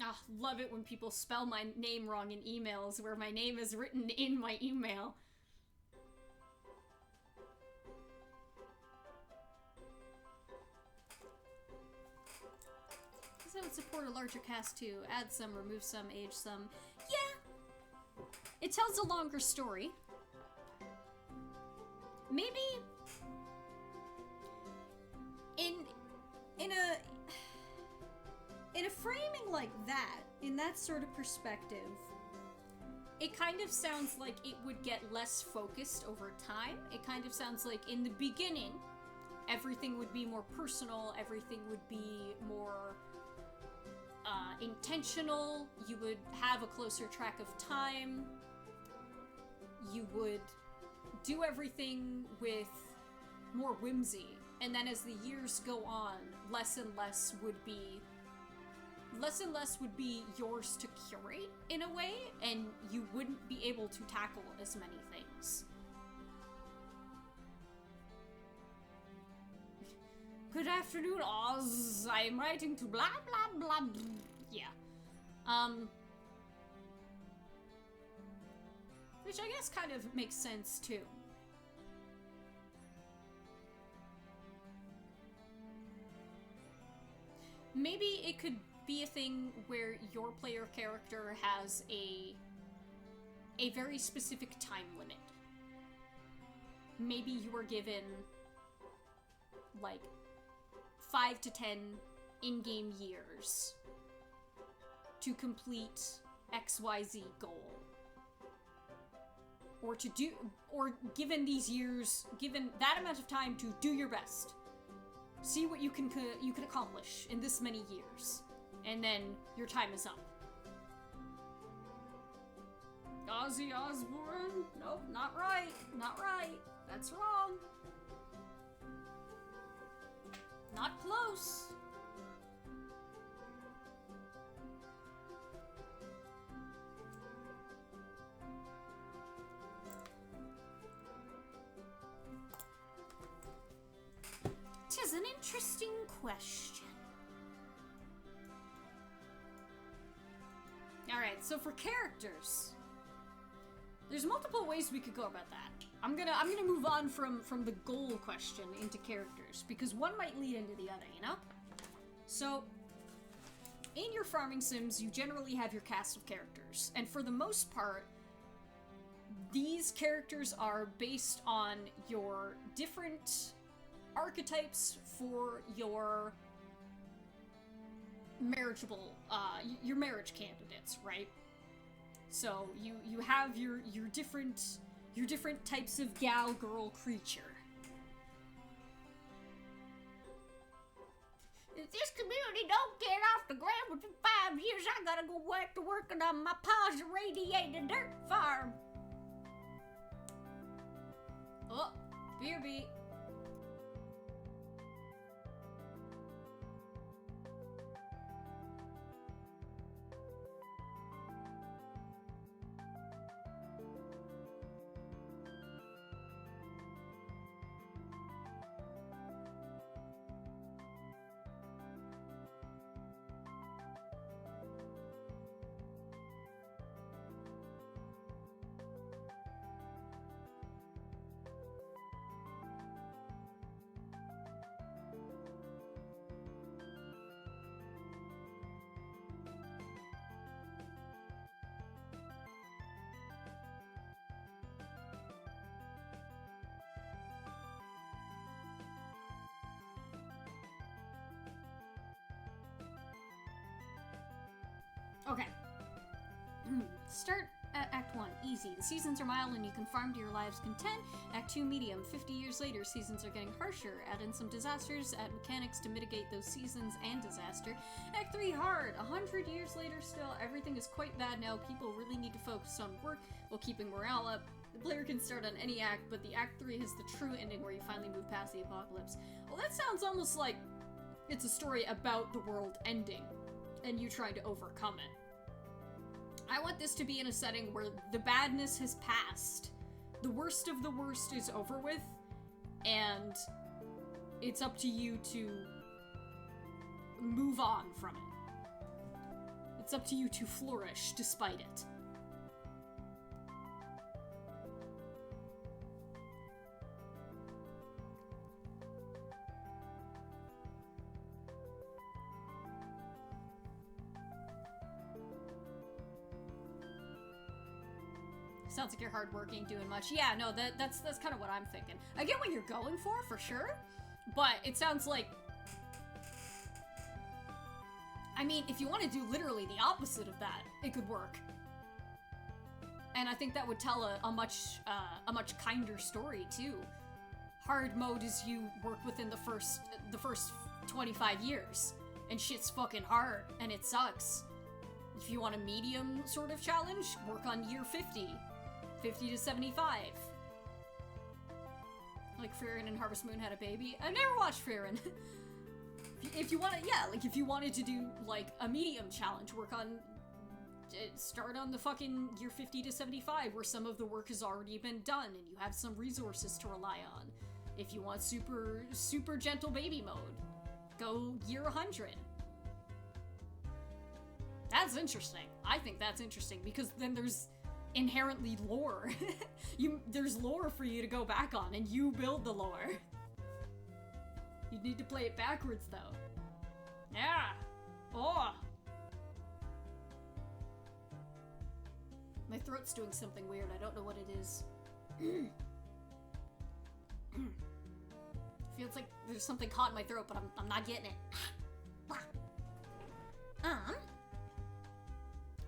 Ah, love it when people spell my name wrong in emails where my name is written in my email. I would support a larger cast too. Add some, remove some, age some. Yeah! It tells a longer story. Maybe in a framing like that, in that sort of perspective, it kind of sounds like it would get less focused over time. It kind of sounds like in the beginning, everything would be more personal, everything would be more intentional, you would have a closer track of time, you would do everything with more whimsy, and then as the years go on, less and less would be yours to curate in a way, and you wouldn't be able to tackle as many things. Good afternoon, Oz. I am writing to blah blah blah. Yeah. Which I guess kind of makes sense too. Maybe it could be a thing where your player character has a very specific time limit. Maybe you are given, like, 5 to 10 in-game years to complete XYZ goal. Or given these years, given that amount of time to do your best. See what you can accomplish in this many years. And then your time is up. Ozzy Osbourne? Nope, not right. Not right. That's wrong. Not close. Tis an interesting question. Alright, so for characters, there's multiple ways we could go about that. I'm gonna move on from the goal question into characters, because one might lead into the other, you know? So, in your farming sims, you generally have your cast of characters, and for the most part, these characters are based on your different archetypes for your marriageable, your marriage candidates, right? So you have your different types of gal, girl, creature. If this community don't get off the ground within 5 years, I gotta go back to working on my pa's irradiated dirt farm. Oh, beer beat. Okay. Start at Act 1, easy. The seasons are mild and you can farm to your live's content. Act 2, medium. 50 years later, seasons are getting harsher. Add in some disasters, add mechanics to mitigate those seasons and disaster. Act 3, hard. 100 years later still, everything is quite bad now. People really need to focus on work while keeping morale up. The player can start on any act, but the Act 3 has the true ending where you finally move past the apocalypse. Well, that sounds almost like it's a story about the world ending and you trying to overcome it. I want this to be in a setting where the badness has passed. The worst of the worst is over with, and it's up to you to move on from it. It's up to you to flourish despite it. Sounds like you're hardworking, doing much. Yeah, no, that's kind of what I'm thinking. I get what you're going for sure, but it sounds like... I mean, if you want to do literally the opposite of that, it could work. And I think that would tell a much kinder story, too. Hard mode is you work within the first 25 years, and shit's fucking hard, and it sucks. If you want a medium sort of challenge, work on year 50. 50 to 75. Like Frieren and Harvest Moon had a baby. I've never watched Frieren. If you want to, yeah, like if you wanted to do like a medium challenge, start on the fucking year 50 to 75 where some of the work has already been done and you have some resources to rely on. If you want super gentle baby mode, go year 100. That's interesting. I think that's interesting because then there's inherently lore. There's lore for you to go back on, and you build the lore. You need to play it backwards, though. Yeah. Oh. My throat's doing something weird. I don't know what it is. feels like there's something caught in my throat, but I'm not getting it.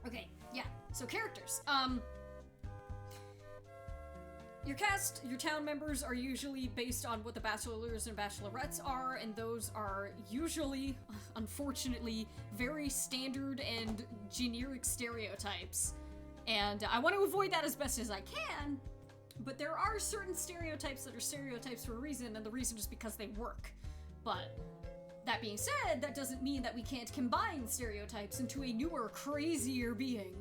Okay, yeah. So characters. Your cast, your town members are usually based on what the bachelors and bachelorettes are, and those are usually, unfortunately, very standard and generic stereotypes. And I want to avoid that as best as I can, but there are certain stereotypes that are stereotypes for a reason, and the reason is because they work. But that being said, that doesn't mean that we can't combine stereotypes into a newer, crazier being.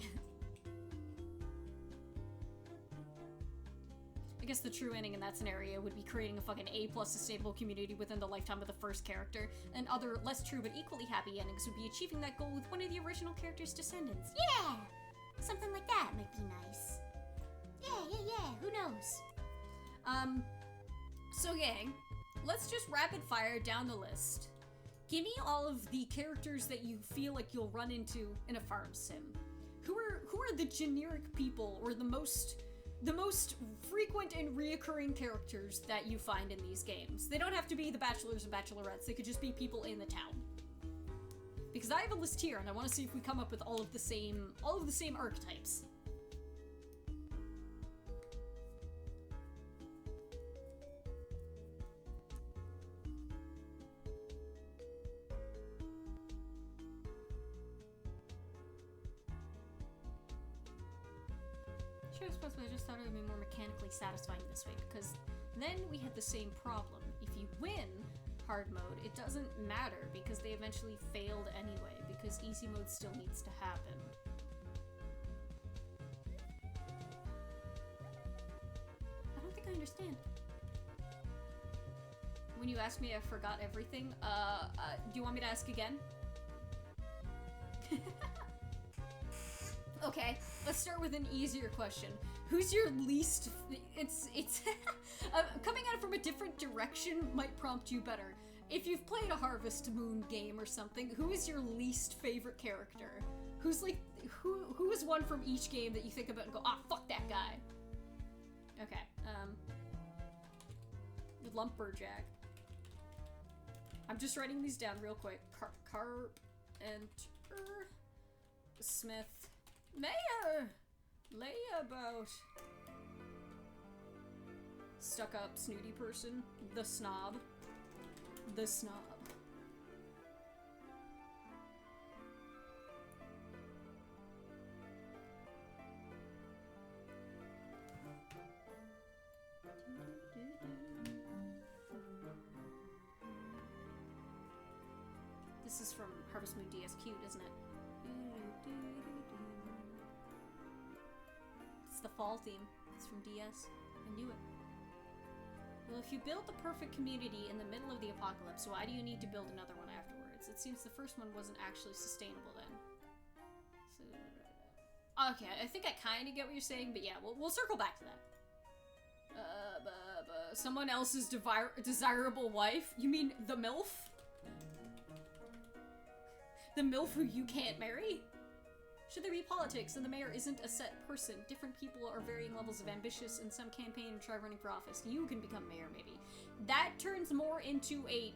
I guess the true ending in that scenario would be creating a fucking A+ sustainable community within the lifetime of the first character, and other less true but equally happy endings would be achieving that goal with one of the original character's descendants. Yeah! Something like that might be nice. Yeah, who knows? So gang, let's just rapid fire down the list. Give me all of the characters that you feel like you'll run into in a farm sim. Who are the generic people, or the most frequent and reoccurring characters that you find in these games? They don't have to be the bachelors and bachelorettes, they could just be people in the town. Because I have a list here, and I want to see if we come up with all of the same archetypes. Sure, I suppose, but I just thought it would be more mechanically satisfying this way, because then we had the same problem. If you win hard mode, it doesn't matter, because they eventually failed anyway, because easy mode still needs to happen. I don't think I understand. When you asked me, I forgot everything. Do you want me to ask again? Okay, let's start with an easier question. Who's your least... It's coming at it from a different direction might prompt you better. If you've played a Harvest Moon game or something, who is your least favorite character? Who's like... Who is one from each game that you think about and go, ah, fuck that guy? Okay, Lumberjack. I'm just writing these down real quick. Carp, enter, Smith, Mayor, layabout, stuck up, snooty person, the snob, the snob. This is from Harvest Moon DS Cute, isn't it? It's the fall theme. It's from DS. I knew it. Well, if you build the perfect community in the middle of the apocalypse, why do you need to build another one afterwards? It seems the first one wasn't actually sustainable then. So, okay, I think I kind of get what you're saying, but yeah, we'll circle back to that. Someone else's desirable wife? You mean the MILF? The MILF who you can't marry? Should there be politics and the mayor isn't a set person? Different people are varying levels of ambitious, and some campaign and try running for office. You can become mayor, maybe. That turns more into a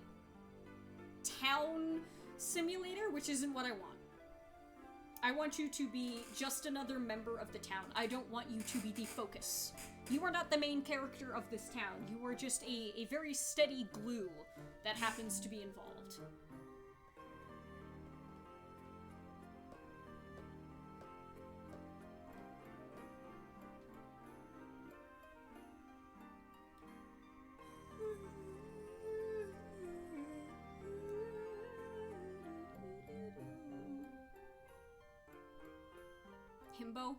town simulator, which isn't what I want. I want you to be just another member of the town. I don't want you to be the focus. You are not the main character of this town. You are just a very steady glue that happens to be involved. Himbo.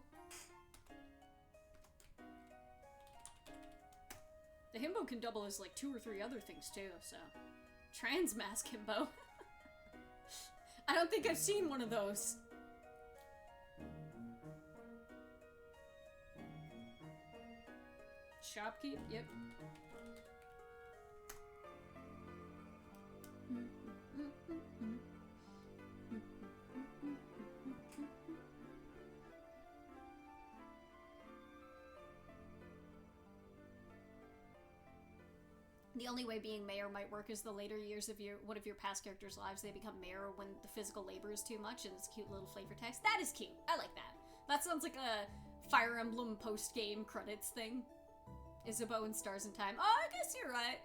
The himbo can double as like 2 or 3 other things too, so. Transmask himbo. I don't think I've seen one of those. Shopkeep, yep. The only way being mayor might work is the later years of one of your past characters' lives, they become mayor when the physical labor is too much, and it's a cute little flavor text. That is cute. I like that. That sounds like a Fire Emblem post-game credits thing. Isabeau and Stars in Time. Oh, I guess you're right.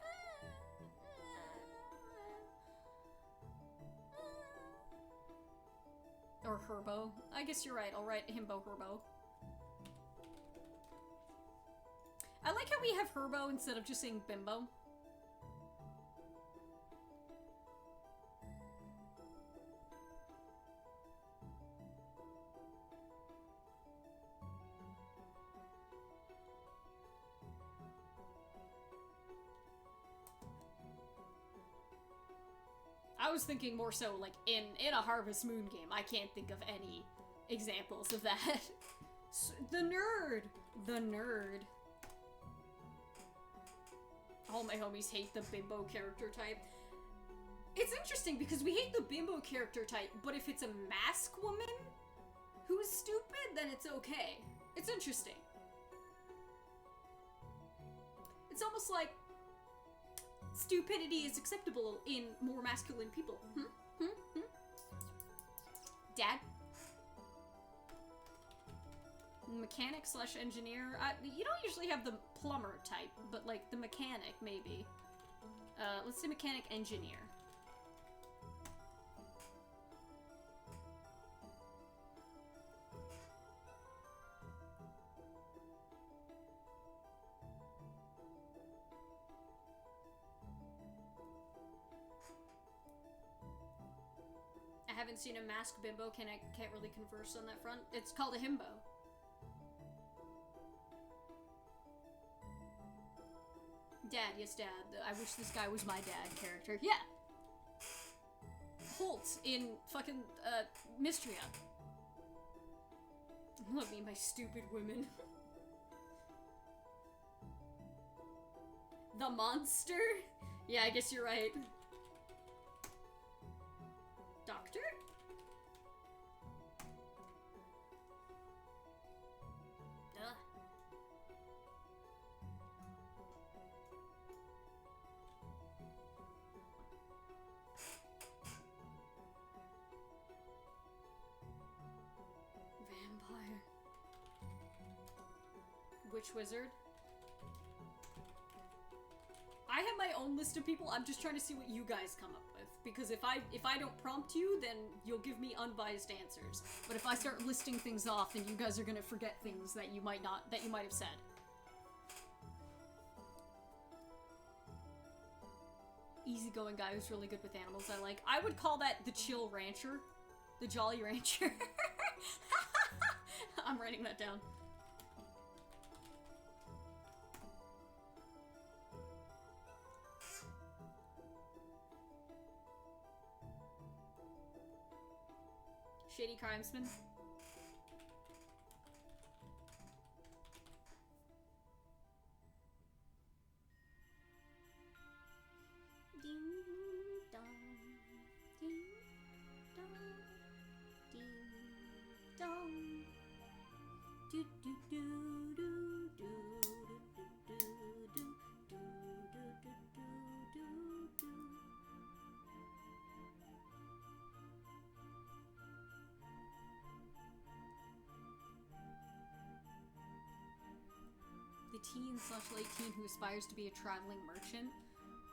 Or Herbo. I guess you're right. I'll write Himbo Herbo. I like how we have Herbo instead of just saying Bimbo. I was thinking more so like in a Harvest Moon game. I can't think of any examples of that. The nerd! The nerd. All my homies hate the bimbo character type. It's interesting because we hate the bimbo character type, but if it's a mask woman who's stupid, then it's okay. It's interesting. It's almost like stupidity is acceptable in more masculine people. Dad? Mechanic slash engineer. You don't usually have the plumber type, but like the mechanic maybe. Let's say mechanic engineer. I haven't seen a masked bimbo. Can't really converse on that front. It's called a himbo. Dad, yes, Dad. I wish this guy was my dad character. Yeah! Holt in fucking, Mystria. Look me, my stupid women. The monster? Yeah, I guess you're right. Doctor? Duh. Vampire. Witch wizard. I have my own list of people. I'm just trying to see what you guys come up with. Because if I don't prompt you, then you'll give me unbiased answers. But if I start listing things off, then you guys are gonna forget things that you might have said. Easygoing guy who's really good with animals, I like. I would call that the chill rancher. The jolly rancher. I'm writing that down. Shady crimesman. Ding dong, ding dong, ding dong. Do do do do do do do do do do. The teen / late teen who aspires to be a traveling merchant.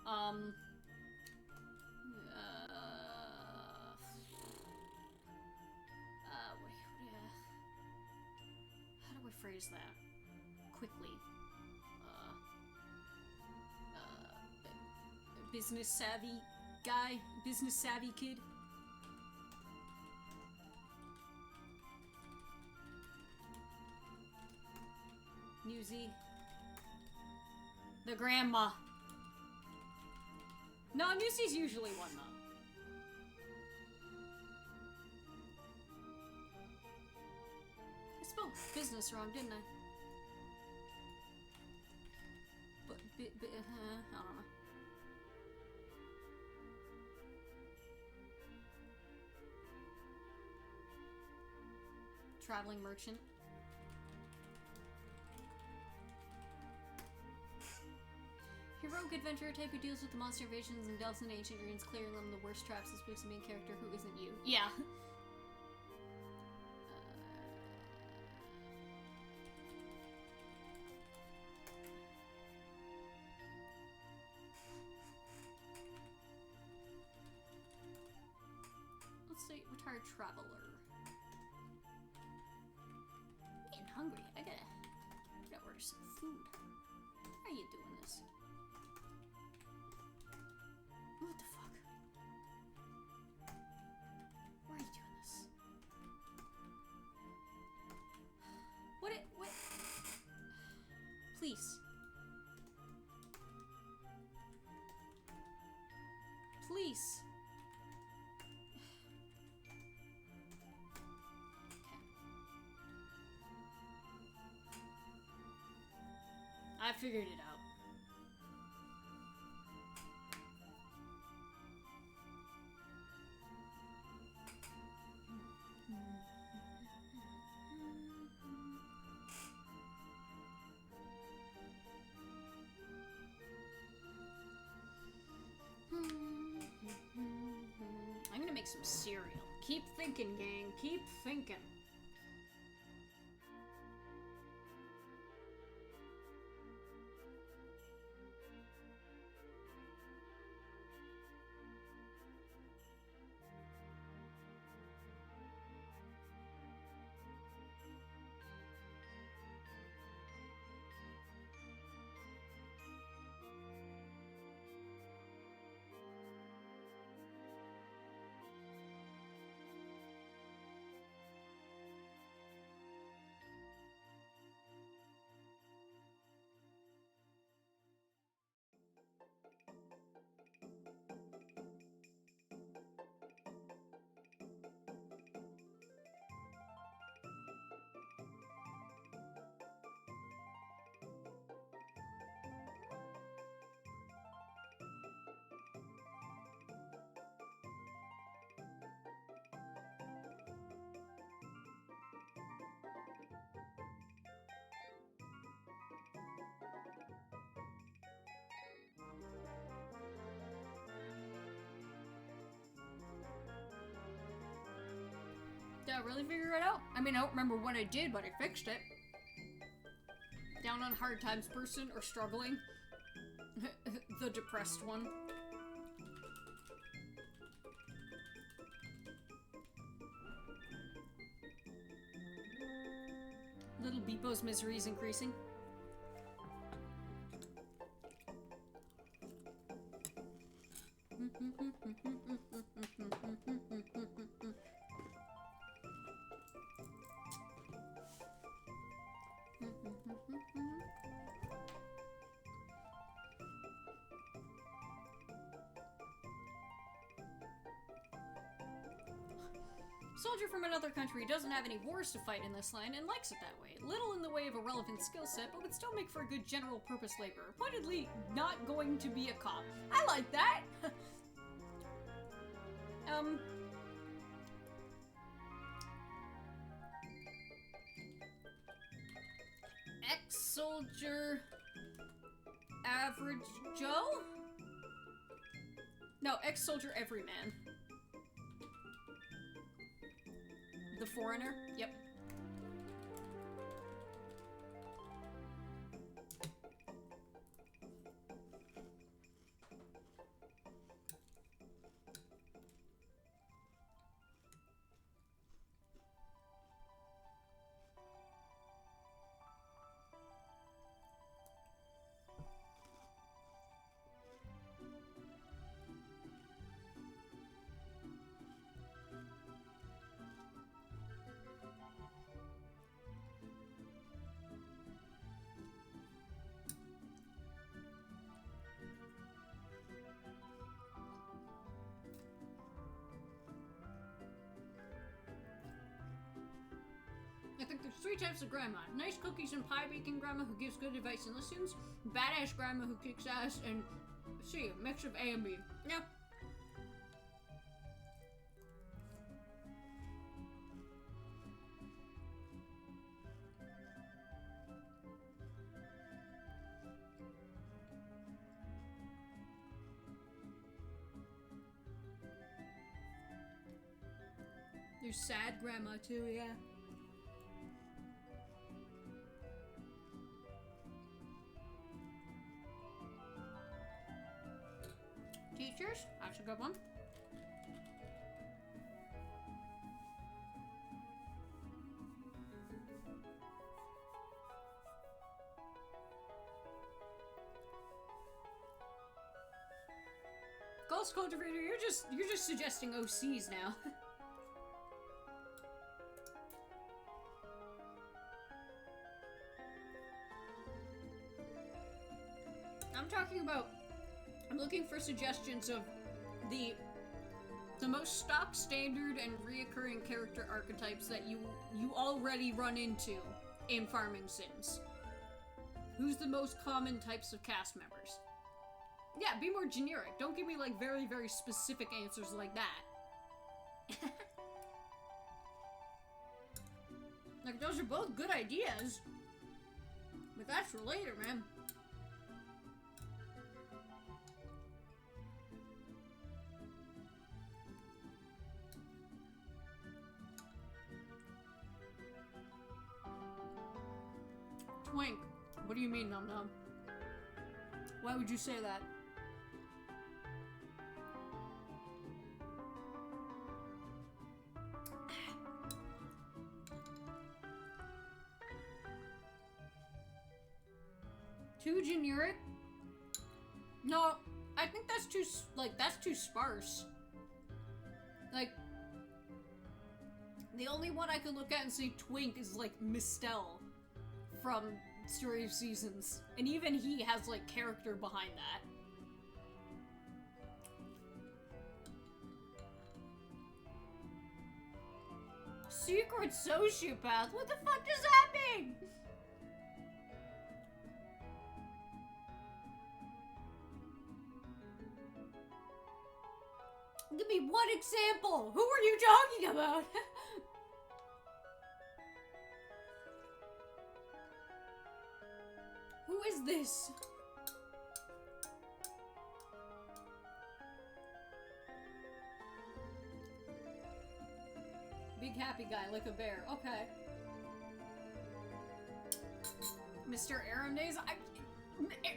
How do I phrase that quickly? Business savvy guy, business savvy kid. Newsy. The grandma. No, Newsy's usually one though. I spelled business wrong, didn't I? But I don't know. Traveling merchant. Hero rogue adventurer type who deals with the monster invasions and delves into ancient ruins, clearing them the worst traps and spooks the main character who isn't you. Yeah. Let's say retired traveler. I'm getting hungry. I gotta order some food. How are you doing this? What the fuck? Why are you doing this? What? Please. Please. I figured it out. I'm gonna make some cereal. Keep thinking, gang. Keep thinking. Did I really figure it out? I mean, I don't remember what I did, but I fixed it. Down on hard times person or struggling. The depressed one. Little Beepo's misery is increasing. Soldier from another country doesn't have any wars to fight in this line and likes it that way. Little in the way of a relevant skill set, but would still make for a good general purpose laborer. Pointedly, not going to be a cop. I like that! Ex-soldier... Average Joe? No, ex-soldier everyman. The foreigner? Yep. I think there's 3 types of grandma. Nice cookies and pie baking grandma who gives good advice and listens. Badass grandma who kicks ass, and C, a mix of A and B. Yeah. There's sad grandma too, yeah. Teachers, that's a good one. Ghost Cultivator, you're just suggesting OCs now. I'm talking about, I'm looking for suggestions of the most stock standard and reoccurring character archetypes that you already run into in farming sims. Who's the most common types of cast members? Yeah, be more generic. Don't give me like very, very specific answers like that. Like, those are both good ideas. But that's for later, man. Twink. What do you mean, Num Num? Why would you say that? Too generic? No, I think that's too, that's too sparse. Like, the only one I could look at and say Twink is, like, Mistel from Story of Seasons. And even he has, like, character behind that. Secret sociopath? What the fuck does that mean? Give me one example! Who are you talking about? Who is this? Big happy guy, like a bear. Okay. Mr. Aram Days?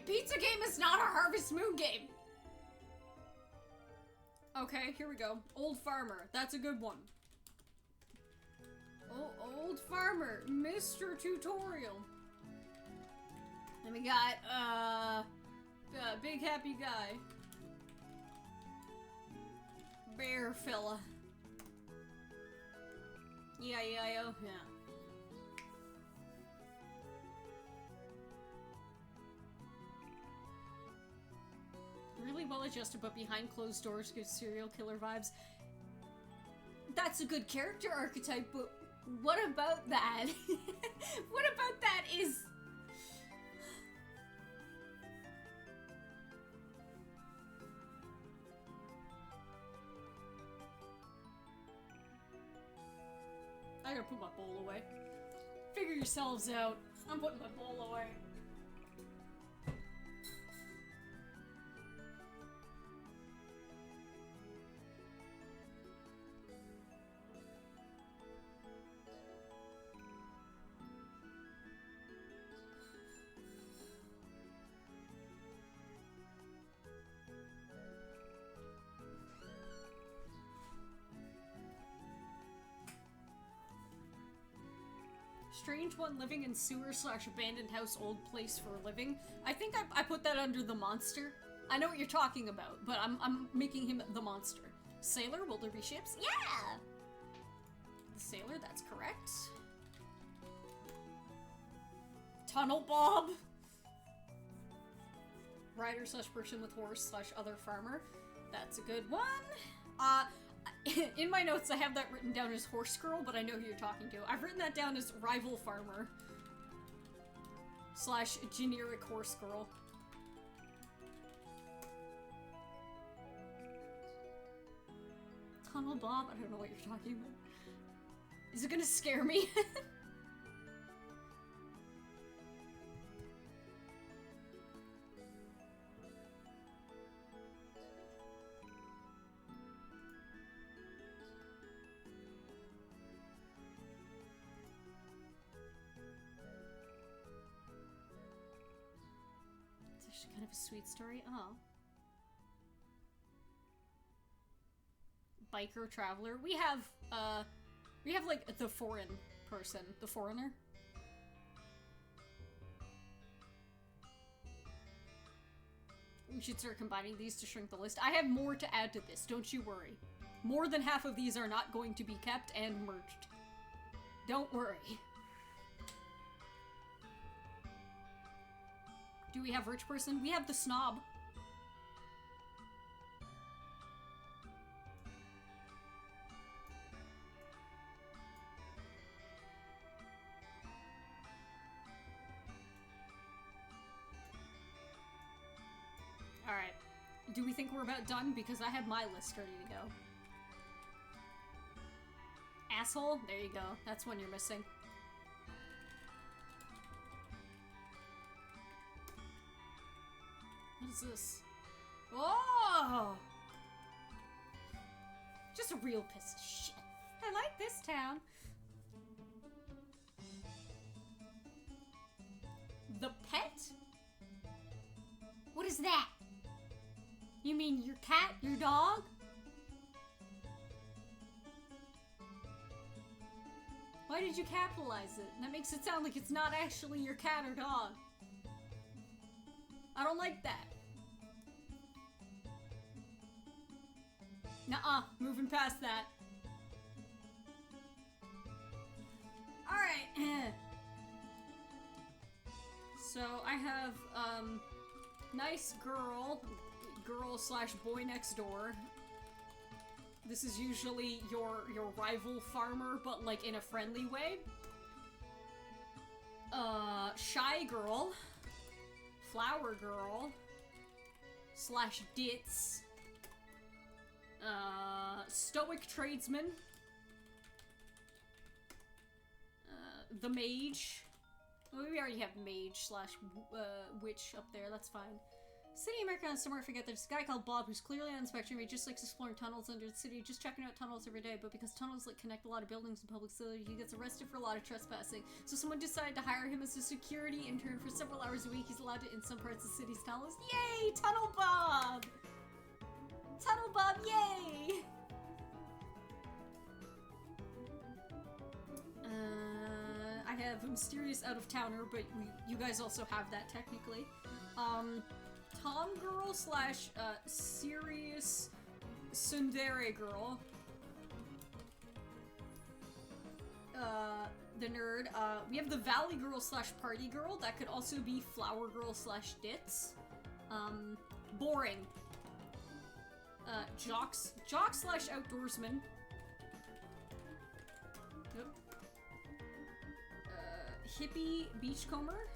Pizza Game is not a Harvest Moon game! Okay, here we go. Old Farmer. That's a good one. Oh, Old Farmer. Mr. Tutorial. And we got, Big Happy Guy. Bear fella. E-I-E-I-O, yeah. Really well adjusted, but behind closed doors gives serial killer vibes. That's a good character archetype, but what about that? What about that is... I gotta put my bowl away. Figure yourselves out. I'm putting my bowl away. Strange one living in sewer / abandoned house old place for a living. I think I put that under the monster. I know what you're talking about, but I'm making him the monster. Sailor, will there be ships? Yeah! The sailor, that's correct. Tunnel Bob. Rider / person with horse / other farmer. That's a good one. In my notes, I have that written down as horse girl, but I know who you're talking to. I've written that down as rival farmer / generic horse girl. Tunnel Bob? I don't know what you're talking about. Is it gonna scare me? kind of a sweet story. Oh. Biker traveler. We have like the foreign person, the foreigner. We should start combining these to shrink the list. I have more to add to this, don't you worry. More than half of these are not going to be kept and merged. Don't worry. Do we have rich person? We have the snob. Alright. Do we think we're about done? Because I have my list ready to go. Asshole? There you go. That's one you're missing. What is this? Oh! Just a real piece of shit. I like this town. The pet? What is that? You mean your cat, your dog? Why did you capitalize it? That makes it sound like it's not actually your cat or dog. I don't like that. Nuh-uh, moving past that. Alright. So I have, nice girl slash boy next door. This is usually your rival farmer, but like in a friendly way. Shy girl. Flower girl. Slash ditz. Stoic tradesman. The mage. Well, we already have mage slash witch up there, that's fine. City Americans somewhere forget there's a guy called Bob who's clearly on spectrum. He just likes exploring tunnels under the city, just checking out tunnels every day, but because tunnels like connect a lot of buildings and public facilities, he gets arrested for a lot of trespassing. So someone decided to hire him as a security intern for several hours a week. He's allowed to in some parts of the city's tunnels. Yay! Tunnel Bob! Tunnel Bob, yay! I have a mysterious out-of-towner, but you guys also have that technically. Tom girl slash serious tsundere girl. The nerd. We have the valley girl slash party girl. That could also be flower girl slash ditz. Boring. Jock slash outdoorsman. Yep. Hippie beachcomber.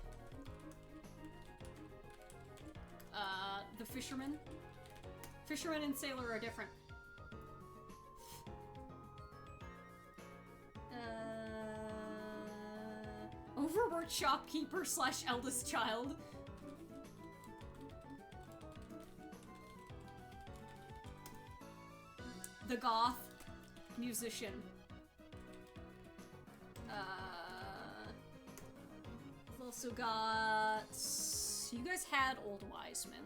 The fisherman. Fisherman and sailor are different. Overworked shopkeeper slash eldest child. The goth musician. We've also got... You guys had old wise men.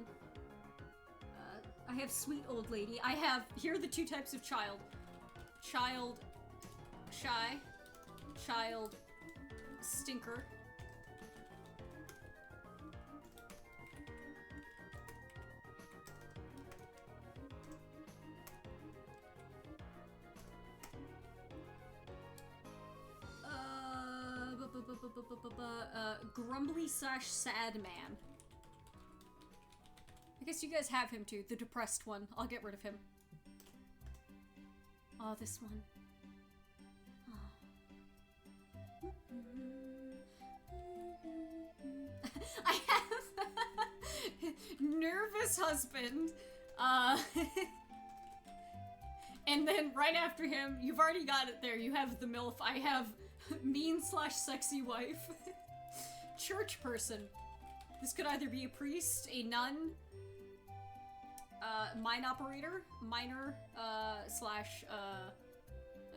I have sweet old lady. I have... Here are the two types of child. Child... Shy. Child... Stinker. Grumbly slash sad man. I guess you guys have him too, the depressed one. I'll get rid of him. Oh, this one. Oh. I have nervous husband. And then right after him, you've already got it there. You have the MILF. I have mean slash sexy wife. Church person. This could either be a priest, a nun, mine operator, miner, slash,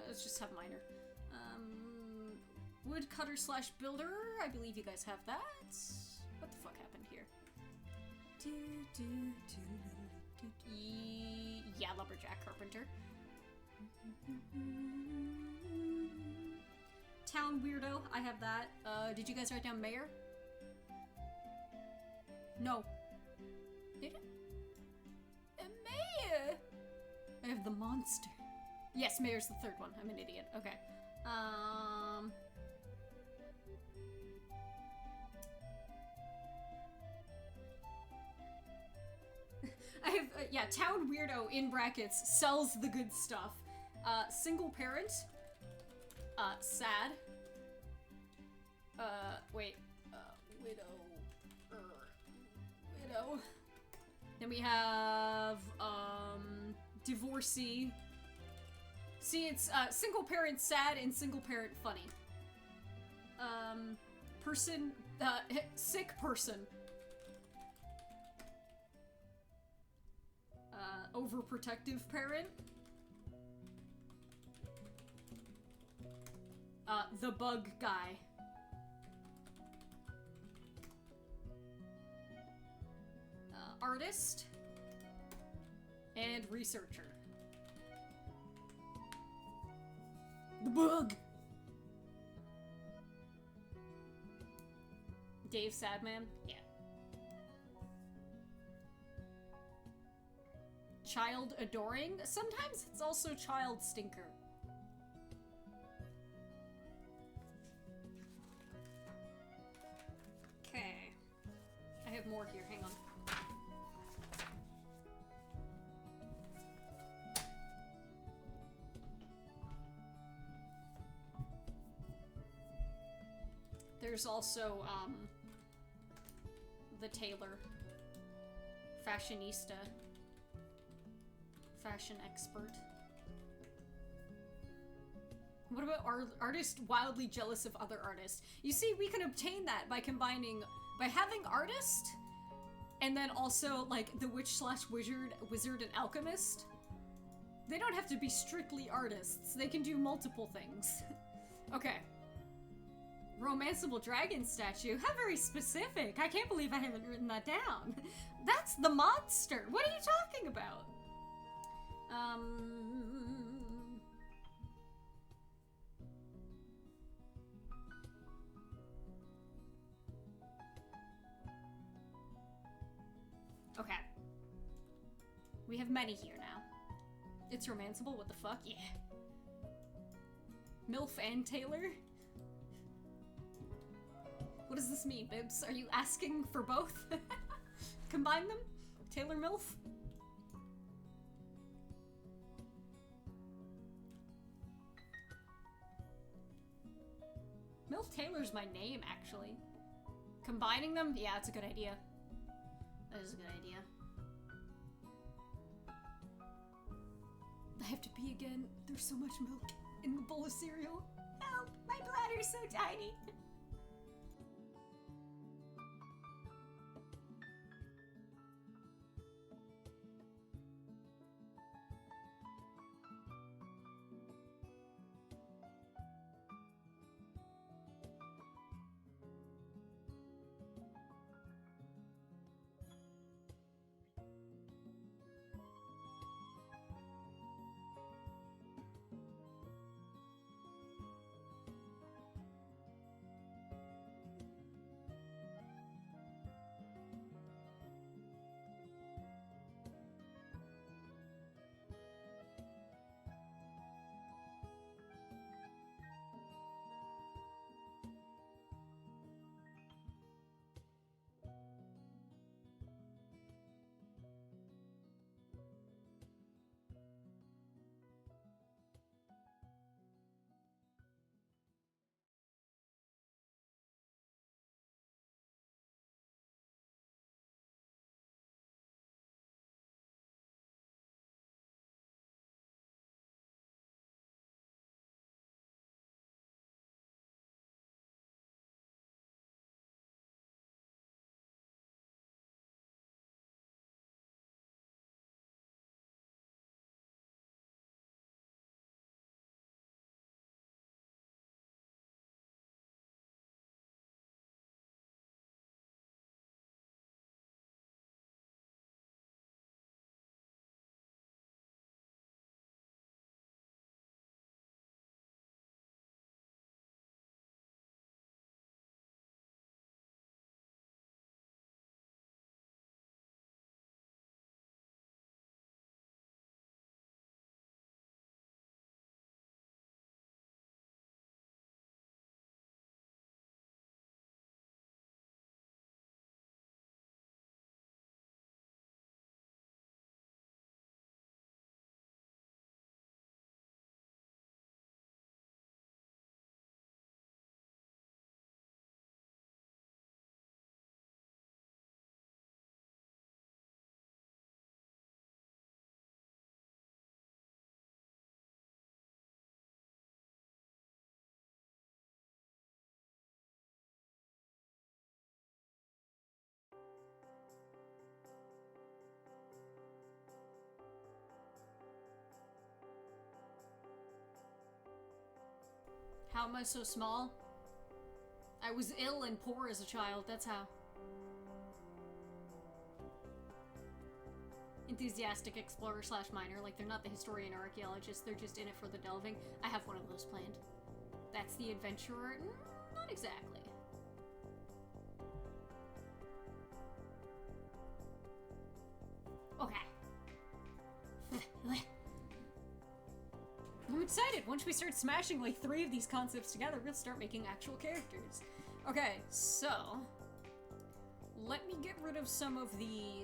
let's just have miner. Woodcutter slash builder. I believe you guys have that. What the fuck happened here? Yeah, lumberjack carpenter. Town weirdo, I have that. Did you guys write down mayor? No. Did it? A mayor! I have the monster. Yes, mayor's the third one. I'm an idiot. Okay. I have, yeah, town weirdo in brackets sells the good stuff. Single parent. Sad. Wait. Widow. Then we have, divorcee. See, it's, single parent sad and single parent funny. Person, sick person. Overprotective parent. The bug guy. Artist. And researcher. The bug! Dave Sadman? Yeah. Child adoring? Sometimes it's also child stinker. Okay. I have more here, hang on. There's also, the tailor. Fashionista. Fashion expert. What about artist wildly jealous of other artists? You see, we can obtain that by combining, by having artist, and then also, like, the witch slash wizard and alchemist. They don't have to be strictly artists. They can do multiple things. Okay. Romanceable dragon statue. How very specific. I can't believe I haven't written that down. That's the monster. What are you talking about? Okay. We have many here now. It's romanceable? What the fuck? Yeah. MILF and Taylor? What does this mean, Bibs? Are you asking for both? Combine them? Taylor MILF? MILF Taylor's my name, actually. Combining them? Yeah, it's a good idea. That is a good idea. I have to pee again. There's so much milk in the bowl of cereal. Help! My bladder's so tiny. How am I so small? I was ill and poor as a child, that's how. Enthusiastic explorer slash miner, like they're not the historian or archaeologist, they're just in it for the delving. I have one of those planned. That's the adventurer? Not exactly. Okay. I'm excited. Once we start smashing like 3 of these concepts together, we'll start making actual characters. Okay, so let me get rid of some of the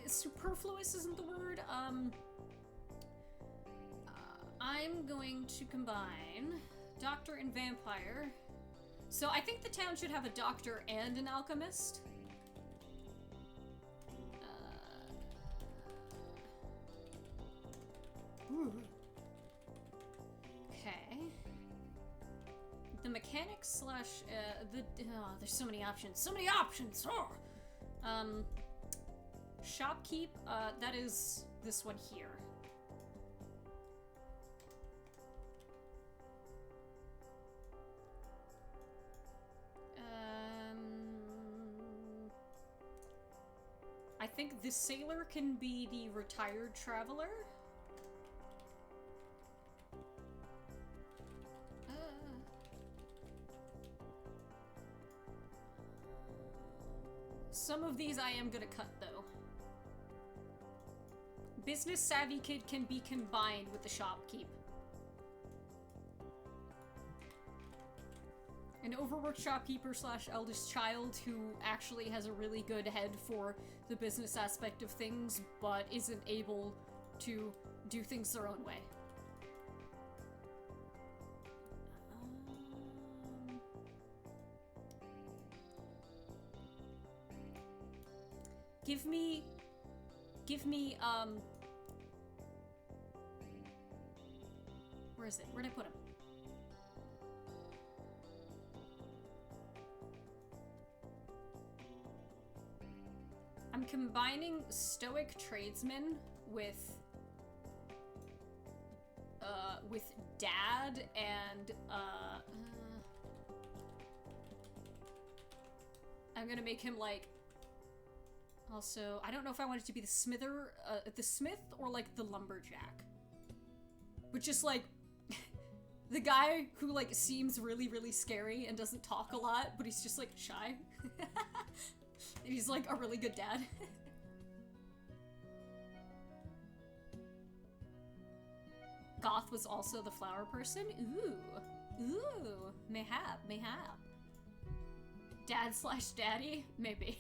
superfluous isn't the word. I'm going to combine doctor and vampire. So I think the town should have a doctor and an alchemist. Okay. The mechanics slash there's so many options. So many options. Oh! Shopkeep. That is this one here. I think the sailor can be the retired traveler. Some of these I am gonna cut, though. Business savvy kid can be combined with the shopkeep. An overworked shopkeeper slash eldest child who actually has a really good head for the business aspect of things, but isn't able to do things their own way. Give me, where is it? Where'd I put him? I'm combining stoic tradesman with dad and, I'm gonna make him, like, also, I don't know if I want it to be the smith or, like, the lumberjack. But just, like, the guy who, like, seems really, really scary and doesn't talk a lot, but he's just, like, shy. He's, like, a really good dad. Goth was also the flower person? Ooh, mayhap. Dad slash daddy? Maybe.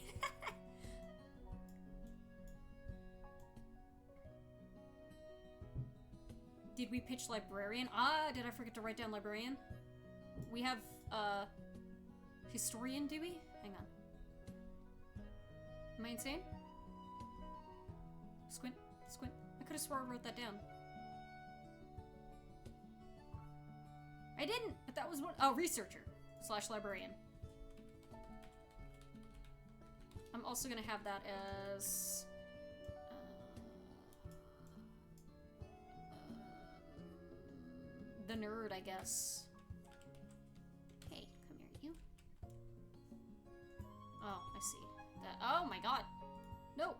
Did we pitch librarian? Did I forget to write down librarian? We have, historian, do we? Hang on. Am I insane? Squint. I could have swore I wrote that down. I didn't, but that was one. Oh, researcher slash librarian. I'm also gonna have that as the nerd, I guess. Hey, come here, you. Oh, I see. That. Oh my god. No.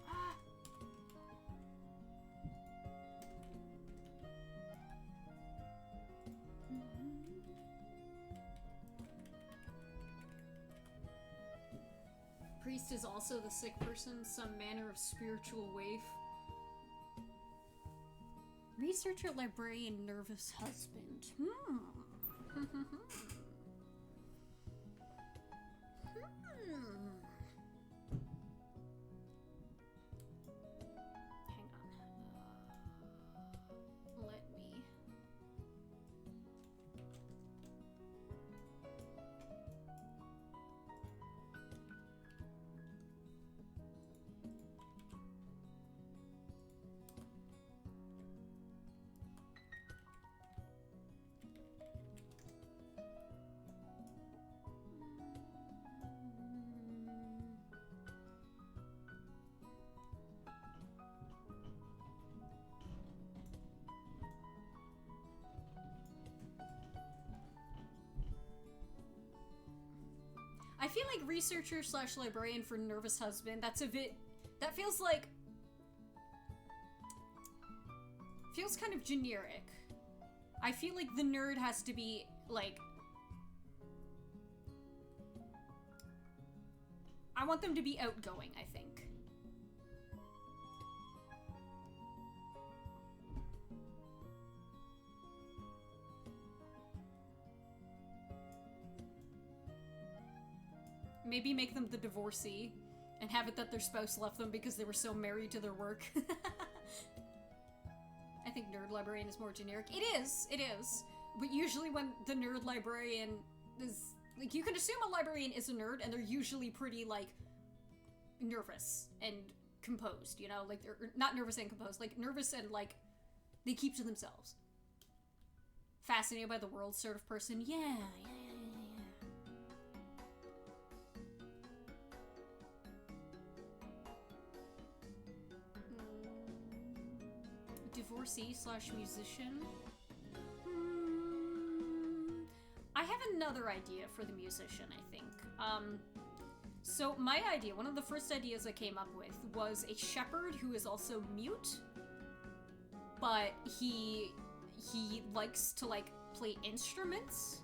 Ah. Priest is also the sick person, some manner of spiritual waif. Researcher, librarian, nervous husband. Hang on. Let me... I feel like researcher slash librarian for nervous husband, that's a bit... That feels like... Feels kind of generic. I feel like the nerd has to be, like... I want them to be outgoing, I think. Maybe make them the divorcee and have it that their spouse left them because they were so married to their work. I think nerd librarian is more generic. It is. But usually when the nerd librarian is... Like, you can assume a librarian is a nerd, and they're usually pretty, like, nervous and composed, you know? Like, they're not nervous and composed. Like, nervous and, like, they keep to themselves. Fascinated by the world sort of person. Yeah. Divorcee slash musician. I have another idea for the musician, I think. So my idea, one of the first ideas I came up with was a shepherd who is also mute, but he likes to, like, play instruments.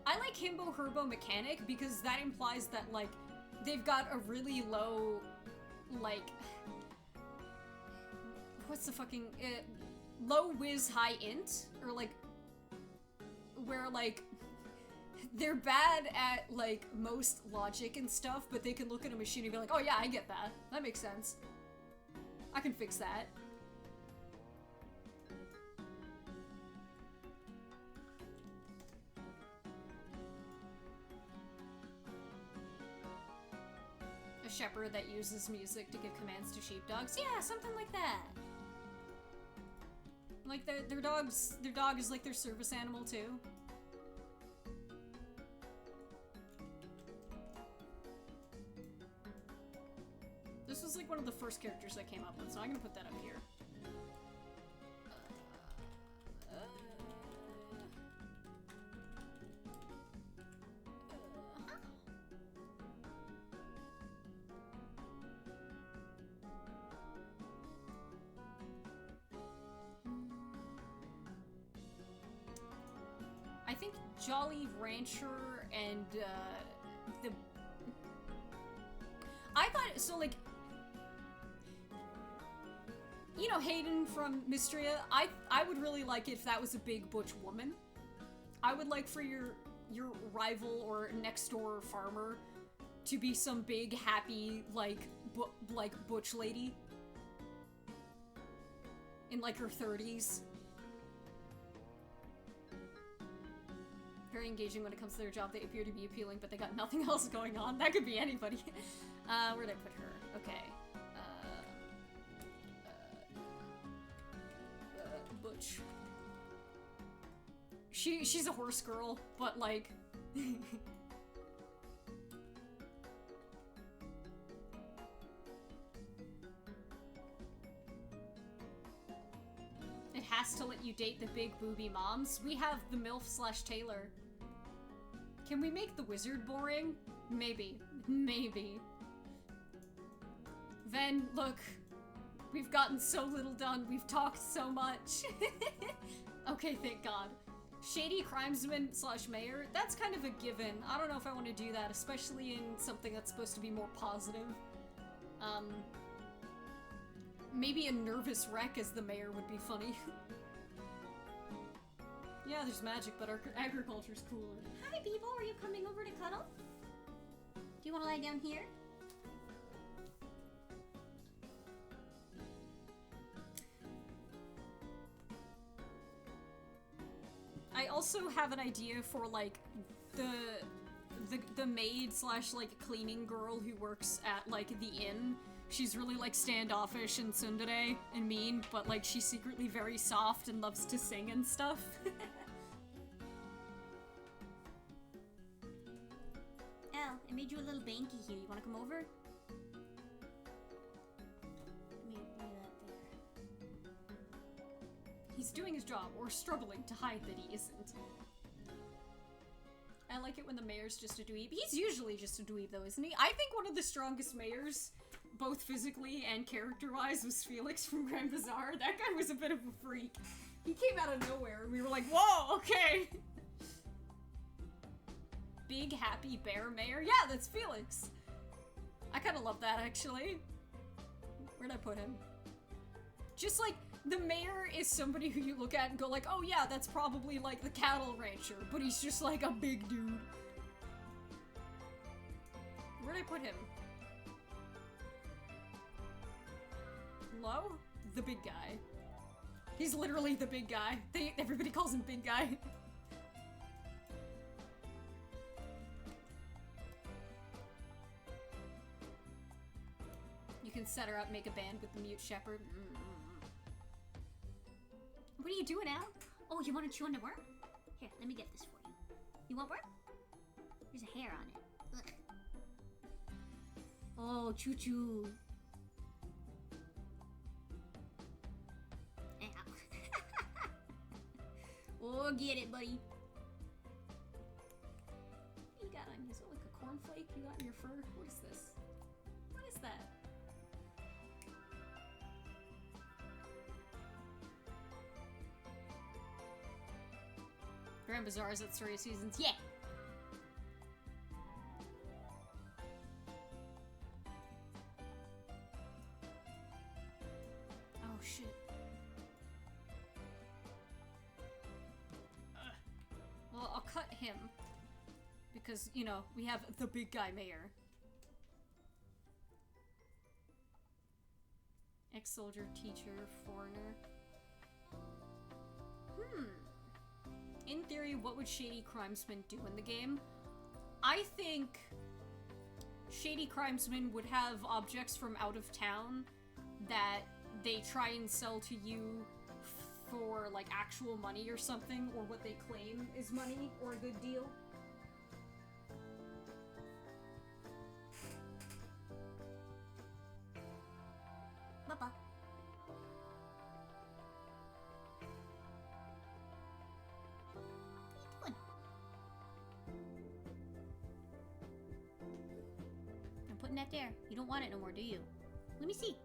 I like Himbo Herbo Mechanic because that implies that, like, they've got a really low, like, what's the fucking, low whiz high int? Or, like, where, like, they're bad at, like, most logic and stuff, but they can look at a machine and be like, oh yeah, I get that. That makes sense. I can fix that. A shepherd that uses music to give commands to sheepdogs. Yeah, something like that. Like their dog is like their service animal too. This was like one of the first characters I came up with, so I'm gonna put that up here. I think Jolly Rancher and the... I thought, so like, you know Hayden from Mystria? I would really like it if that was a big butch woman. I would like for your rival or next door farmer to be some big happy like butch lady in like her 30s. Very engaging when it comes to their job. They appear to be appealing, but they got nothing else going on. That could be anybody. Where'd I put her? Okay. Butch. She's a horse girl, but like... It has to let you date the big booby moms. We have the MILF/Taylor. Can we make the wizard boring? Maybe. Maybe. Then, look. We've gotten so little done. We've talked so much. Okay, thank God. Shady crimesman/mayor? That's kind of a given. I don't know if I want to do that, especially in something that's supposed to be more positive. Maybe a nervous wreck as the mayor would be funny. Yeah, there's magic, but our agriculture's cooler. Hi, people. Are you coming over to cuddle? Do you want to lie down here? I also have an idea for, like, the maid/like cleaning girl who works at, like, the inn. She's really, like, standoffish and tsundere and mean, but, like, she's secretly very soft and loves to sing and stuff. Al, I made you a little banky here. You want to come over? Let me that there. He's doing his job, or struggling to hide that he isn't. I like it when the mayor's just a dweeb. He's usually just a dweeb, though, isn't he? I think one of the strongest mayors, both physically and character-wise, was Felix from Grand Bazaar. That guy was a bit of a freak. He came out of nowhere, and we were like, whoa, okay! Big, happy bear mayor? Yeah, that's Felix! I kinda love that, actually. Where'd I put him? Just like, the mayor is somebody who you look at and go like, oh yeah, that's probably like the cattle rancher, but he's just like a big dude. Where'd I put him? Hello? The big guy. He's literally the big guy. Everybody calls him big guy. You can set her up, make a band with the mute shepherd. What are you doing, Al? Oh, you want to chew on the worm? Here, let me get this for you. You want worm? There's a hair on it. Ugh. Oh, choo-choo. Ow. Oh, get it, buddy. What you got on you? Is it like a cornflake you got in your fur? What is this? What is that? Grand Bazaars at Story Seasons. Yeah! Oh, shit. Well, I'll cut him. Because, you know, we have the big guy mayor. Ex-soldier, teacher, foreigner. In theory, what would Shady Crimesman do in the game? I think Shady Crimesman would have objects from out of town that they try and sell to you for, like, actual money or something, or what they claim is money or a good deal. Baba. That there. You don't want it no more, do you? Let me see.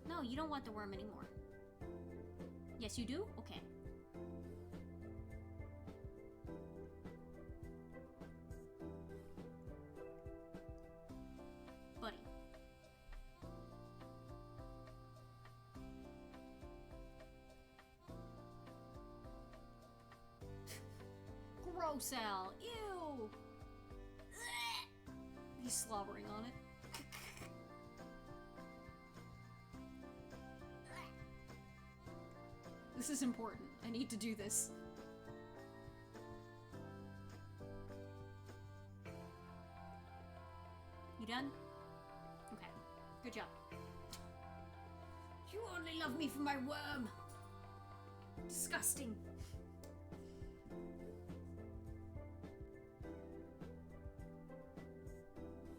No, you don't want the worm anymore. Yes, you do? Okay. Buddy. Gross, Al. Ew! He's slobbering on it. This is important. I need to do this. You done? Okay. Good job. You only love me for my worm. Disgusting.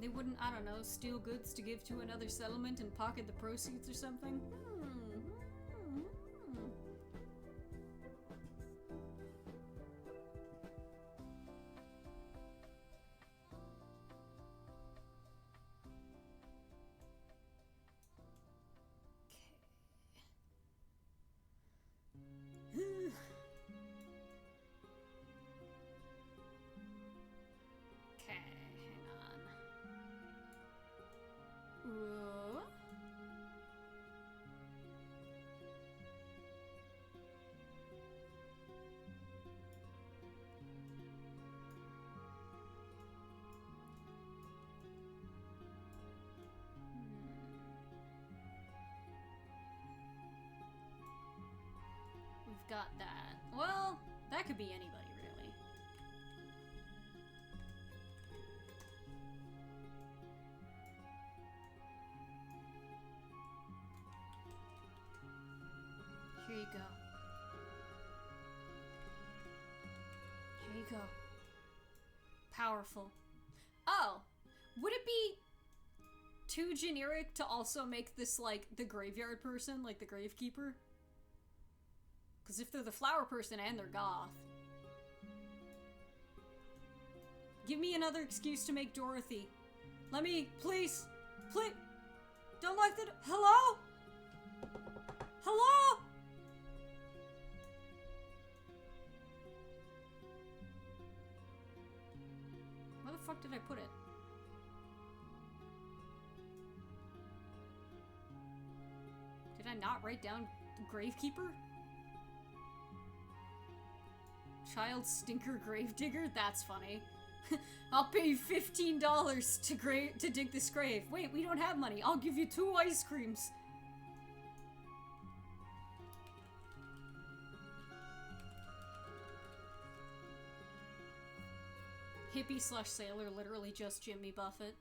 They wouldn't, I don't know, steal goods to give to another settlement and pocket the proceeds or something? Got that. Well, that could be anybody, really. Here you go. Here you go. Powerful. Oh! Would it be too generic to also make this, like, the graveyard person, like the gravekeeper? Because if they're the flower person and they're goth. Give me another excuse to make Dorothy. Let me, please, please. Don't lock the door. Hello? Hello? Where the fuck did I put it? Did I not write down Gravekeeper? Child Stinker Gravedigger? That's funny. I'll pay you $15 to dig this grave. Wait, we don't have money. I'll give you 2 ice creams. Hippie slash sailor, literally just Jimmy Buffett.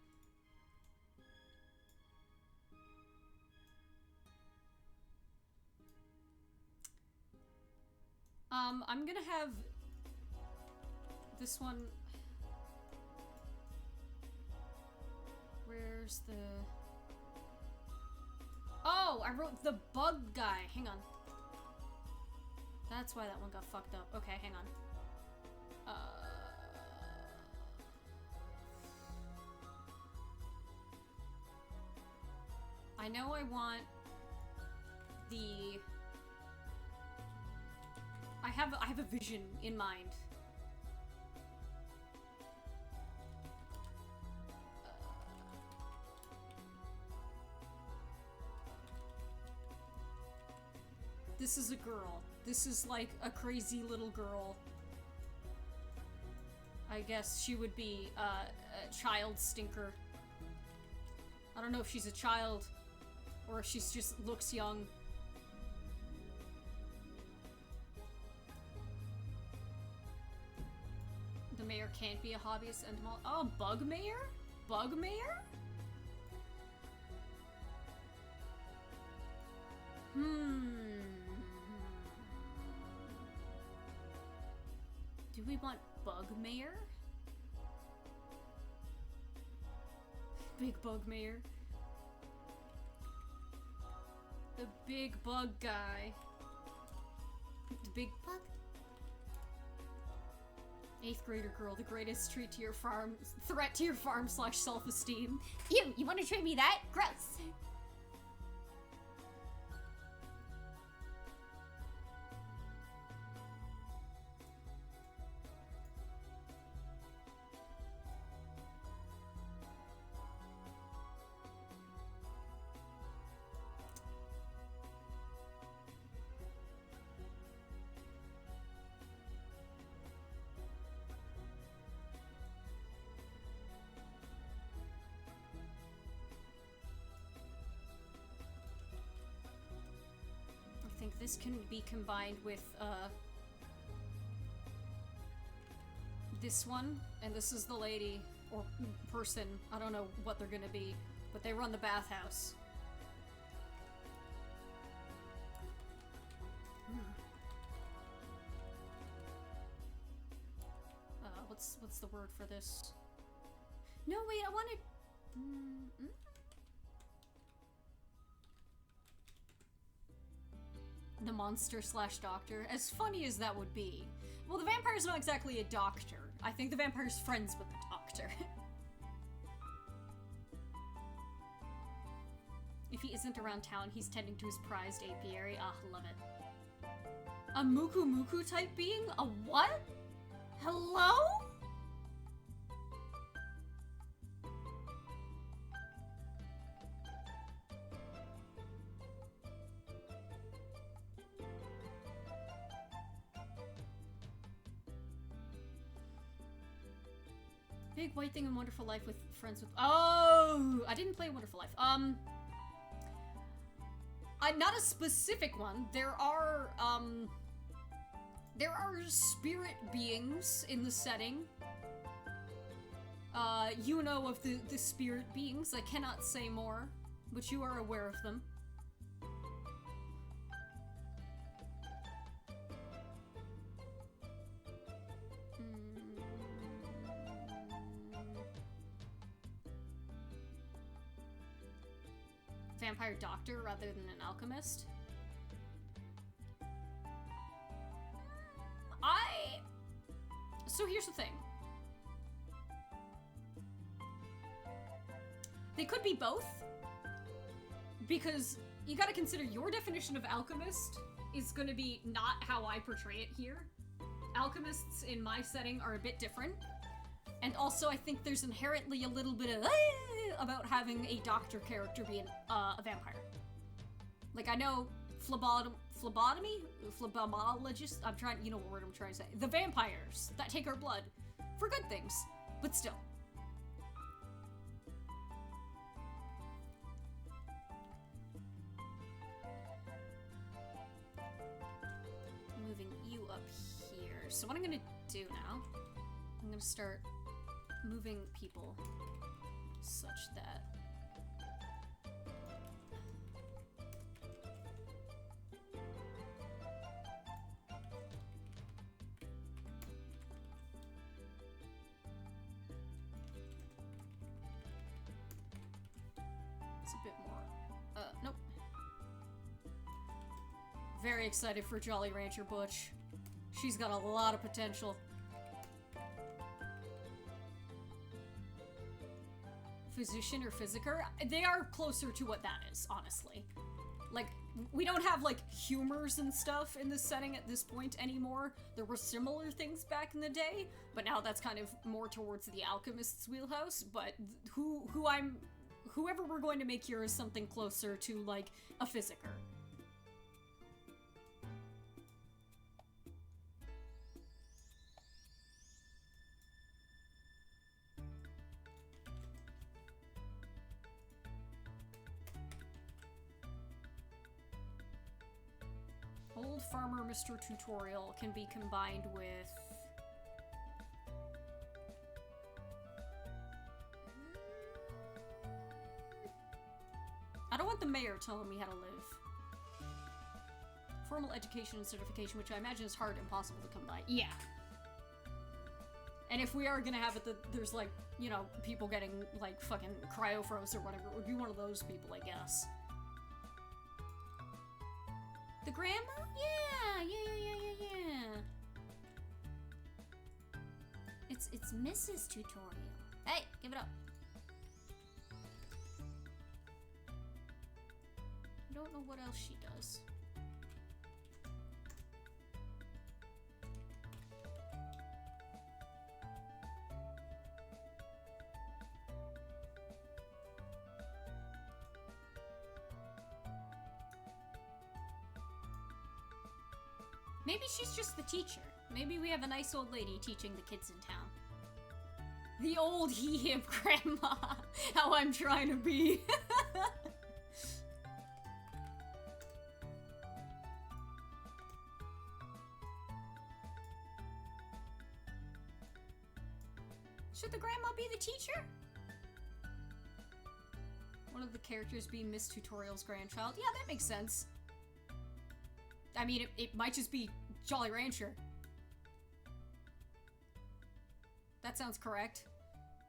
I'm gonna have this one. Where's the... Oh, I wrote the bug guy. Hang on. That's why that one got fucked up. Okay, hang on. I know I want the... I have a vision in mind. This is a girl. This is like a crazy little girl. I guess she would be a child stinker. I don't know if she's a child or if she just looks young. The mayor can't be a hobbyist and oh, bug mayor? Bug mayor? Do we want bug mayor? Big bug mayor. The big bug guy. The big bug. 8th grader girl, the greatest threat to your farm / self-esteem. You want to trade me that? Gross. I think this can be combined with this one, and this is the lady or person. I don't know what they're gonna be, but they run the bathhouse. What's the word for this? No, wait, I wanted. The monster / doctor. As funny as that would be. Well, the vampire's not exactly a doctor. I think the vampire's friends with the doctor. If he isn't around town, he's tending to his prized apiary. Ah, love it. A Muku Muku type being? A what? Hello? Big white thing in Wonderful Life with friends with— oh! I didn't play Wonderful Life. Not a specific one. There are spirit beings in the setting. You know of the spirit beings. I cannot say more, but you are aware of them. Vampire doctor rather than an alchemist. So here's the thing. They could be both, because you gotta consider your definition of alchemist is gonna be not how I portray it here. Alchemists in my setting are a bit different. And also I think there's inherently a little bit of about having a doctor character be a vampire. Like, I know phlebotomologist, you know what word I'm trying to say. The vampires that take our blood for good things, but still. Moving you up here. So what I'm gonna do now, I'm gonna start moving people such that it's a bit more. Nope. Very excited for Jolly Rancher Butch. She's got a lot of potential. Physician or physiker? They are closer to what that is, honestly. Like, we don't have, like, humors and stuff in this setting at this point anymore. There were similar things back in the day, but now that's kind of more towards the alchemist's wheelhouse. But whoever we're going to make here is something closer to, like, a physiker. Old Farmer Mr. Tutorial can be combined with... I don't want the mayor telling me how to live. Formal education and certification, which I imagine is hard and impossible to come by. Yeah. And if we are gonna have it that there's, like, you know, people getting, like, fucking cryo-froze or whatever, it would be one of those people, I guess. The grandma? Yeah. It's Mrs. Tutorial. Hey, give it up. I don't know what else she does. Maybe she's just the teacher. Maybe we have a nice old lady teaching the kids in town. The old hip grandma. How I'm trying to be. Should the grandma be the teacher? One of the characters be Miss Tutorial's grandchild. Yeah, that makes sense. I mean, it might just be Jolly Rancher. That sounds correct.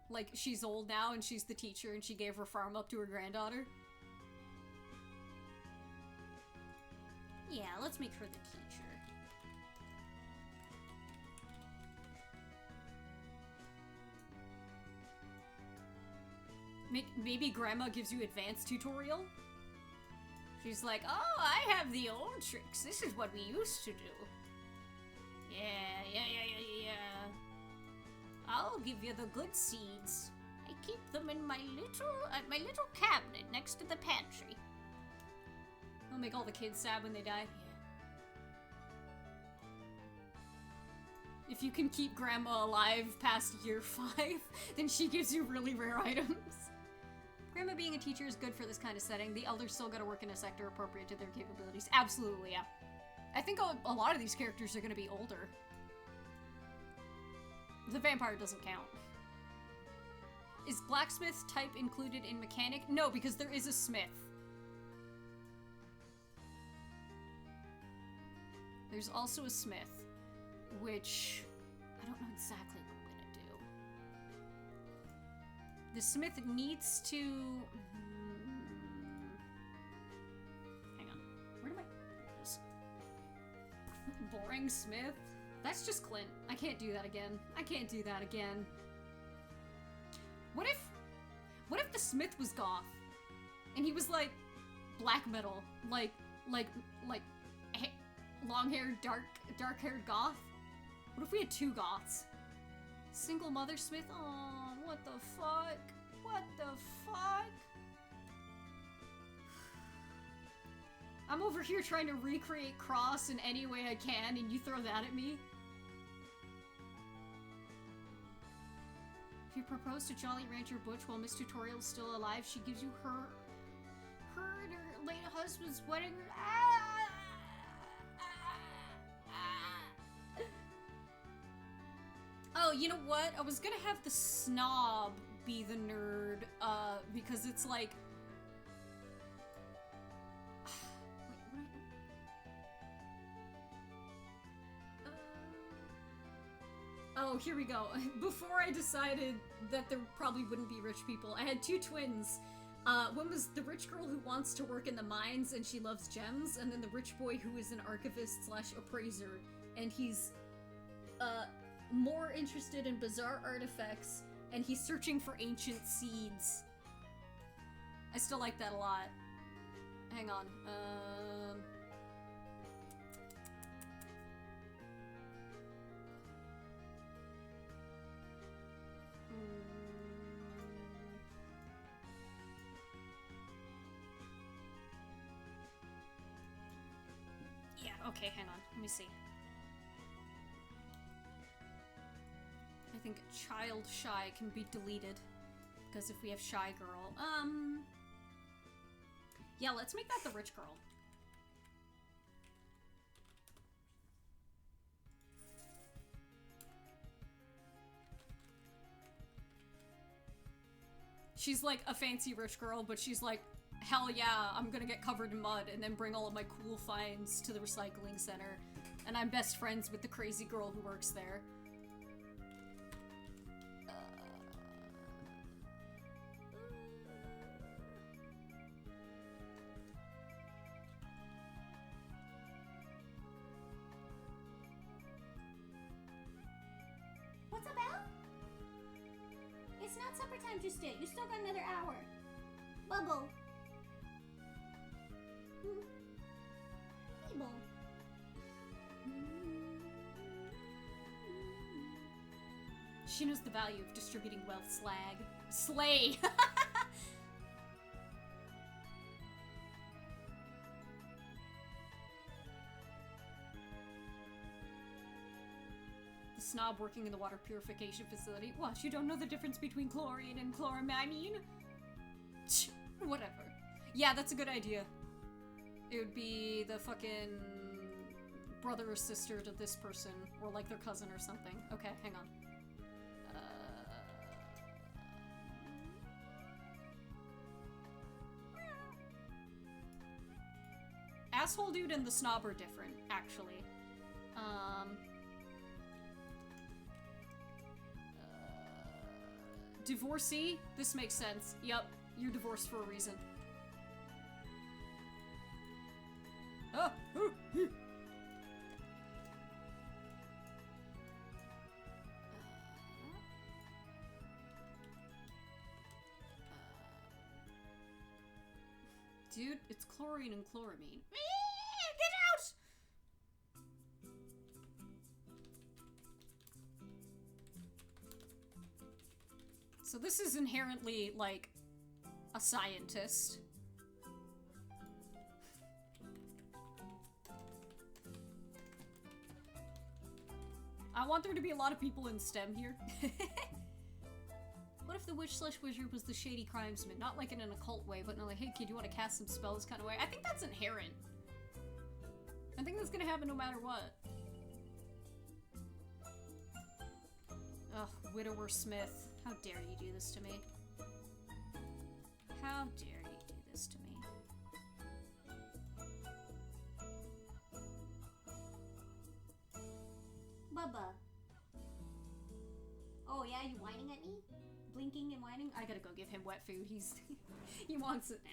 Like, she's old now and she's the teacher and she gave her farm up to her granddaughter. Yeah, let's make her the teacher. Maybe Grandma gives you advanced tutorial? She's like, oh, I have the old tricks. This is what we used to do. Yeah. I'll give you the good seeds. I keep them in my little cabinet next to the pantry. I'll make all the kids sad when they die. Yeah. If you can keep Grandma alive past year 5, then she gives you really rare items. Grandma being a teacher is good for this kind of setting. The elders still gotta work in a sector appropriate to their capabilities. Absolutely, yeah. I think a lot of these characters are gonna be older. The vampire doesn't count. Is blacksmith type included in mechanic? No, because there is a smith. There's also a smith, which I don't know exactly what I'm gonna do. The smith needs to... hang on. Where do I... Boring smith? That's just Clint. I can't do that again. I can't do that again. What if the Smith was goth? And he was like black metal, like long-haired, dark-haired goth? What if we had two goths? Single mother Smith? Oh, what the fuck? What the fuck? I'm over here trying to recreate Cross in any way I can, and you throw that at me? If you propose to Jolly Rancher Butch while Miss Tutorial's still alive, she gives you her and her late husband's wedding. Oh, you know what? I was gonna have the snob be the nerd, because it's like... Wait, oh, here we go. Before I decided that there probably wouldn't be rich people, I had two twins. One was the rich girl who wants to work in the mines and she loves gems, and then the rich boy who is an archivist / appraiser, and he's, more interested in bizarre artifacts, and he's searching for ancient seeds. I still like that a lot. Hang on, yeah, okay, hang on, let me see. I think child shy can be deleted, because if we have shy girl, yeah, let's make that the rich girl. She's like a fancy rich girl, but she's like, hell yeah, I'm gonna get covered in mud and then bring all of my cool finds to the recycling center. And I'm best friends with the crazy girl who works there. What's up, Al? It's not supper time just yet. You still got another hour. Bubble. Mabel. She knows the value of distributing wealth, slag. Slay! The snob working in the water purification facility. What, you don't know the difference between chlorine and chloramine? Whatever. Yeah, that's a good idea. It would be the fucking brother or sister to this person, or like their cousin or something. Okay, hang on. Asshole dude and the snob are different, actually. Divorcee? This makes sense. Yep, you're divorced for a reason. Ah! Dude, it's chlorine and chloramine. Get out! So this is inherently, like, a scientist. I want there to be a lot of people in STEM here. What if the witch/wizard was the shady crimesman? Not like in an occult way, but no, like, hey kid, you want to cast some spells kind of way? I think that's inherent. I think that's gonna happen no matter what. Ugh, Widower Smith. How dare you do this to me? How dare you do this to me? Bubba. Oh yeah, you whining at me? Blinking and whining? I gotta go give him wet food. He's... he wants it now.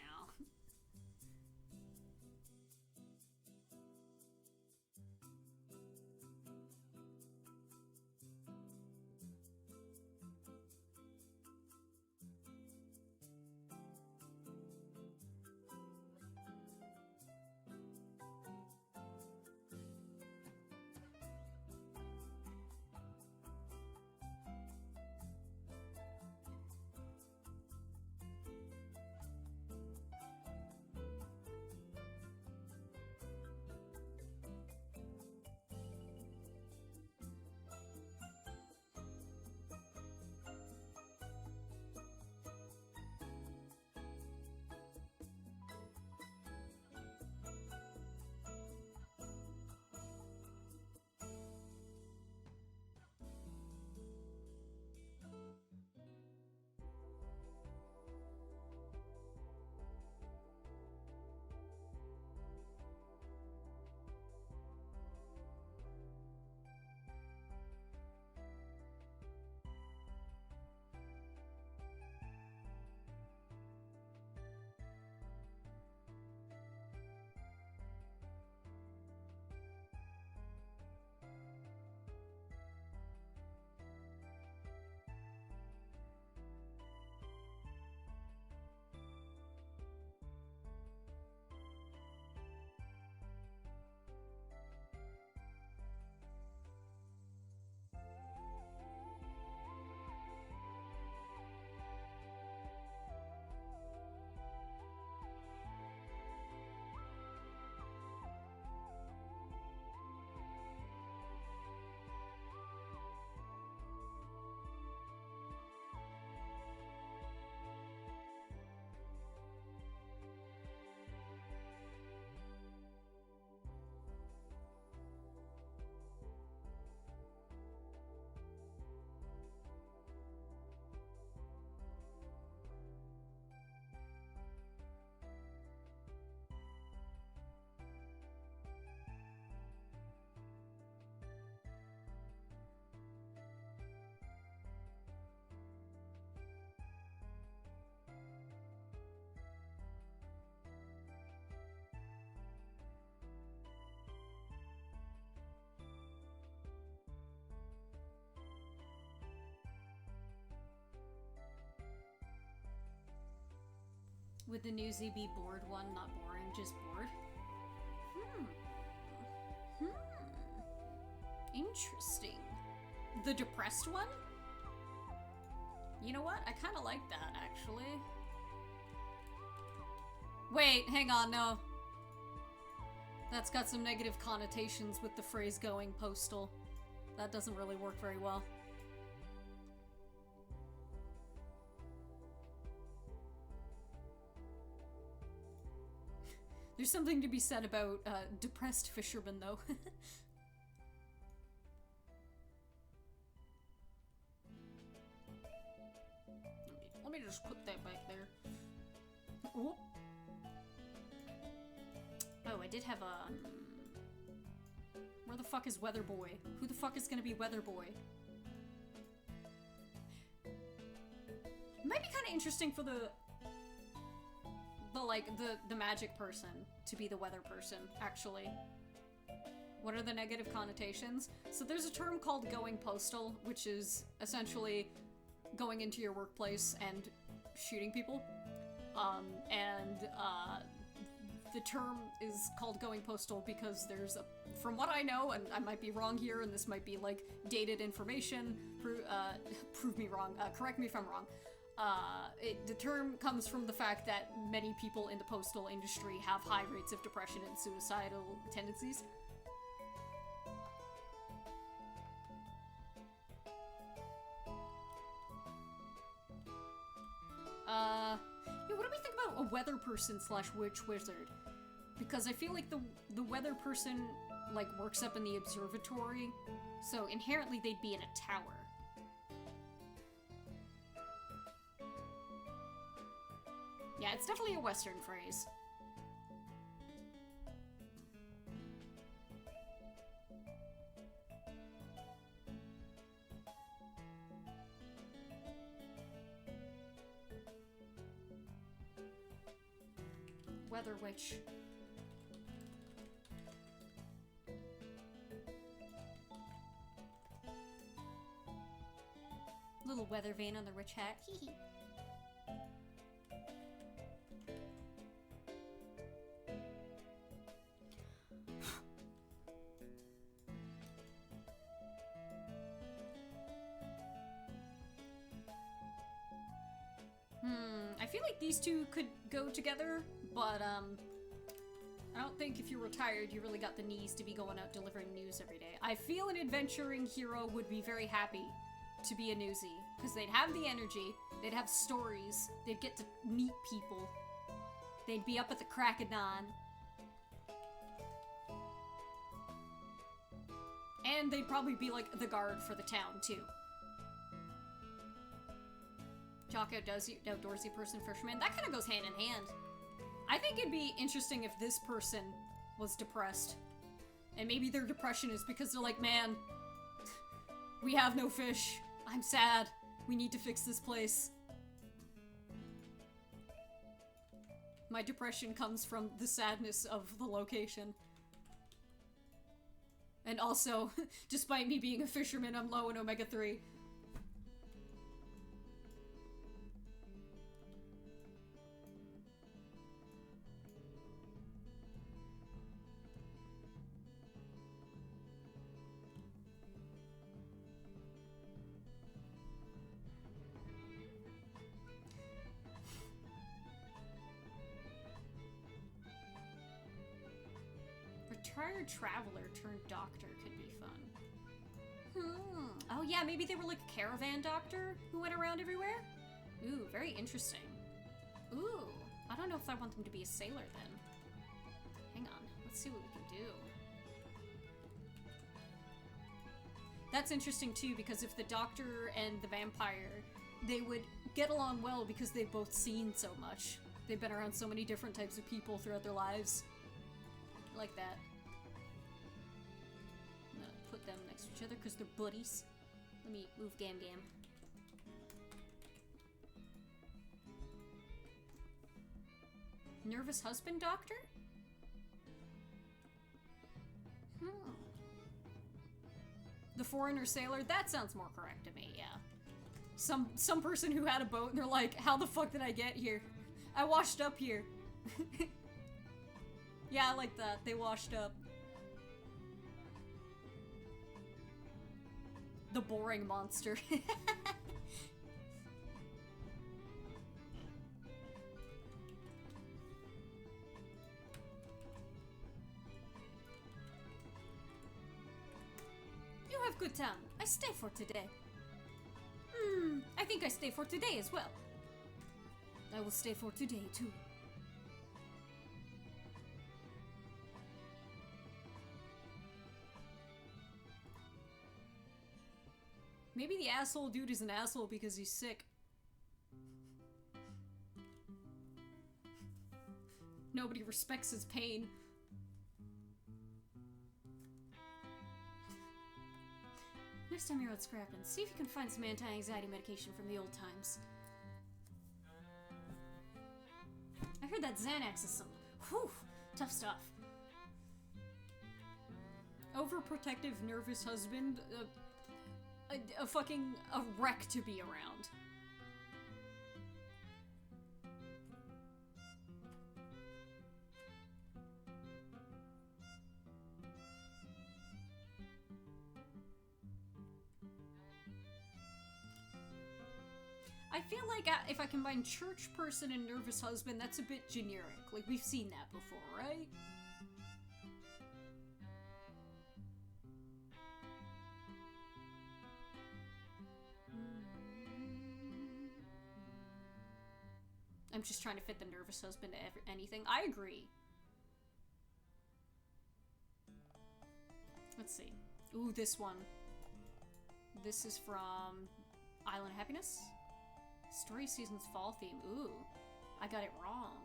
Would the newsie be bored one, not boring, just bored? Interesting. The depressed one? You know what? I kind of like that, actually. Wait, hang on, no. That's got some negative connotations with the phrase going postal. That doesn't really work very well. There's something to be said about depressed fishermen, though. Let me just put that back there. Oh, I did have a... Where the fuck is Weather Boy? Who the fuck is gonna be Weather Boy? It might be kind of interesting for the magic person to be the weather person, actually. What are the negative connotations? So there's a term called going postal, which is essentially going into your workplace and shooting people. The term is called going postal because there's a, from what I know, and I might be wrong here, and this might be like dated information, prove me wrong, correct me if I'm wrong. The term comes from the fact that many people in the postal industry have high rates of depression and suicidal tendencies. Yeah, what do we think about a weather person slash witch wizard? Because I feel like the weather person, like, works up in the observatory, so inherently they'd be in a tower. Yeah, it's definitely a Western phrase. Weather witch. Little weather vane on the rich hat. Hee hee. I feel like these two could go together, but I don't think if you're retired you really got the knees to be going out delivering news every day. I feel an adventuring hero would be very happy to be a newsie, because they'd have the energy, they'd have stories, they'd get to meet people, they'd be up at the crack of dawn, and they'd probably be like the guard for the town too. Jock outdoorsy person, fisherman. That kind of goes hand in hand. I think it'd be interesting if this person was depressed. And maybe their depression is because they're like, man, we have no fish. I'm sad. We need to fix this place. My depression comes from the sadness of the location. And also, despite me being a fisherman, I'm low in omega-3. Retired traveler turned doctor could be fun. Oh yeah, maybe they were like a caravan doctor who went around everywhere? Ooh, very interesting. Ooh, I don't know if I want them to be a sailor then. Hang on, let's see what we can do. That's interesting too, because if the doctor and the vampire, they would get along well because they've both seen so much. They've been around so many different types of people throughout their lives. I like that. I'm gonna put them next to each other because they're buddies. Let me move Gam Gam. Nervous husband doctor? The foreigner sailor? That sounds more correct to me, yeah. Some person who had a boat and they're like, how the fuck did I get here? I washed up here. Yeah, I like that. They washed up. The boring monster. You have good time. I stay for today. I think I stay for today as well. I will stay for today too. Maybe the asshole dude is an asshole because he's sick. Nobody respects his pain. Next time you're out scrapping, see if you can find some anti-anxiety medication from the old times. I heard that Xanax is some... Whew! Tough stuff. Overprotective, nervous husband. A fucking... a wreck to be around. I feel like if I combine church person and nervous husband, that's a bit generic. Like, we've seen that before, right? I'm just trying to fit the nervous husband to anything. I agree. Let's see. Ooh, this one. This is from Island of Happiness? Story Season's fall theme. Ooh, I got it wrong.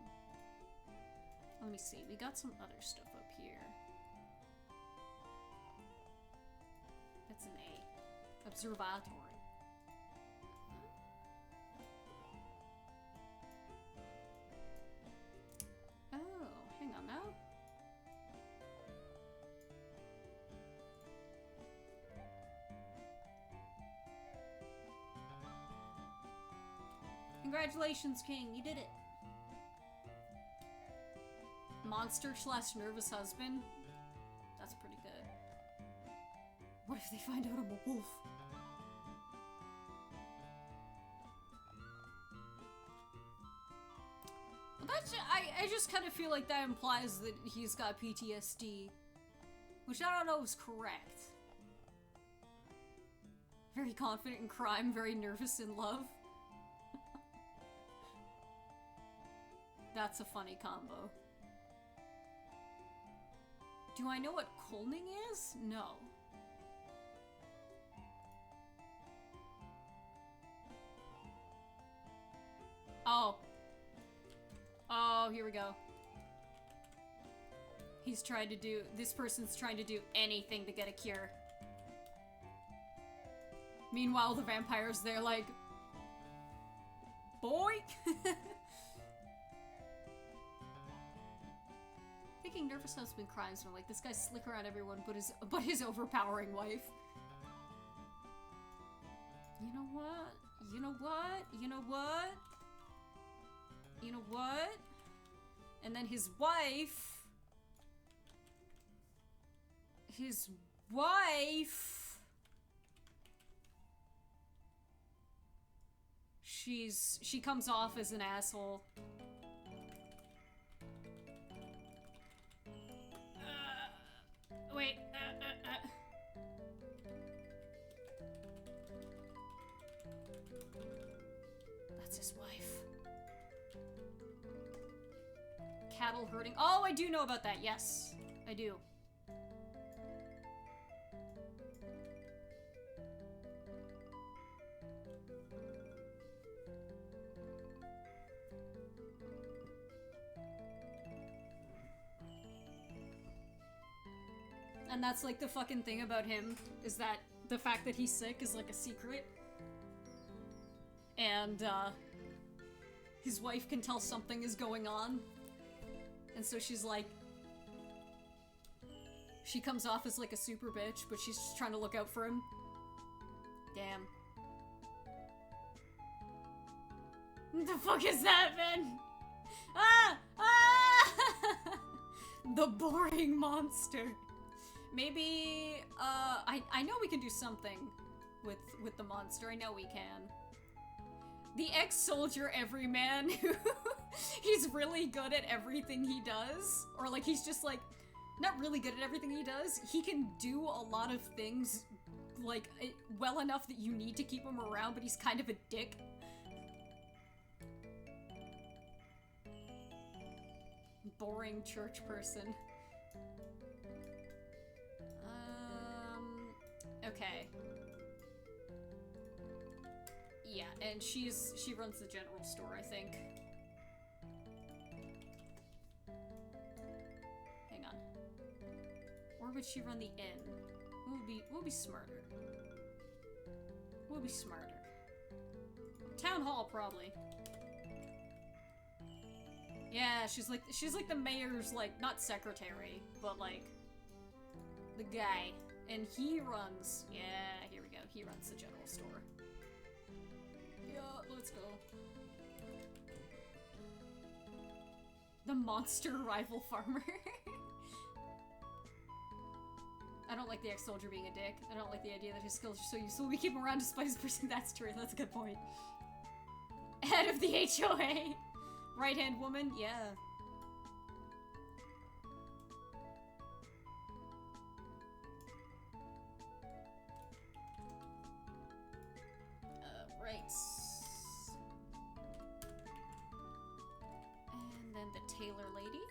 Let me see. We got some other stuff up here. That's an A. Observatory. Oh, hang on now. Congratulations, King, you did it. Monster / nervous husband. That's pretty good. What if they find out I'm a wolf? Well, that's I just kind of feel like that implies that he's got PTSD, which I don't know is correct. Very confident in crime, very nervous in love. That's a funny combo. Do I know what Kolning is? No. Oh. Oh, here we go. He's trying to do... This person's trying to do anything to get a cure. Meanwhile, the vampires, they're like... Boy! Thinking nervous husband crimes, and I'm like, this guy's slick around everyone but his overpowering wife. You know what? You know what? You know what? You know what? And then his wife... His wife... She comes off as an asshole. Wait, That's his wife. Cattle herding. Oh, I do know about that. Yes, I do. And that's like the fucking thing about him, is that the fact that he's sick is like a secret. And his wife can tell something is going on. And so she's like, she comes off as like a super bitch, but she's just trying to look out for him. Damn. What the fuck is that, man? The boring monster. Maybe, I know we can do something with the monster. I know we can. The ex-soldier everyman who he's really good at everything he does. Or like he's just like, not really good at everything he does. He can do a lot of things like well enough that you need to keep him around, but he's kind of a dick. Boring church person. Okay. Yeah, and she runs the general store, I think. Hang on. Or would she run the inn? What would be smarter? What would be smarter? Town hall, probably. Yeah, she's like the mayor's, like, not secretary, but like the guy. And he runs, yeah, here we go. He runs the general store. Yeah, let's go. The monster rival farmer. I don't like the ex-soldier being a dick. I don't like the idea that his skills are so useful. We keep him around despite his person. That's true. That's a good point. Head of the HOA. Right-hand woman? Yeah. Right. And then the tailor lady.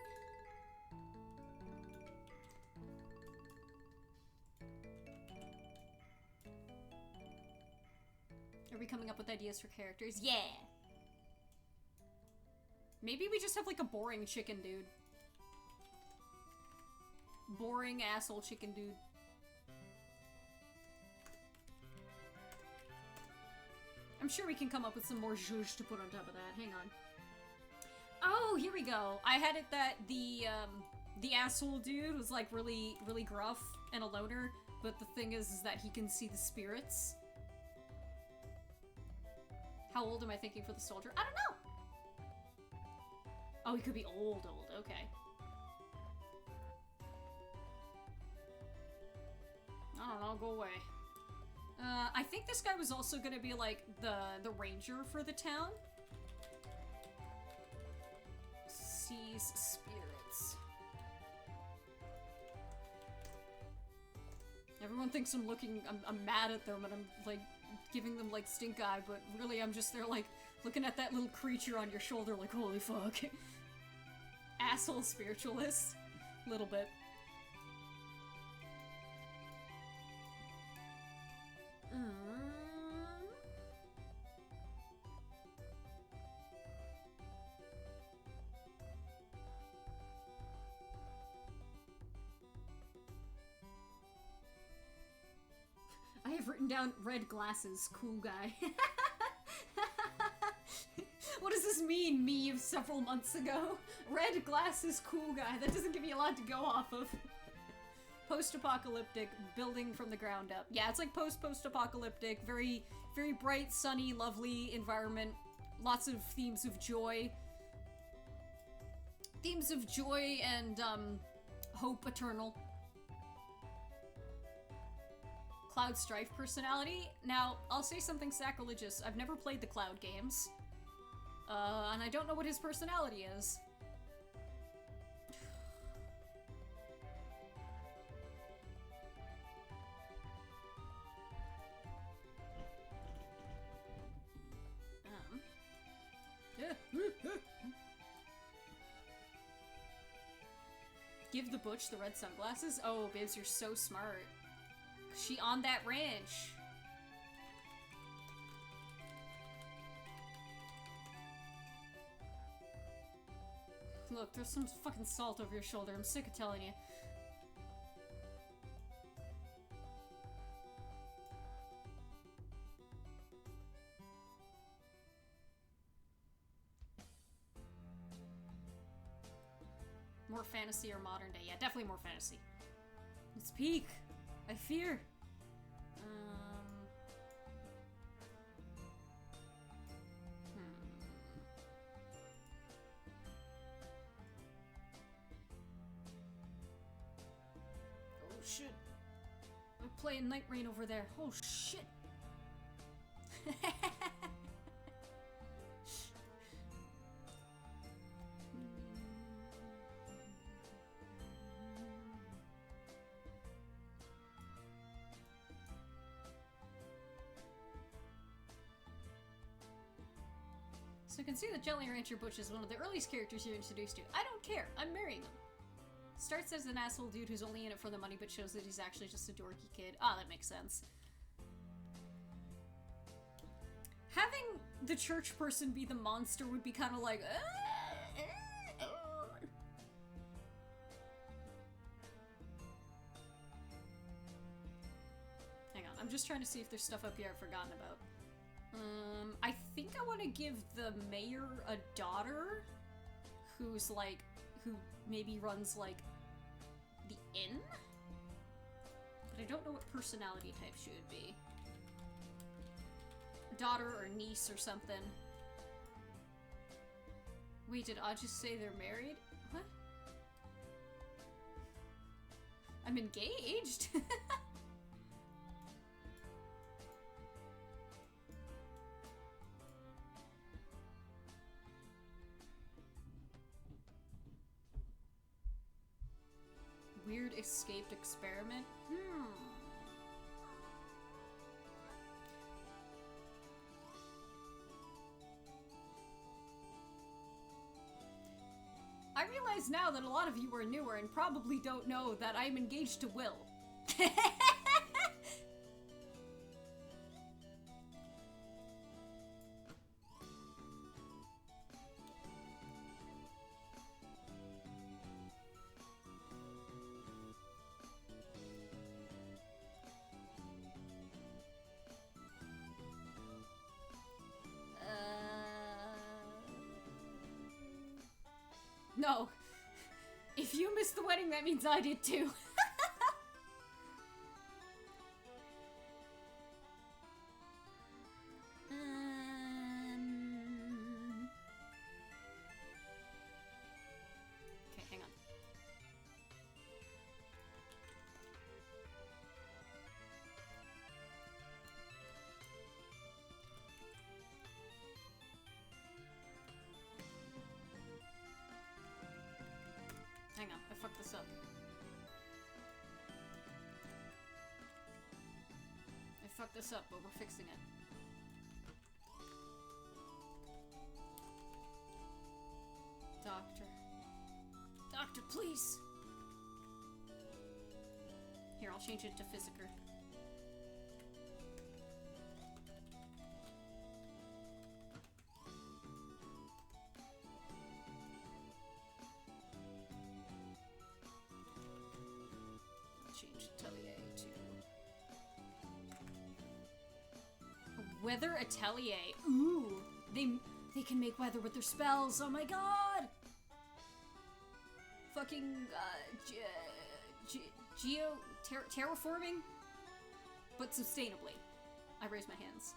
Are we coming up with ideas for characters? Yeah! Maybe we just have like a boring chicken dude. Boring asshole chicken dude. I'm sure we can come up with some more zhuzh to put on top of that. Hang on. Oh, here we go. I had it that the asshole dude was like really gruff and a loner, but the thing is that he can see the spirits. How old am I thinking for the soldier? I don't know. Oh, he could be old, okay. I don't know, go away. I think this guy was also gonna be like the ranger for the town. Sees spirits. Everyone thinks I'm mad at them and I'm like giving them like stink eye, but really I'm just there like looking at that little creature on your shoulder like, holy fuck. Asshole spiritualist. Little bit. I have written down red glasses, cool guy. What does this mean, me of several months ago? Red glasses, cool guy. That doesn't give me a lot to go off of. Post-apocalyptic, building from the ground up. Yeah, it's like post-apocalyptic, very, very bright, sunny, lovely environment. Lots of themes of joy. Themes of joy and, hope eternal. Cloud Strife personality. Now, I'll say something sacrilegious. I've never played the Cloud games. And I don't know what his personality is. Give the butch the red sunglasses? Oh, babes, you're so smart. She on that ranch. Look, there's some fucking salt over your shoulder. I'm sick of telling you. More fantasy or modern day? Yeah, definitely more fantasy. Let's peek. I fear. shit. We're playing Night Rain over there. Oh shit. So you can see that Jelly Rancher Butch is one of the earliest characters you're introduced to. I don't care. I'm marrying him. Starts as an asshole dude who's only in it for the money, but shows that he's actually just a dorky kid. Ah, that makes sense. Having the church person be the monster would be kind of like... Hang on, I'm just trying to see if there's stuff up here I've forgotten about. I think I want to give the mayor a daughter who's like, who maybe runs like the inn? But I don't know what personality type she would be. Daughter or niece or something. Wait, did I just say they're married? What? I'm engaged? Weird escaped experiment? I realize now that a lot of you are newer and probably don't know that I'm engaged to Will. No. If you missed the wedding, that means I did too. Okay, hang on. Hang on, I fucked this up. I fucked this up, but we're fixing it. Doctor. Doctor, please! Here, I'll change it to Physiker. Weather Atelier. Ooh, they can make weather with their spells. Oh my god. Fucking terraforming, but sustainably. I raise my hands.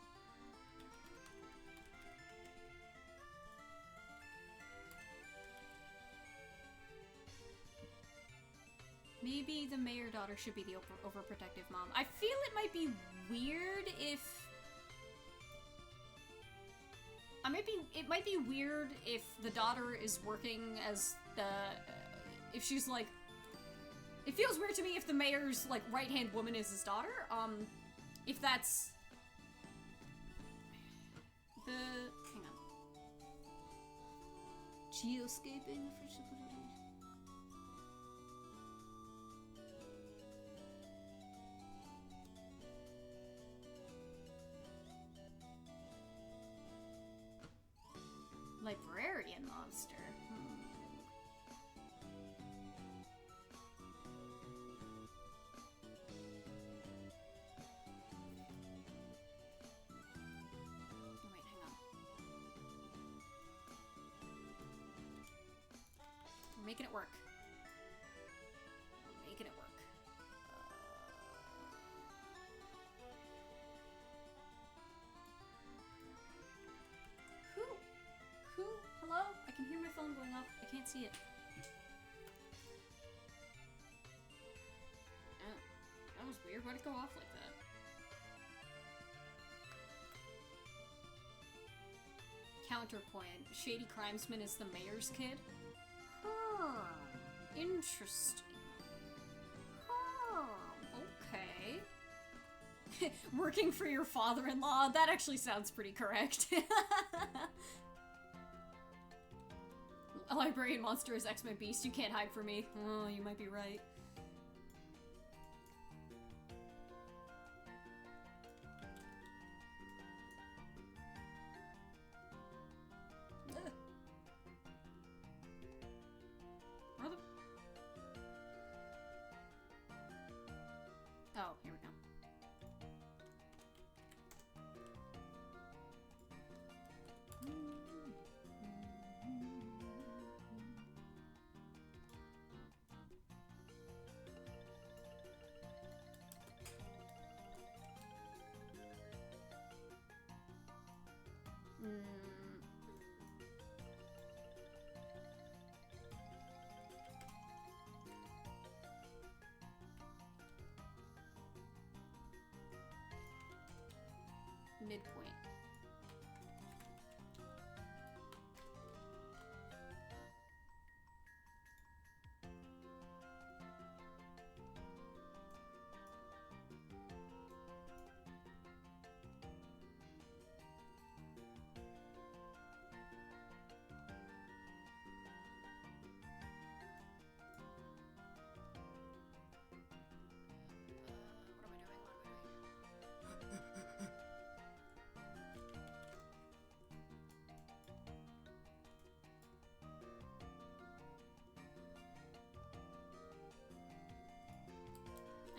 Maybe the mayor daughter should be the overprotective mom. I feel it might be weird if it might be weird if the daughter is working as the, if she's like, it feels weird to me if the mayor's, like, right-hand woman is his daughter, if that's, hang on. Geoscaping? Librarian monster. Oh, wait, hang on. We're making it work. We're making it work. Who? Hello? I can hear my phone going off. I can't see it. Oh. was weird. Why'd it go off like that? Counterpoint. Shady Crimesman is the mayor's kid? Huh. Interesting. Huh. Okay. Working for your father-in-law? That actually sounds pretty correct. A librarian monster is X-Men Beast. You can't hide from me. Oh, you might be right. Oh, here we go. Midpoint.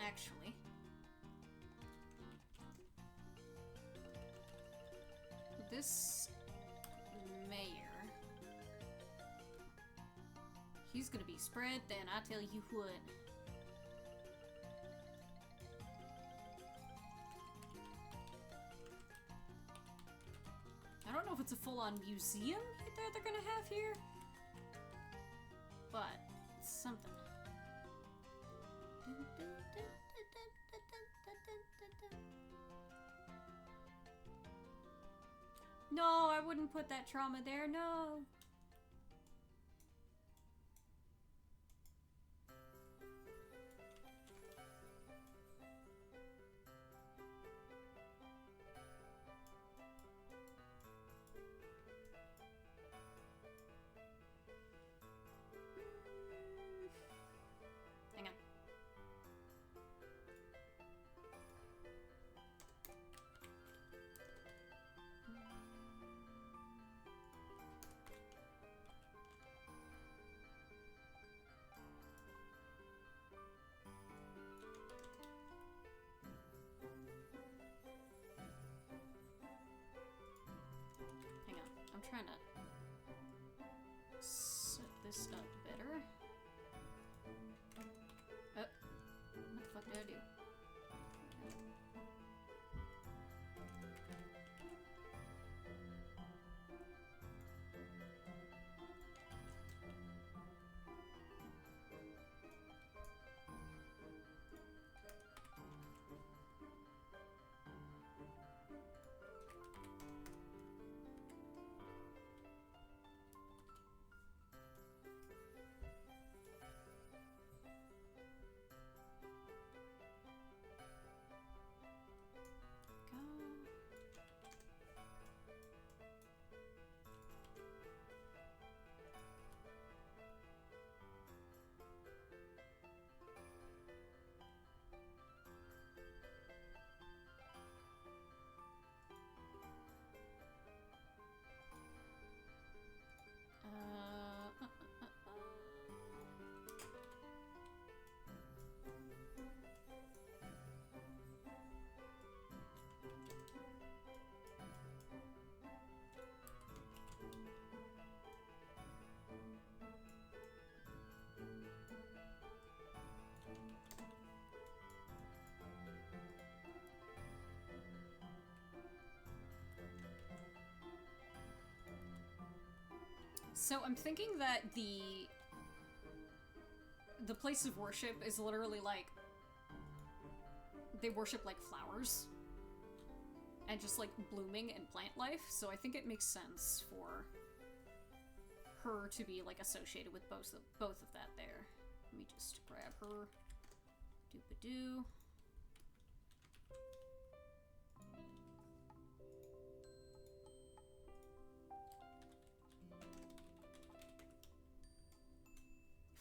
Actually. This mayor. He's gonna be spread, then I tell you what. I don't know if it's a full-on museum that they're gonna have here, but it's something. No, I wouldn't put that trauma there, no. Hang on. I'm trying to set this up better. Oh, what the fuck did I do? So I'm thinking that the place of worship is literally like they worship like flowers and just like blooming and plant life, so I think it makes sense for her to be like associated with both of that there. Let me just grab her. Doop-a-doo.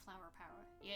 Flower power. Yeah.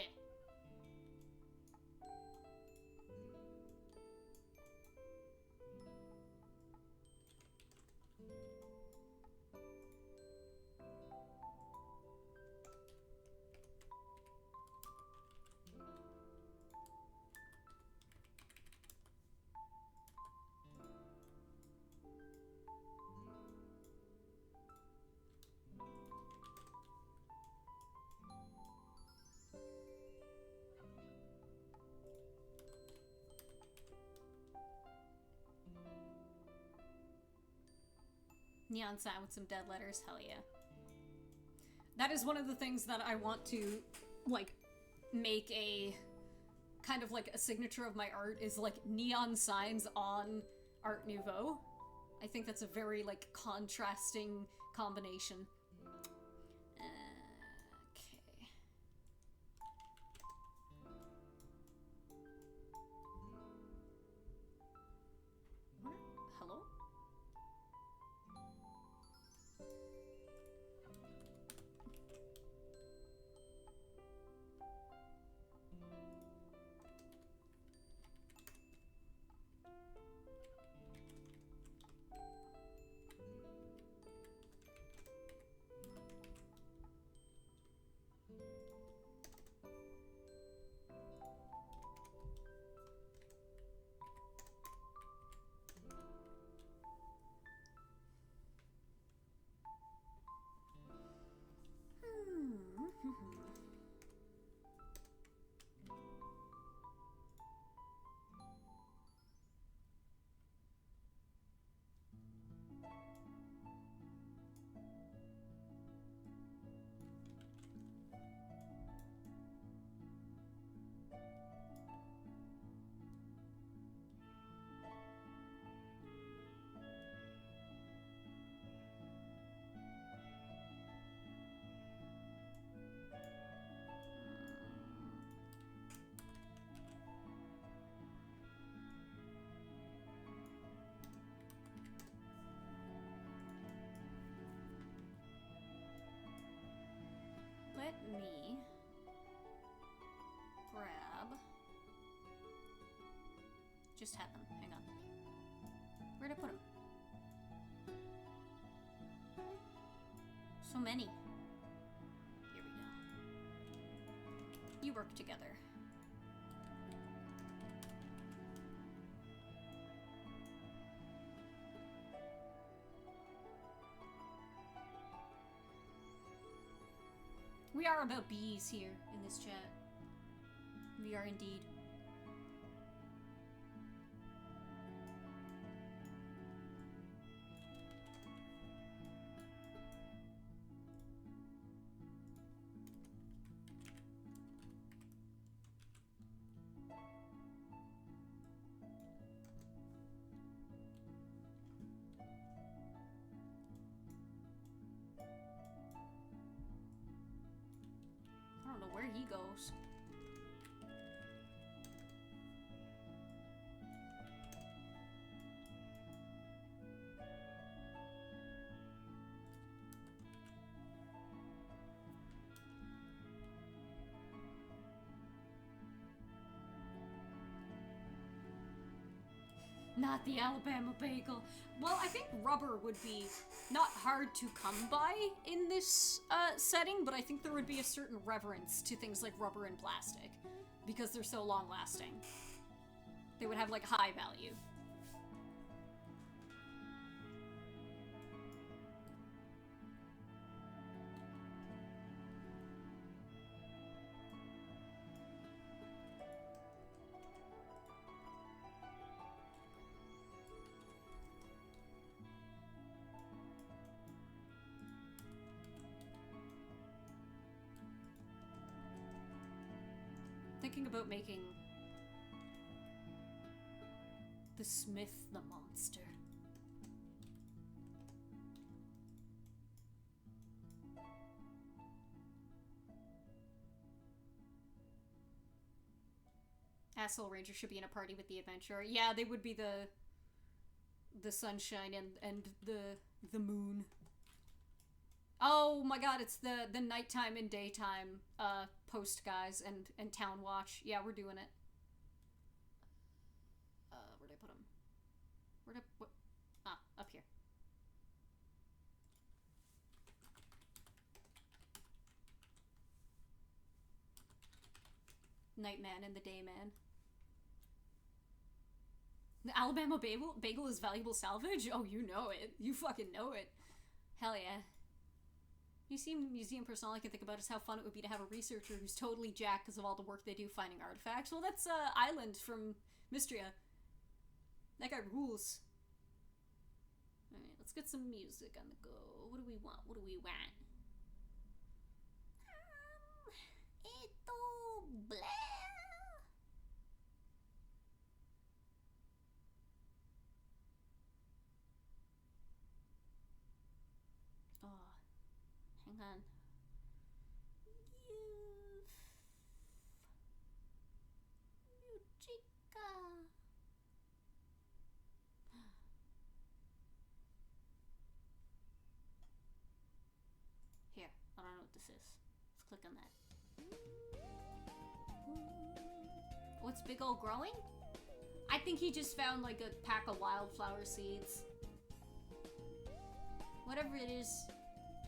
Neon sign with some dead letters, hell yeah. That is one of the things that I want to, like, make a kind of like a signature of my art is like neon signs on Art Nouveau. I think that's a very like contrasting combination. Okay. What? Hello? Let me grab... Just had them. Hang on. Where'd I put them? So many. Here we go. You work together. We are about bees here in this chat. We are indeed. I don't know where he goes. Not the Alabama bagel. Well, I think rubber would be not hard to come by in this setting, but I think there would be a certain reverence to things like rubber and plastic because they're so long-lasting. They would have, like, high value. Thinking about making The Smith, the monster. Asshole Ranger should be in a party with the adventurer. Yeah, they would be the sunshine and the moon. Oh my god, it's the nighttime and daytime post guys and town watch. Yeah, we're doing it. Where'd I put them? What? Ah, up here. Nightman and the Dayman. The Alabama bagel is valuable salvage? Oh, you know it. You fucking know it. Hell yeah. Museum personnel I can think about is how fun it would be to have a researcher who's totally jacked because of all the work they do finding artifacts. Well, that's Island from Mystria. That guy rules. Alright, let's get some music on the go. What do we want? What do we want? Blah. Oh, hang on. Musica. Here, I don't know what this is. Let's click on that. What's Big Ol' growing? I think he just found like a pack of wildflower seeds. Whatever it is,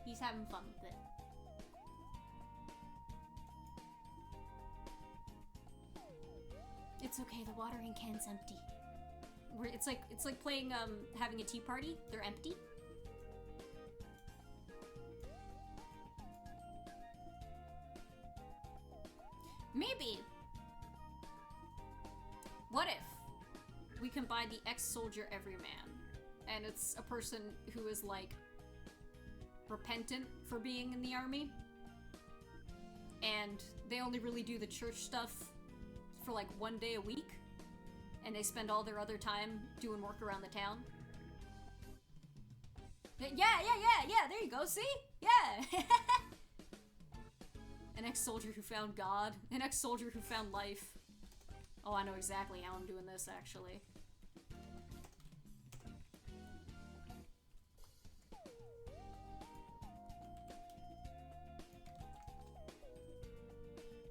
he's having fun with it. It's okay, the watering can's empty. It's like playing having a tea party. They're empty. Maybe. What if we combine the ex-soldier everyman, and it's a person who is like repentant for being in the army, and they only really do the church stuff for like 1 day a week, and they spend all their other time doing work around the town. Yeah, there you go, see? Yeah! An ex-soldier who found God. An ex-soldier who found life. Oh, I know exactly how I'm doing this, actually.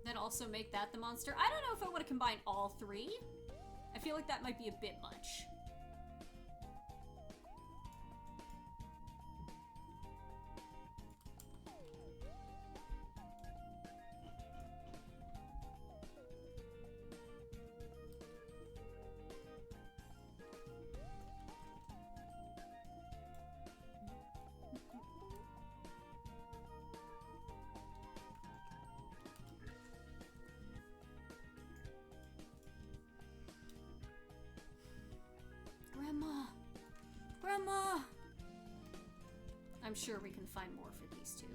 Then also make that the monster. I don't know if I want to combine all three. I feel like that might be a bit much. Grandma! I'm sure we can find more for these two.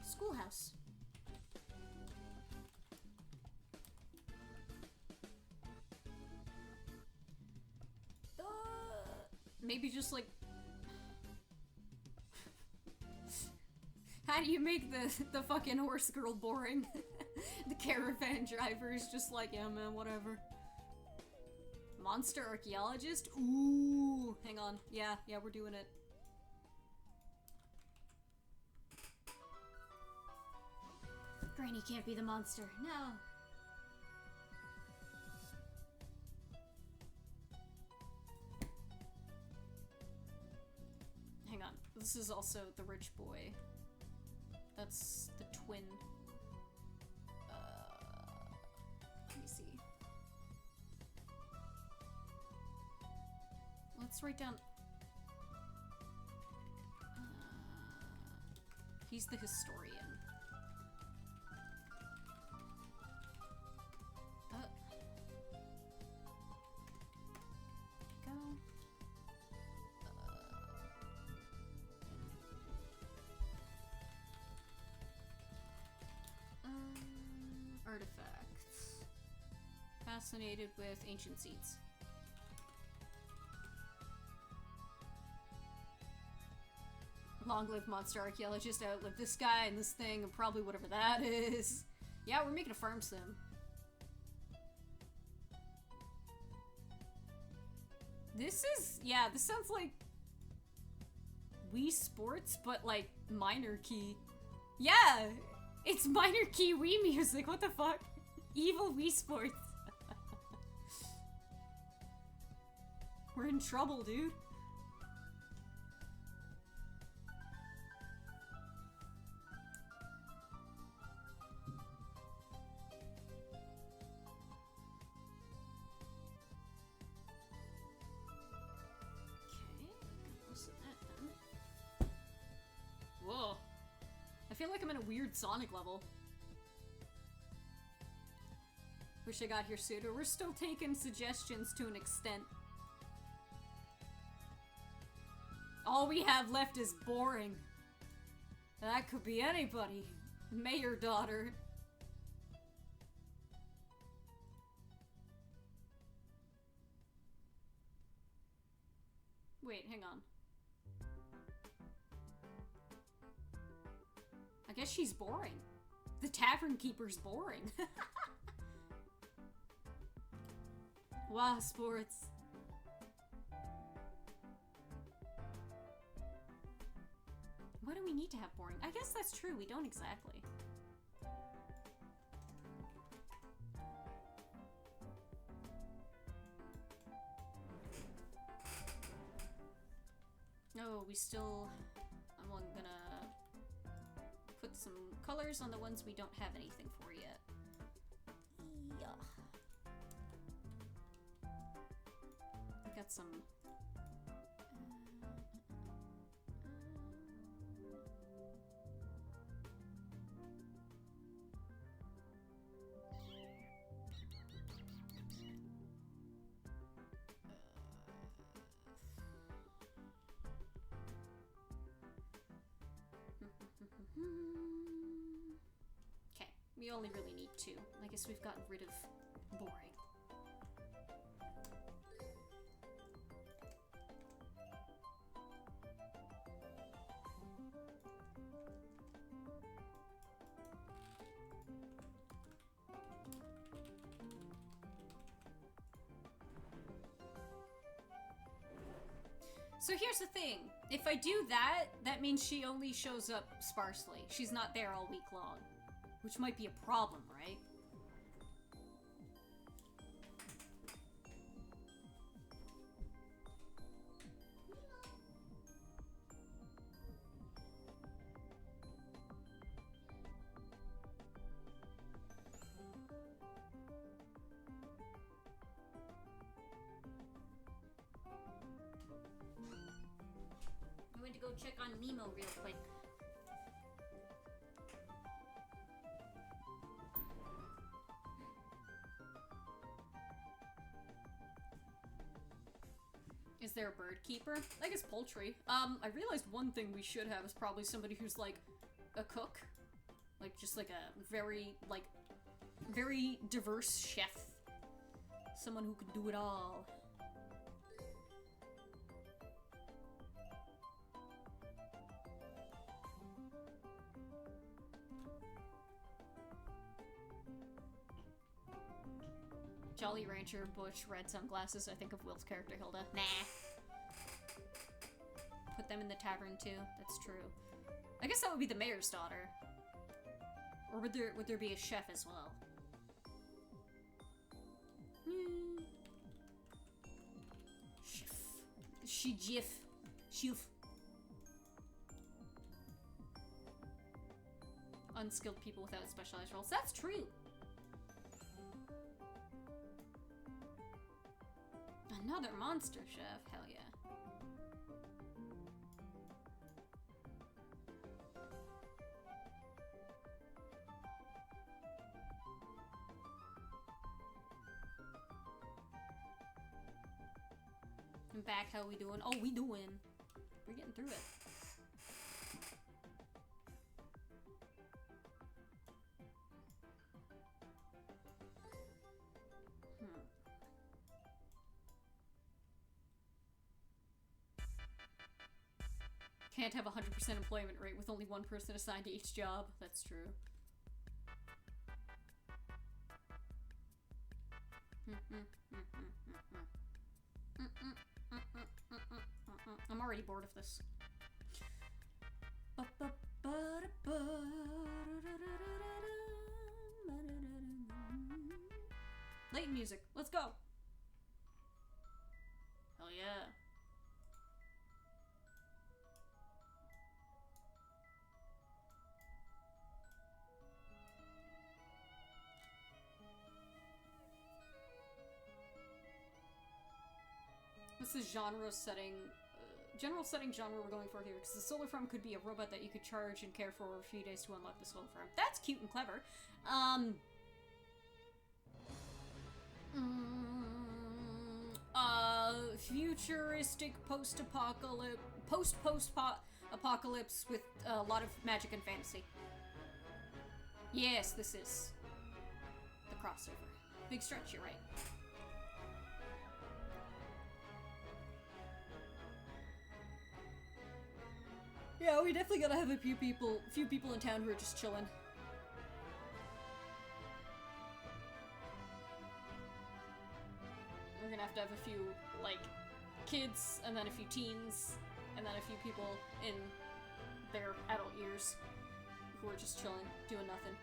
Schoolhouse. Maybe just like... How do you make the fucking horse girl boring? The caravan driver is just like, yeah man, whatever. Monster archaeologist? Ooh, hang on. Yeah, we're doing it. Granny can't be the monster. No. Hang on. This is also the rich boy. That's the twin. Let me see. Let's write down... he's the historian. Go. Artifacts. Fascinated with ancient seeds. Long live monster archaeologist, outlive this guy and this thing and probably whatever that is. Yeah, we're making a farm sim. This is, yeah, this sounds like Wii Sports, but like minor key. Yeah, it's minor key Wii music, what the fuck? Evil Wii Sports. We're in trouble, dude. Whoa. I feel like I'm in a weird Sonic level. Wish I got here sooner. We're still taking suggestions to an extent. All we have left is boring. That could be anybody. Mayor daughter. Wait, hang on. I guess she's boring. The tavern keeper's boring. Wow, sports. What do we need to have boring? I guess that's true, we don't exactly. No, we still... I'm gonna put some colors on the ones we don't have anything for yet. Yeah. I got some... Okay, we only really need two. I guess we've gotten rid of boring. So here's the thing. If I do that, that means she only shows up sparsely. She's not there all week long. Which might be a problem, right? I went to go check on Nemo real quick. Is there a bird keeper? I guess poultry. I realized one thing we should have is probably somebody who's like a cook. Like just like a very diverse chef. Someone who can do it all. Jolly Rancher, Bush, red sunglasses. I think of Will's character, Hilda. Nah. Put them in the tavern too. That's true. I guess that would be the mayor's daughter. Or would there be a chef as well? Chef. She Jif. Chef. Unskilled people without specialized roles. That's true. Another monster chef, hell yeah. I'm back, how we doing? Oh, we doing. We're getting through it. Can't have 100% employment rate with only one person assigned to each job. That's true. I'm already bored of this. Late music. Let's go. Hell yeah. What's the genre setting, general setting genre we're going for here? Because the solar farm could be a robot that you could charge and care for over a few days to unlock the solar farm. That's cute and clever. Futuristic post-apocalypse with a lot of magic and fantasy. Yes, this is the crossover. Big stretch, you're right. Yeah, we definitely gotta have a few people in town who are just chilling. We're gonna have to have a few, like, kids, and then a few teens, and then a few people in their adult years who are just chilling, doing nothing.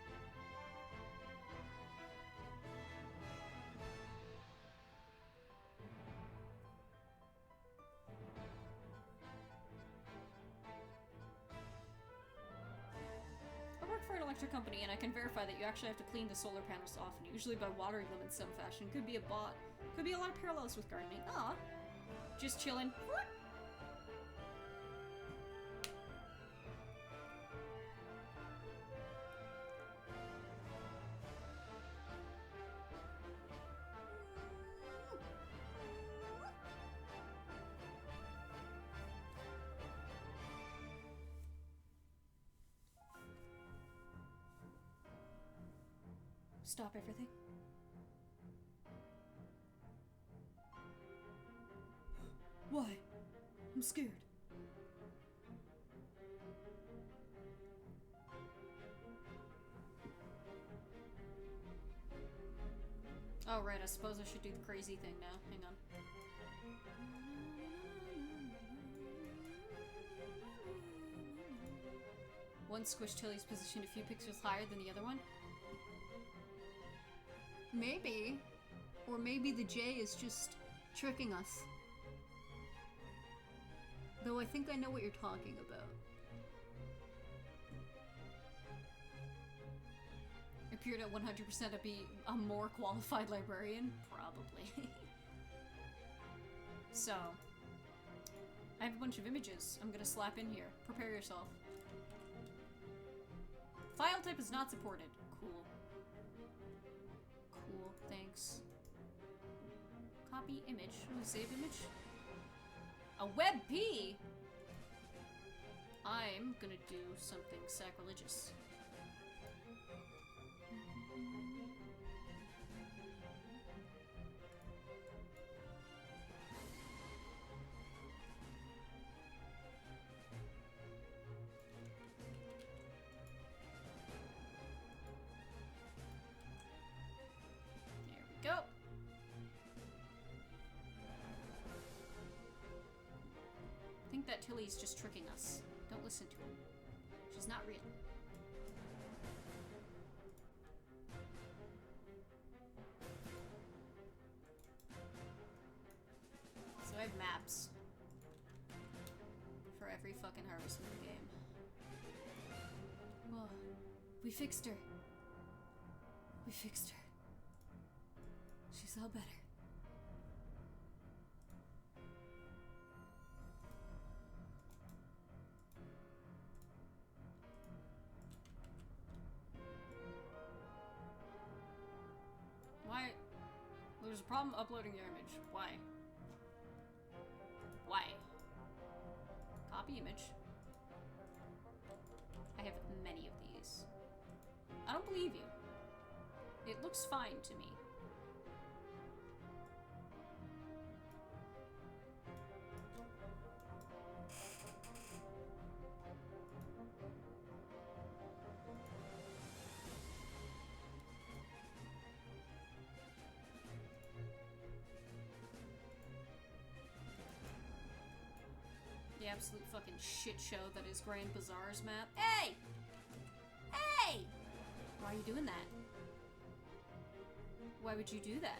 I work for an electric company, and I can verify that you actually have to clean the solar panels often, usually by watering them in some fashion. Could be a bot. Could be a lot of parallels with gardening. Aw. Just chilling. Stop everything. Why? I'm scared. Oh, right, I suppose I should do the crazy thing now. Hang on. One squish Tilly's positioned a few pixels higher than the other one. Maybe. Or maybe the J is just tricking us. Though I think I know what you're talking about. Appeared at 100% to be a more qualified librarian? Probably. So, I have a bunch of images I'm gonna slap in here. Prepare yourself. File type is not supported. Cool. Cool, thanks. Copy image. Ooh, save image? A WebP? I'm gonna do something sacrilegious. There we go. I think that Tilly's just tricking us. Don't listen to her. She's not real. So I have maps for every fucking Harvest Moon game. Whoa. We fixed her. We fixed her. She's all better. Why? There's a problem uploading your image. Why? Why? Copy image. I have many of these. I don't believe you. It looks fine to me. absolute fucking shit show that is Grand Bazaar's map. Hey! Hey! Why are you doing that? Why would you do that?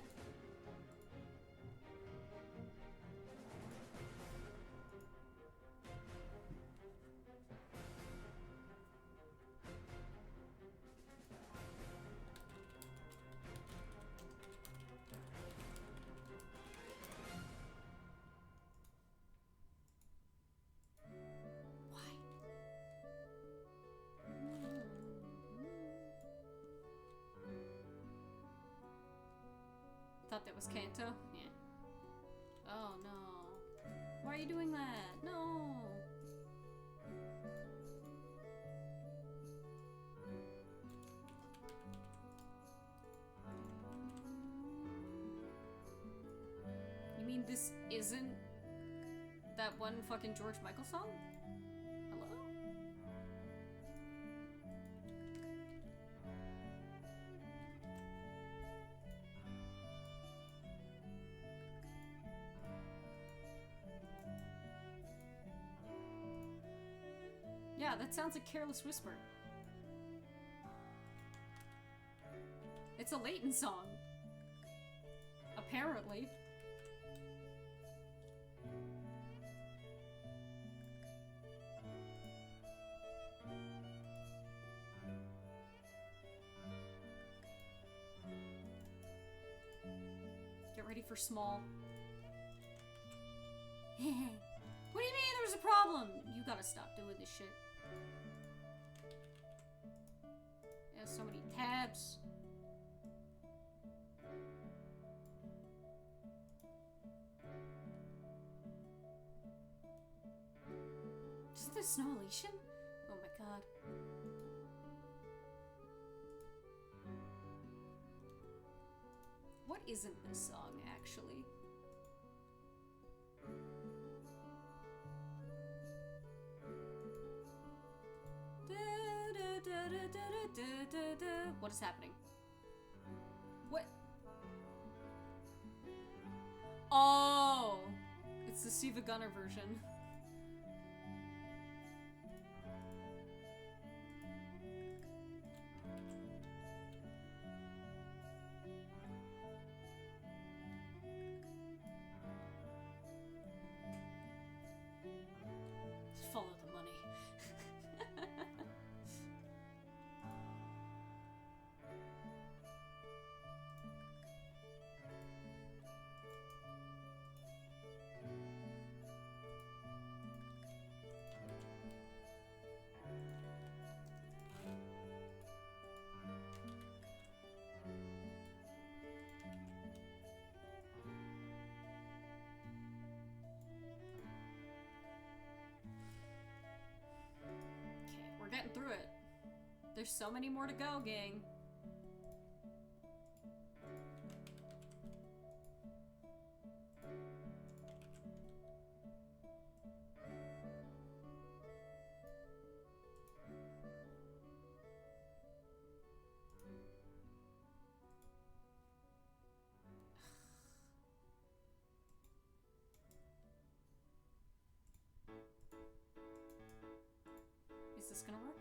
Thought that was Kanto? Yeah. Oh no. Why are you doing that? No! You mean this isn't that one fucking George Michael song? Hello? Yeah, that sounds like Careless Whisper. It's a Leighton song. Apparently. Get ready for small. What do you mean there's a problem? You gotta stop doing this shit. Yeah, so many tabs. Isn't this Snow Elysian? Oh my god. What isn't this song, actually? What is happening? What? Oh! It's the Siva Gunner version. Follow the money. We're getting through it. There's so many more to go, gang. Is this gonna work?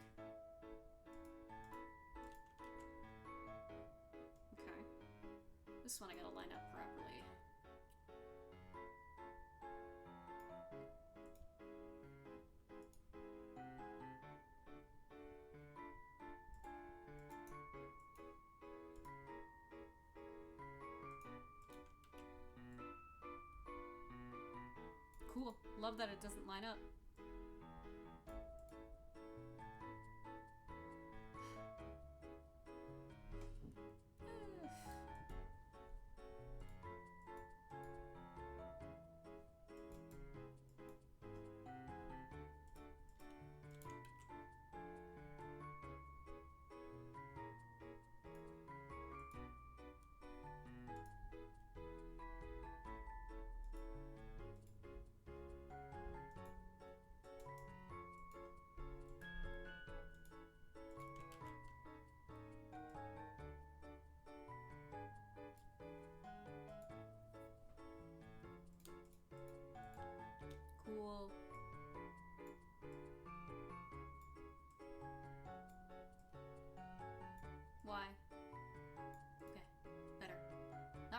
Okay. This one I gotta line up properly. Cool. Love that it doesn't line up.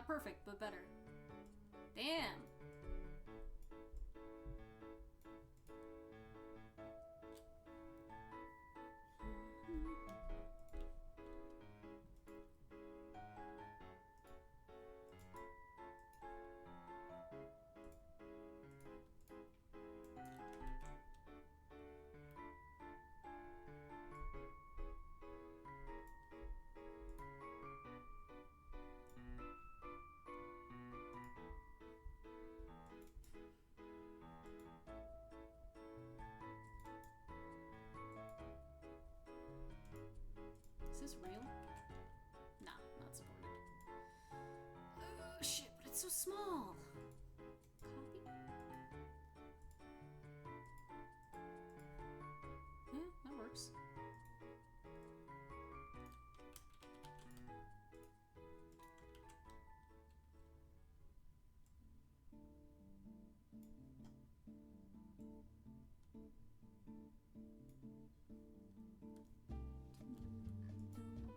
perfect, but better. Damn. Is this real? Nah, not supported. Oh shit, but it's so small. Copy? Yeah, that works.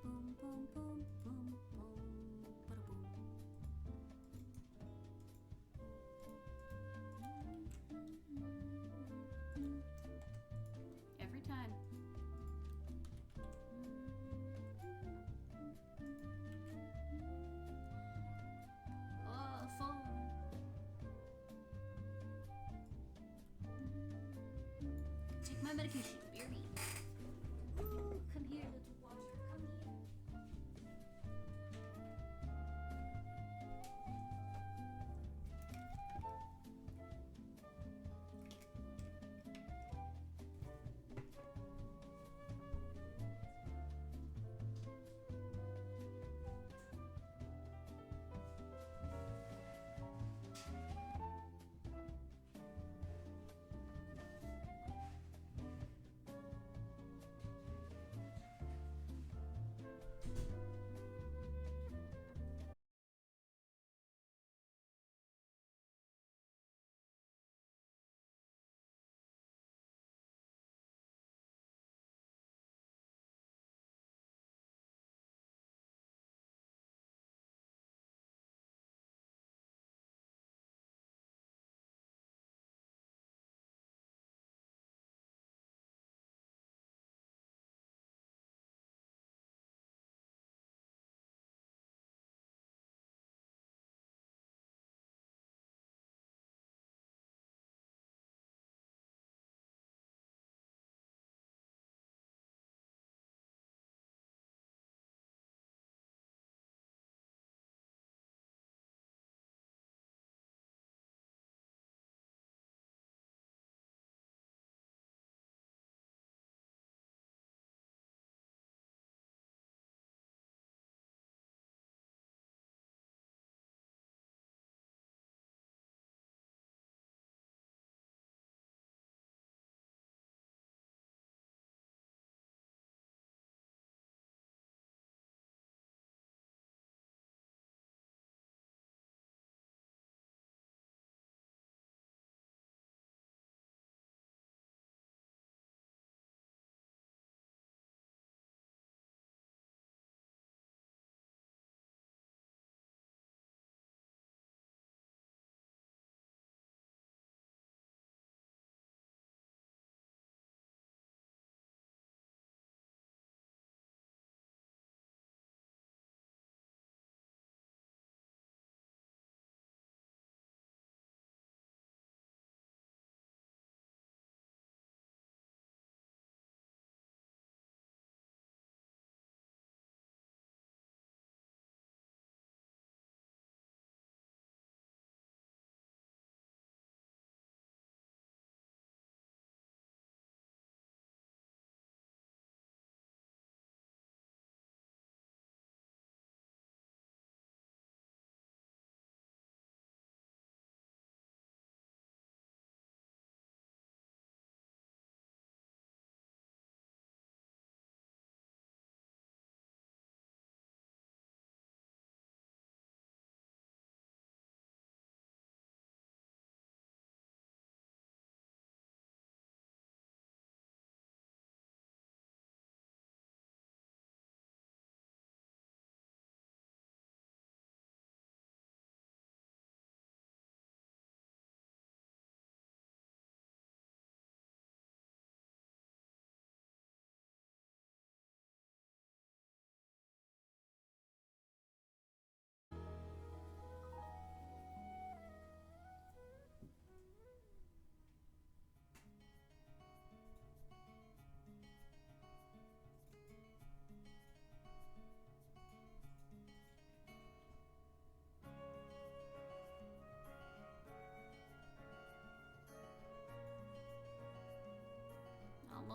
Boom, boom, boom, boom, boom, bada boom. Every time. Oh, phone. Take my medication, Beardy. Ooh, come here, little water. Come here.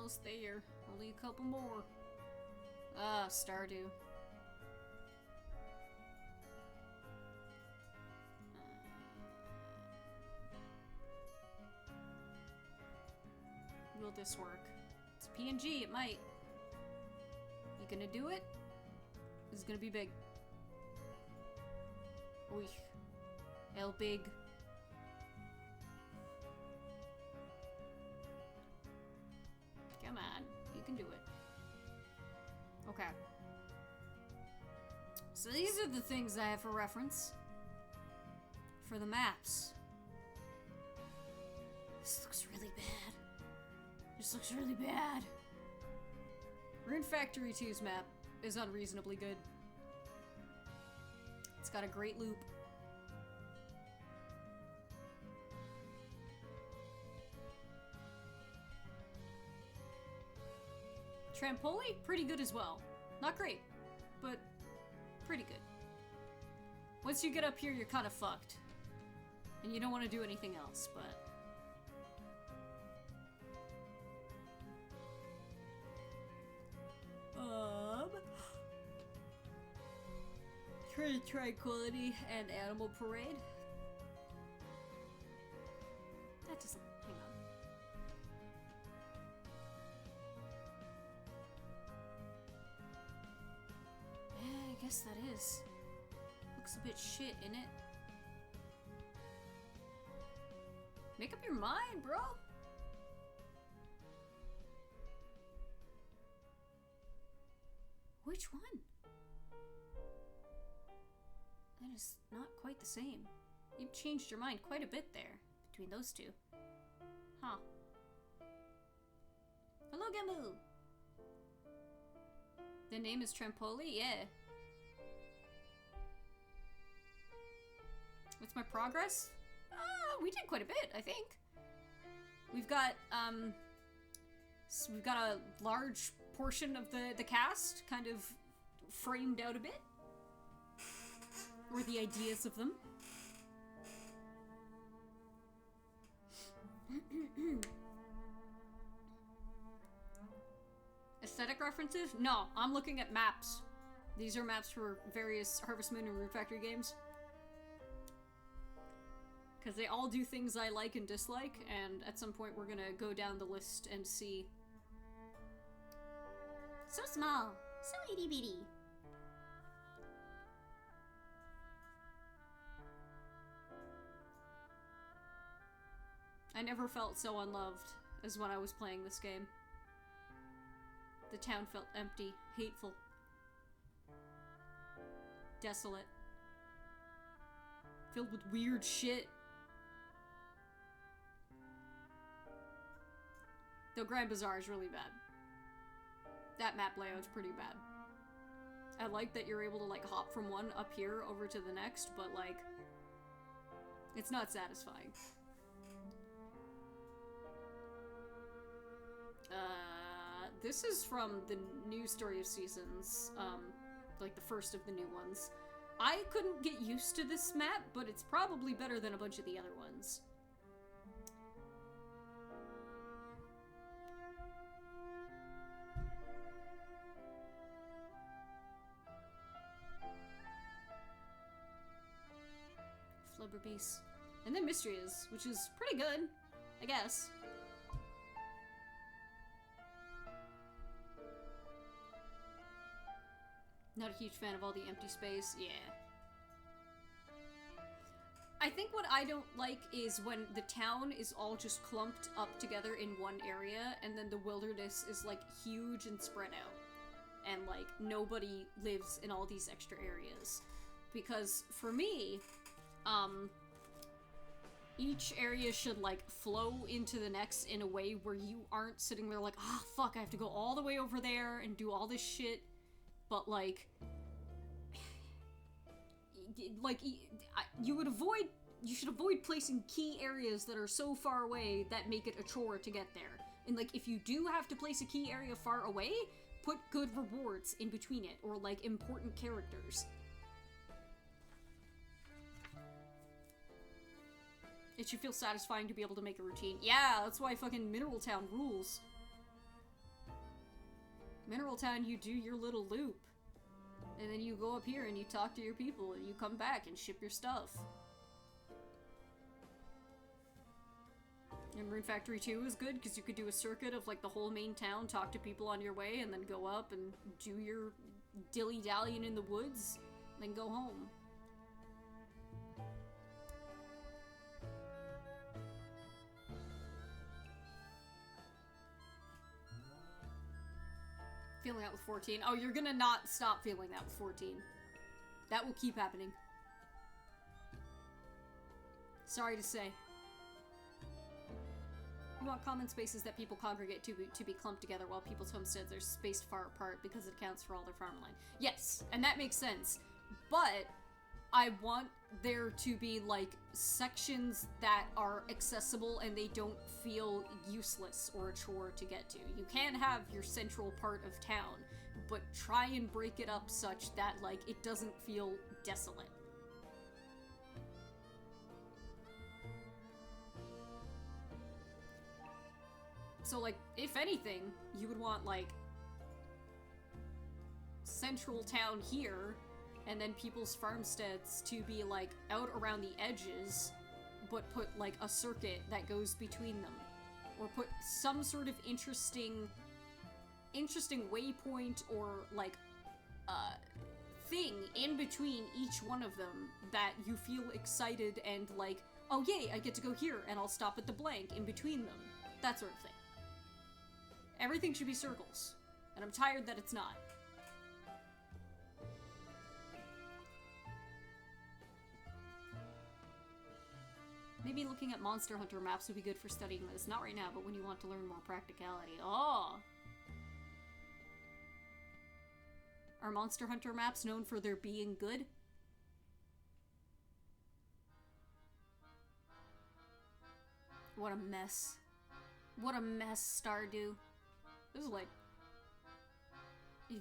almost there. Only a couple more. Ah, Stardew. Will this work? It's a PNG, it might. You gonna do it? This is gonna be big. Oy. El big. Come on, you can do it. Okay. So these are the things I have for reference. For the maps. This looks really bad. This looks really bad. Rune Factory 2's map is unreasonably good. It's got a great loop. Trampoli, pretty good as well. Not great, but pretty good. Once you get up here, you're kind of fucked. And you don't want to do anything else, but... Tranquility and Animal Parade. That doesn't... hang on. Yeah, I guess that is. Looks a bit shit, innit? Make up your mind, bro! Which one? That is not quite the same. You've changed your mind quite a bit there, between those two. Huh. Hello, Gamu! The name is Trampoli? Yeah. What's my progress? We did quite a bit, I think. We've got a large portion of the cast kind of framed out a bit. Or the ideas of them. Aesthetic references? No, I'm looking at maps. These are maps for various Harvest Moon and Rune Factory games. Because they all do things I like and dislike, and at some point we're gonna go down the list and see. So small. So itty bitty. I never felt so unloved as when I was playing this game. The town felt empty, hateful, desolate, filled with weird shit. Though Grand Bazaar is really bad. That map layout's pretty bad. I like that you're able to like hop from one up here over to the next, but like, it's not satisfying. This is from the new Story of Seasons, like the first of the new ones. I couldn't get used to this map, but it's probably better than a bunch of the other ones. Flubber Beast. And then Mystery is, which is pretty good, I guess. Not a huge fan of all the empty space, yeah. I think what I don't like is when the town is all just clumped up together in one area, and then the wilderness is like huge and spread out. And like, nobody lives in all these extra areas. Because for me, each area should like flow into the next in a way where you aren't sitting there like, ah, fuck, I have to go all the way over there and do all this shit. But like you should avoid placing key areas that are so far away that make it a chore to get there. And like, if you do have to place a key area far away, put good rewards in between it, or like important characters. It should feel satisfying to be able to make a routine. Yeah, that's why fucking Mineral Town rules. Mineral Town, you do your little loop. And then you go up here and you talk to your people and you come back and ship your stuff. And Rune Factory 2 is good because you could do a circuit of like the whole main town, talk to people on your way, and then go up and do your dilly-dallying in the woods, then go home. Feeling that with 14. Oh, you're gonna not stop feeling that with 14. That will keep happening. Sorry to say. You want common spaces that people congregate to be clumped together while people's homesteads are spaced far apart because it accounts for all their farmland. Yes, and that makes sense. But I want there to be, like, sections that are accessible and they don't feel useless or a chore to get to. You can have your central part of town, but try and break it up such that, like, it doesn't feel desolate. So, like, if anything, you would want, like, central town here, and then people's farmsteads to be, like, out around the edges, but put, like, a circuit that goes between them. Or put some sort of interesting waypoint or, like, thing in between each one of them that you feel excited and, like, oh yay, I get to go here, and I'll stop at the blank in between them. That sort of thing. Everything should be circles, and I'm tired that it's not. Maybe looking at Monster Hunter maps would be good for studying this. Not right now, but when you want to learn more practicality. Oh! Are Monster Hunter maps known for their being good? What a mess. What a mess, Stardew. This is like...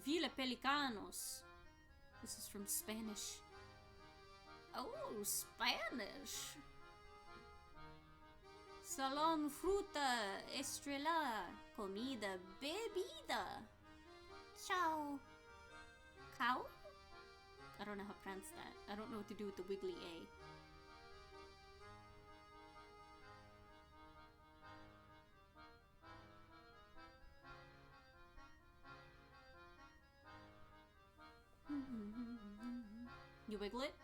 Villa Pelicanos. This is from Spanish. Oh, Spanish. Salón, fruta, estrella, comida, bebida. Ciao. Cow? I don't know how to pronounce that. I don't know what to do with the wiggly A. You wiggle it?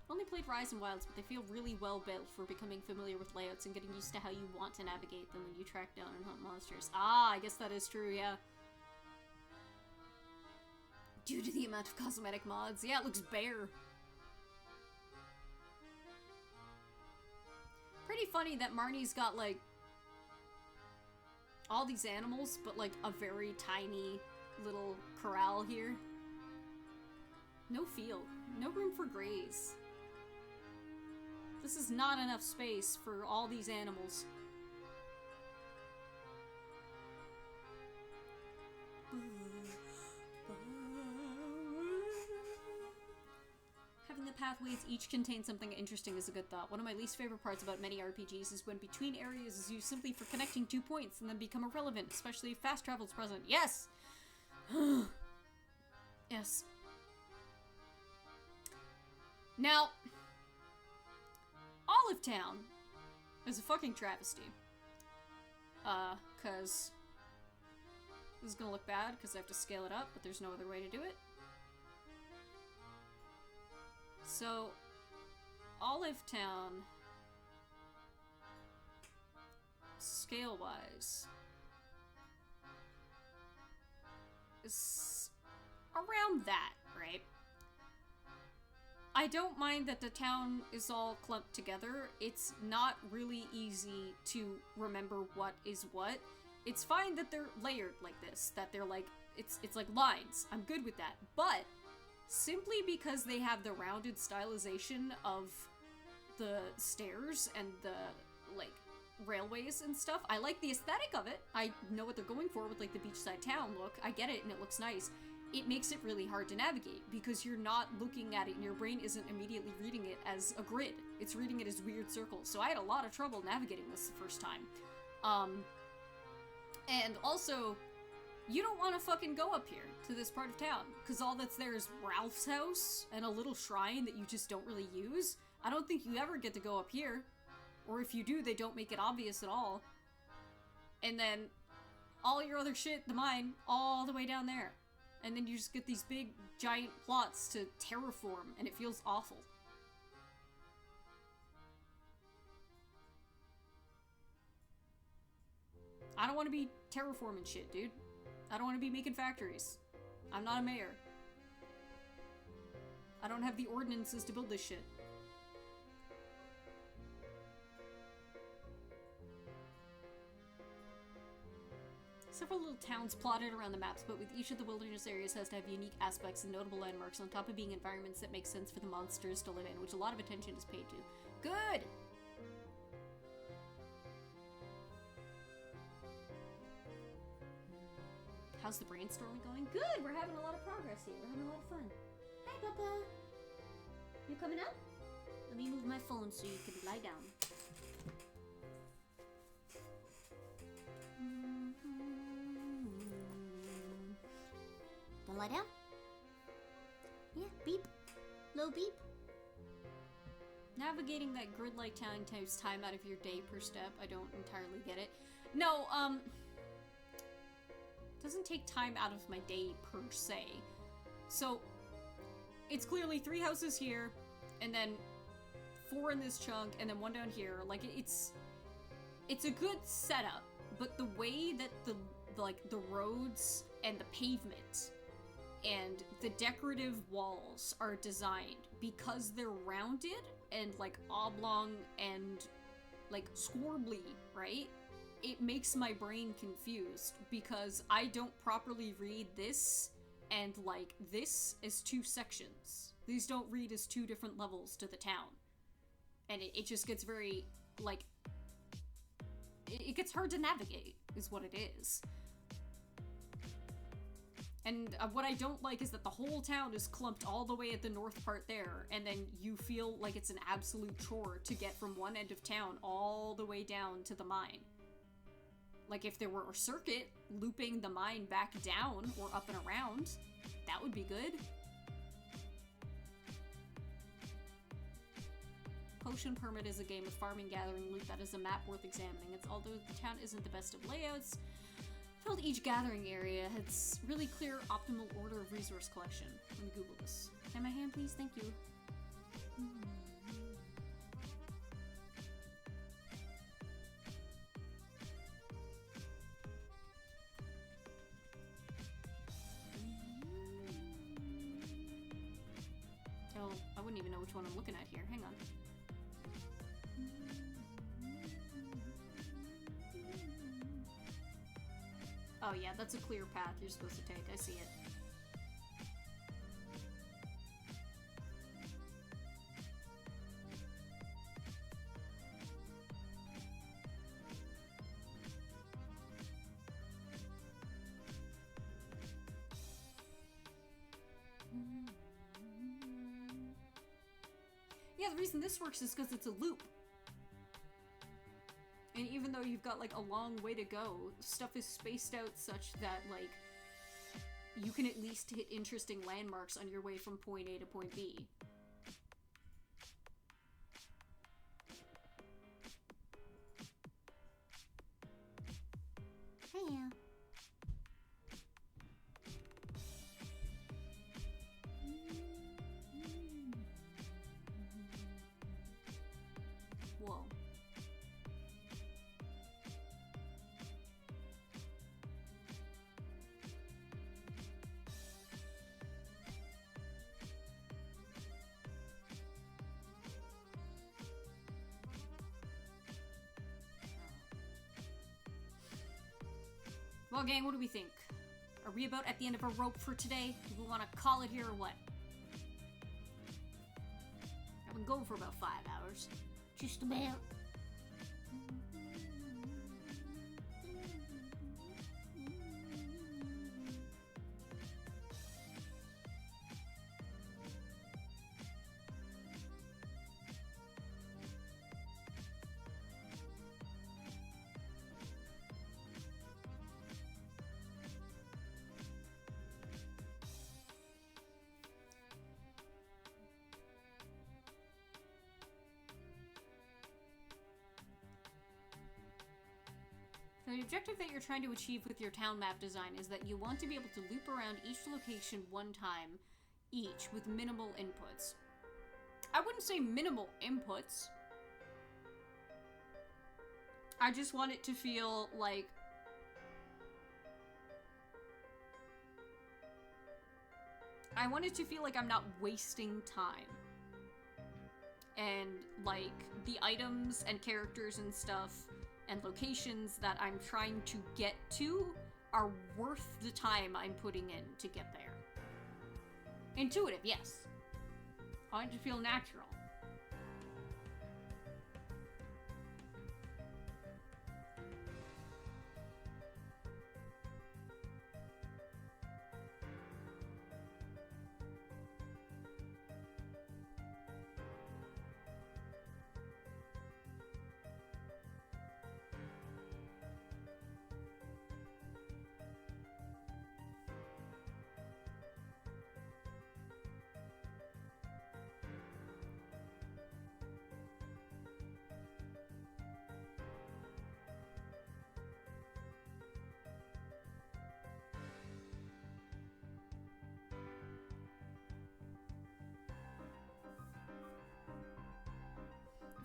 Only played Rise and Wilds, but they feel really well built for becoming familiar with layouts and getting used to how you want to navigate them when you track down and hunt monsters. Ah, I guess that is true, yeah. Due to the amount of cosmetic mods. Yeah, it looks bare. Pretty funny that Marnie's got, like, all these animals, but, like, a very tiny little corral here. No field. No room for graze. This is not enough space for all these animals. Having the pathways each contain something interesting is a good thought. One of my least favorite parts about many RPGs is when between areas is used simply for connecting 2 points and then become irrelevant, especially if fast travel is present. Yes! Yes. Now, Olive Town is a fucking travesty. Cause this is gonna look bad because I have to scale it up, but there's no other way to do it. So, Olive Town, scale-wise, is around that, right? I don't mind that the town is all clumped together. It's not really easy to remember what is what. It's fine that they're layered like this, that they're like, it's like lines. I'm good with that. But simply because they have the rounded stylization of the stairs and the, like, railways and stuff, I like the aesthetic of it. I know what they're going for with, like, the beachside town look. I get it, and it looks nice. It makes it really hard to navigate because you're not looking at it and your brain isn't immediately reading it as a grid. It's reading it as weird circles. So I had a lot of trouble navigating this the first time. And also, You don't want to fucking go up here to this part of town, because all that's there is Ralph's house and a little shrine that you just don't really use. I don't think you ever get to go up here. Or if you do, they don't make it obvious at all. And then all your other shit, the mine, all the way down there. And then you just get these big, giant plots to terraform, and it feels awful. I don't want to be terraforming shit, dude. I don't want to be making factories. I'm not a mayor. I don't have the ordinances to build this shit. Several little towns plotted around the maps, but with each of the wilderness areas has to have unique aspects and notable landmarks on top of being environments that make sense for the monsters to live in, which a lot of attention is paid to. Good! How's the brainstorming going? Good! We're having a lot of progress here. We're having a lot of fun. Hi, Papa. You coming up? Let me move my phone so you can lie down. Don't lie down. Yeah, beep. Low beep. Navigating that grid-like town takes time out of your day per step. I don't entirely get it. No, doesn't take time out of my day per se. So, it's clearly 3 houses here, and then 4 in this chunk, and then 1 down here. Like, it's a good setup, but the way that the roads and the pavement and the decorative walls are designed, because they're rounded and like oblong and like squarbly, right? It makes my brain confused because I don't properly read this and like this as 2 sections. These don't read as 2 different levels to the town. And it just gets very, like, it gets hard to navigate, is what it is. And what I don't like is that the whole town is clumped all the way at the north part there, and then you feel like it's an absolute chore to get from one end of town all the way down to the mine. Like, if there were a circuit looping the mine back down or up and around, that would be good. Potion Permit is a game with farming, gathering, loot that is a map worth examining. Although the town isn't the best of layouts, filled each gathering area has really clear optimal order of resource collection. Let me Google this. Can my hand, please? Thank you. Oh, I wouldn't even know which one I'm looking at here. Hang on. Oh yeah, that's a clear path you're supposed to take. I see it. Yeah, the reason this works is because it's a loop. And even though you've got, like, a long way to go, stuff is spaced out such that, like, you can at least hit interesting landmarks on your way from point A to point B. Hiya. Whoa. Well, gang, what do we think? Are we about at the end of a rope for today? Do we want to call it here or what? I've been going for about 5 hours. Just about. The objective that you're trying to achieve with your town map design is that you want to be able to loop around each location one time each with minimal inputs. I wouldn't say minimal inputs. I just want it to feel like I'm not wasting time. And, like, the items and characters and stuff and locations that I'm trying to get to are worth the time I'm putting in to get there. Intuitive, yes. I want it to feel natural.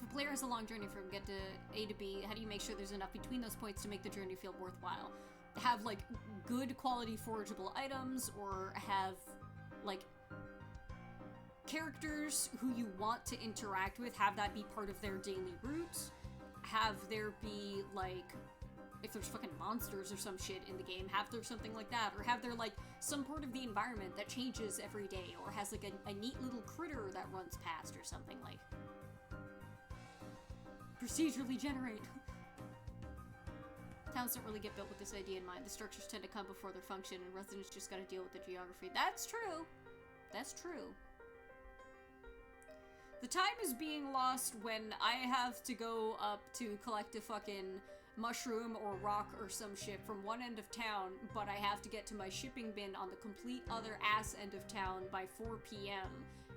If a player has a long journey from get to A to B, how do you make sure there's enough between those points to make the journey feel worthwhile? Have, like, good quality forageable items, or have, like, characters who you want to interact with, have that be part of their daily route. Have there be, like, if there's fucking monsters or some shit in the game, have there something like that. Or have there, like, some part of the environment that changes every day, or has, like, a neat little critter that runs past or something, like. Procedurally generate. Towns don't really get built with this idea in mind. The structures tend to come before their function, and residents just gotta deal with the geography. That's true. That's true. The time is being lost when I have to go up to collect a fucking mushroom or rock or some shit from one end of town, but I have to get to my shipping bin on the complete other ass end of town by 4 p.m.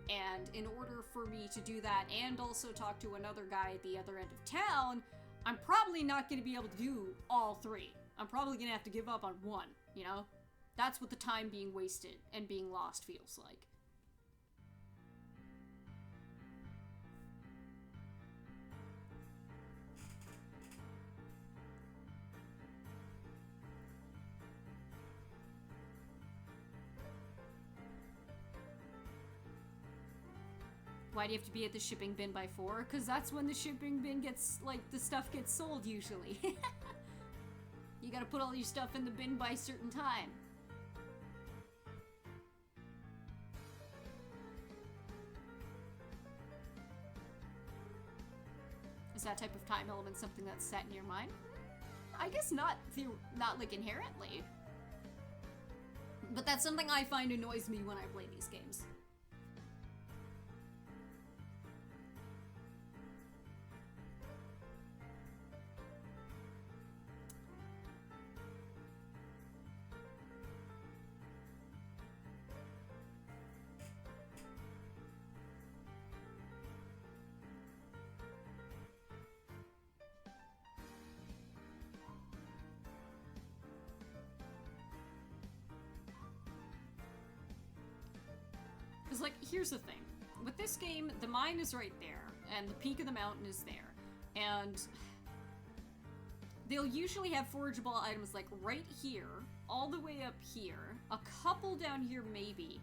And in order for me to do that and also talk to another guy at the other end of town, I'm probably not going to be able to do all three. I'm probably going to have to give up on one, you know? That's what the time being wasted and being lost feels like. Why do you have to be at the shipping bin by 4? Because that's when the shipping bin gets, like, the stuff gets sold, usually. You gotta put all your stuff in the bin by a certain time. Is that type of time element something that's set in your mind? I guess not, like, inherently. But that's something I find annoys me when I play these games. Because, like, here's the thing. With this game, the mine is right there, and the peak of the mountain is there. And they'll usually have forageable items, like, right here, all the way up here, a couple down here maybe,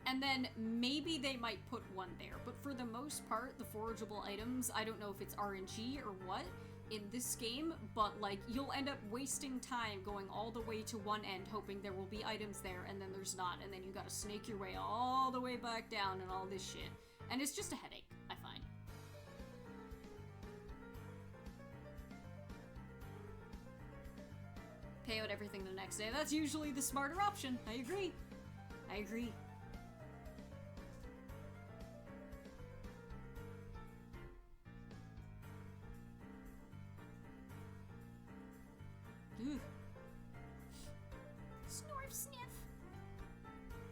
and then maybe they might put one there. But for the most part, the forageable items, I don't know if it's RNG or what, in this game, but, like, you'll end up wasting time going all the way to one end hoping there will be items there, and then there's not, and then you gotta snake your way all the way back down and all this shit. And it's just a headache, I find. Pay out everything the next day. That's usually the smarter option. I agree. I agree. Ooh. Snorf sniff.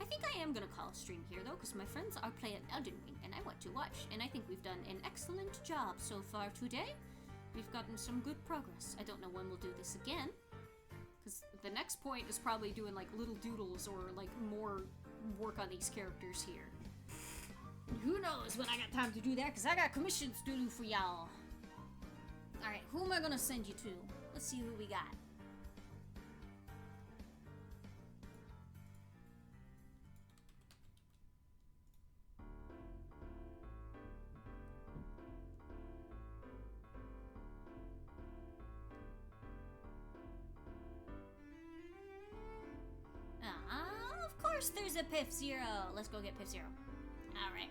I think I am gonna call a stream here though, because my friends are playing Elden Ring and I want to watch, and I think we've done an excellent job so far today. We've gotten some good progress. I don't know when we'll do this again, the next point is probably doing like little doodles or like more work on these characters here. Who knows when I got time to do that, because I got commissions to do for y'all. Alright, who am I gonna send you to? Let's see who we got. Of course there's a Piff Zero. Let's go get Piff Zero. Alright.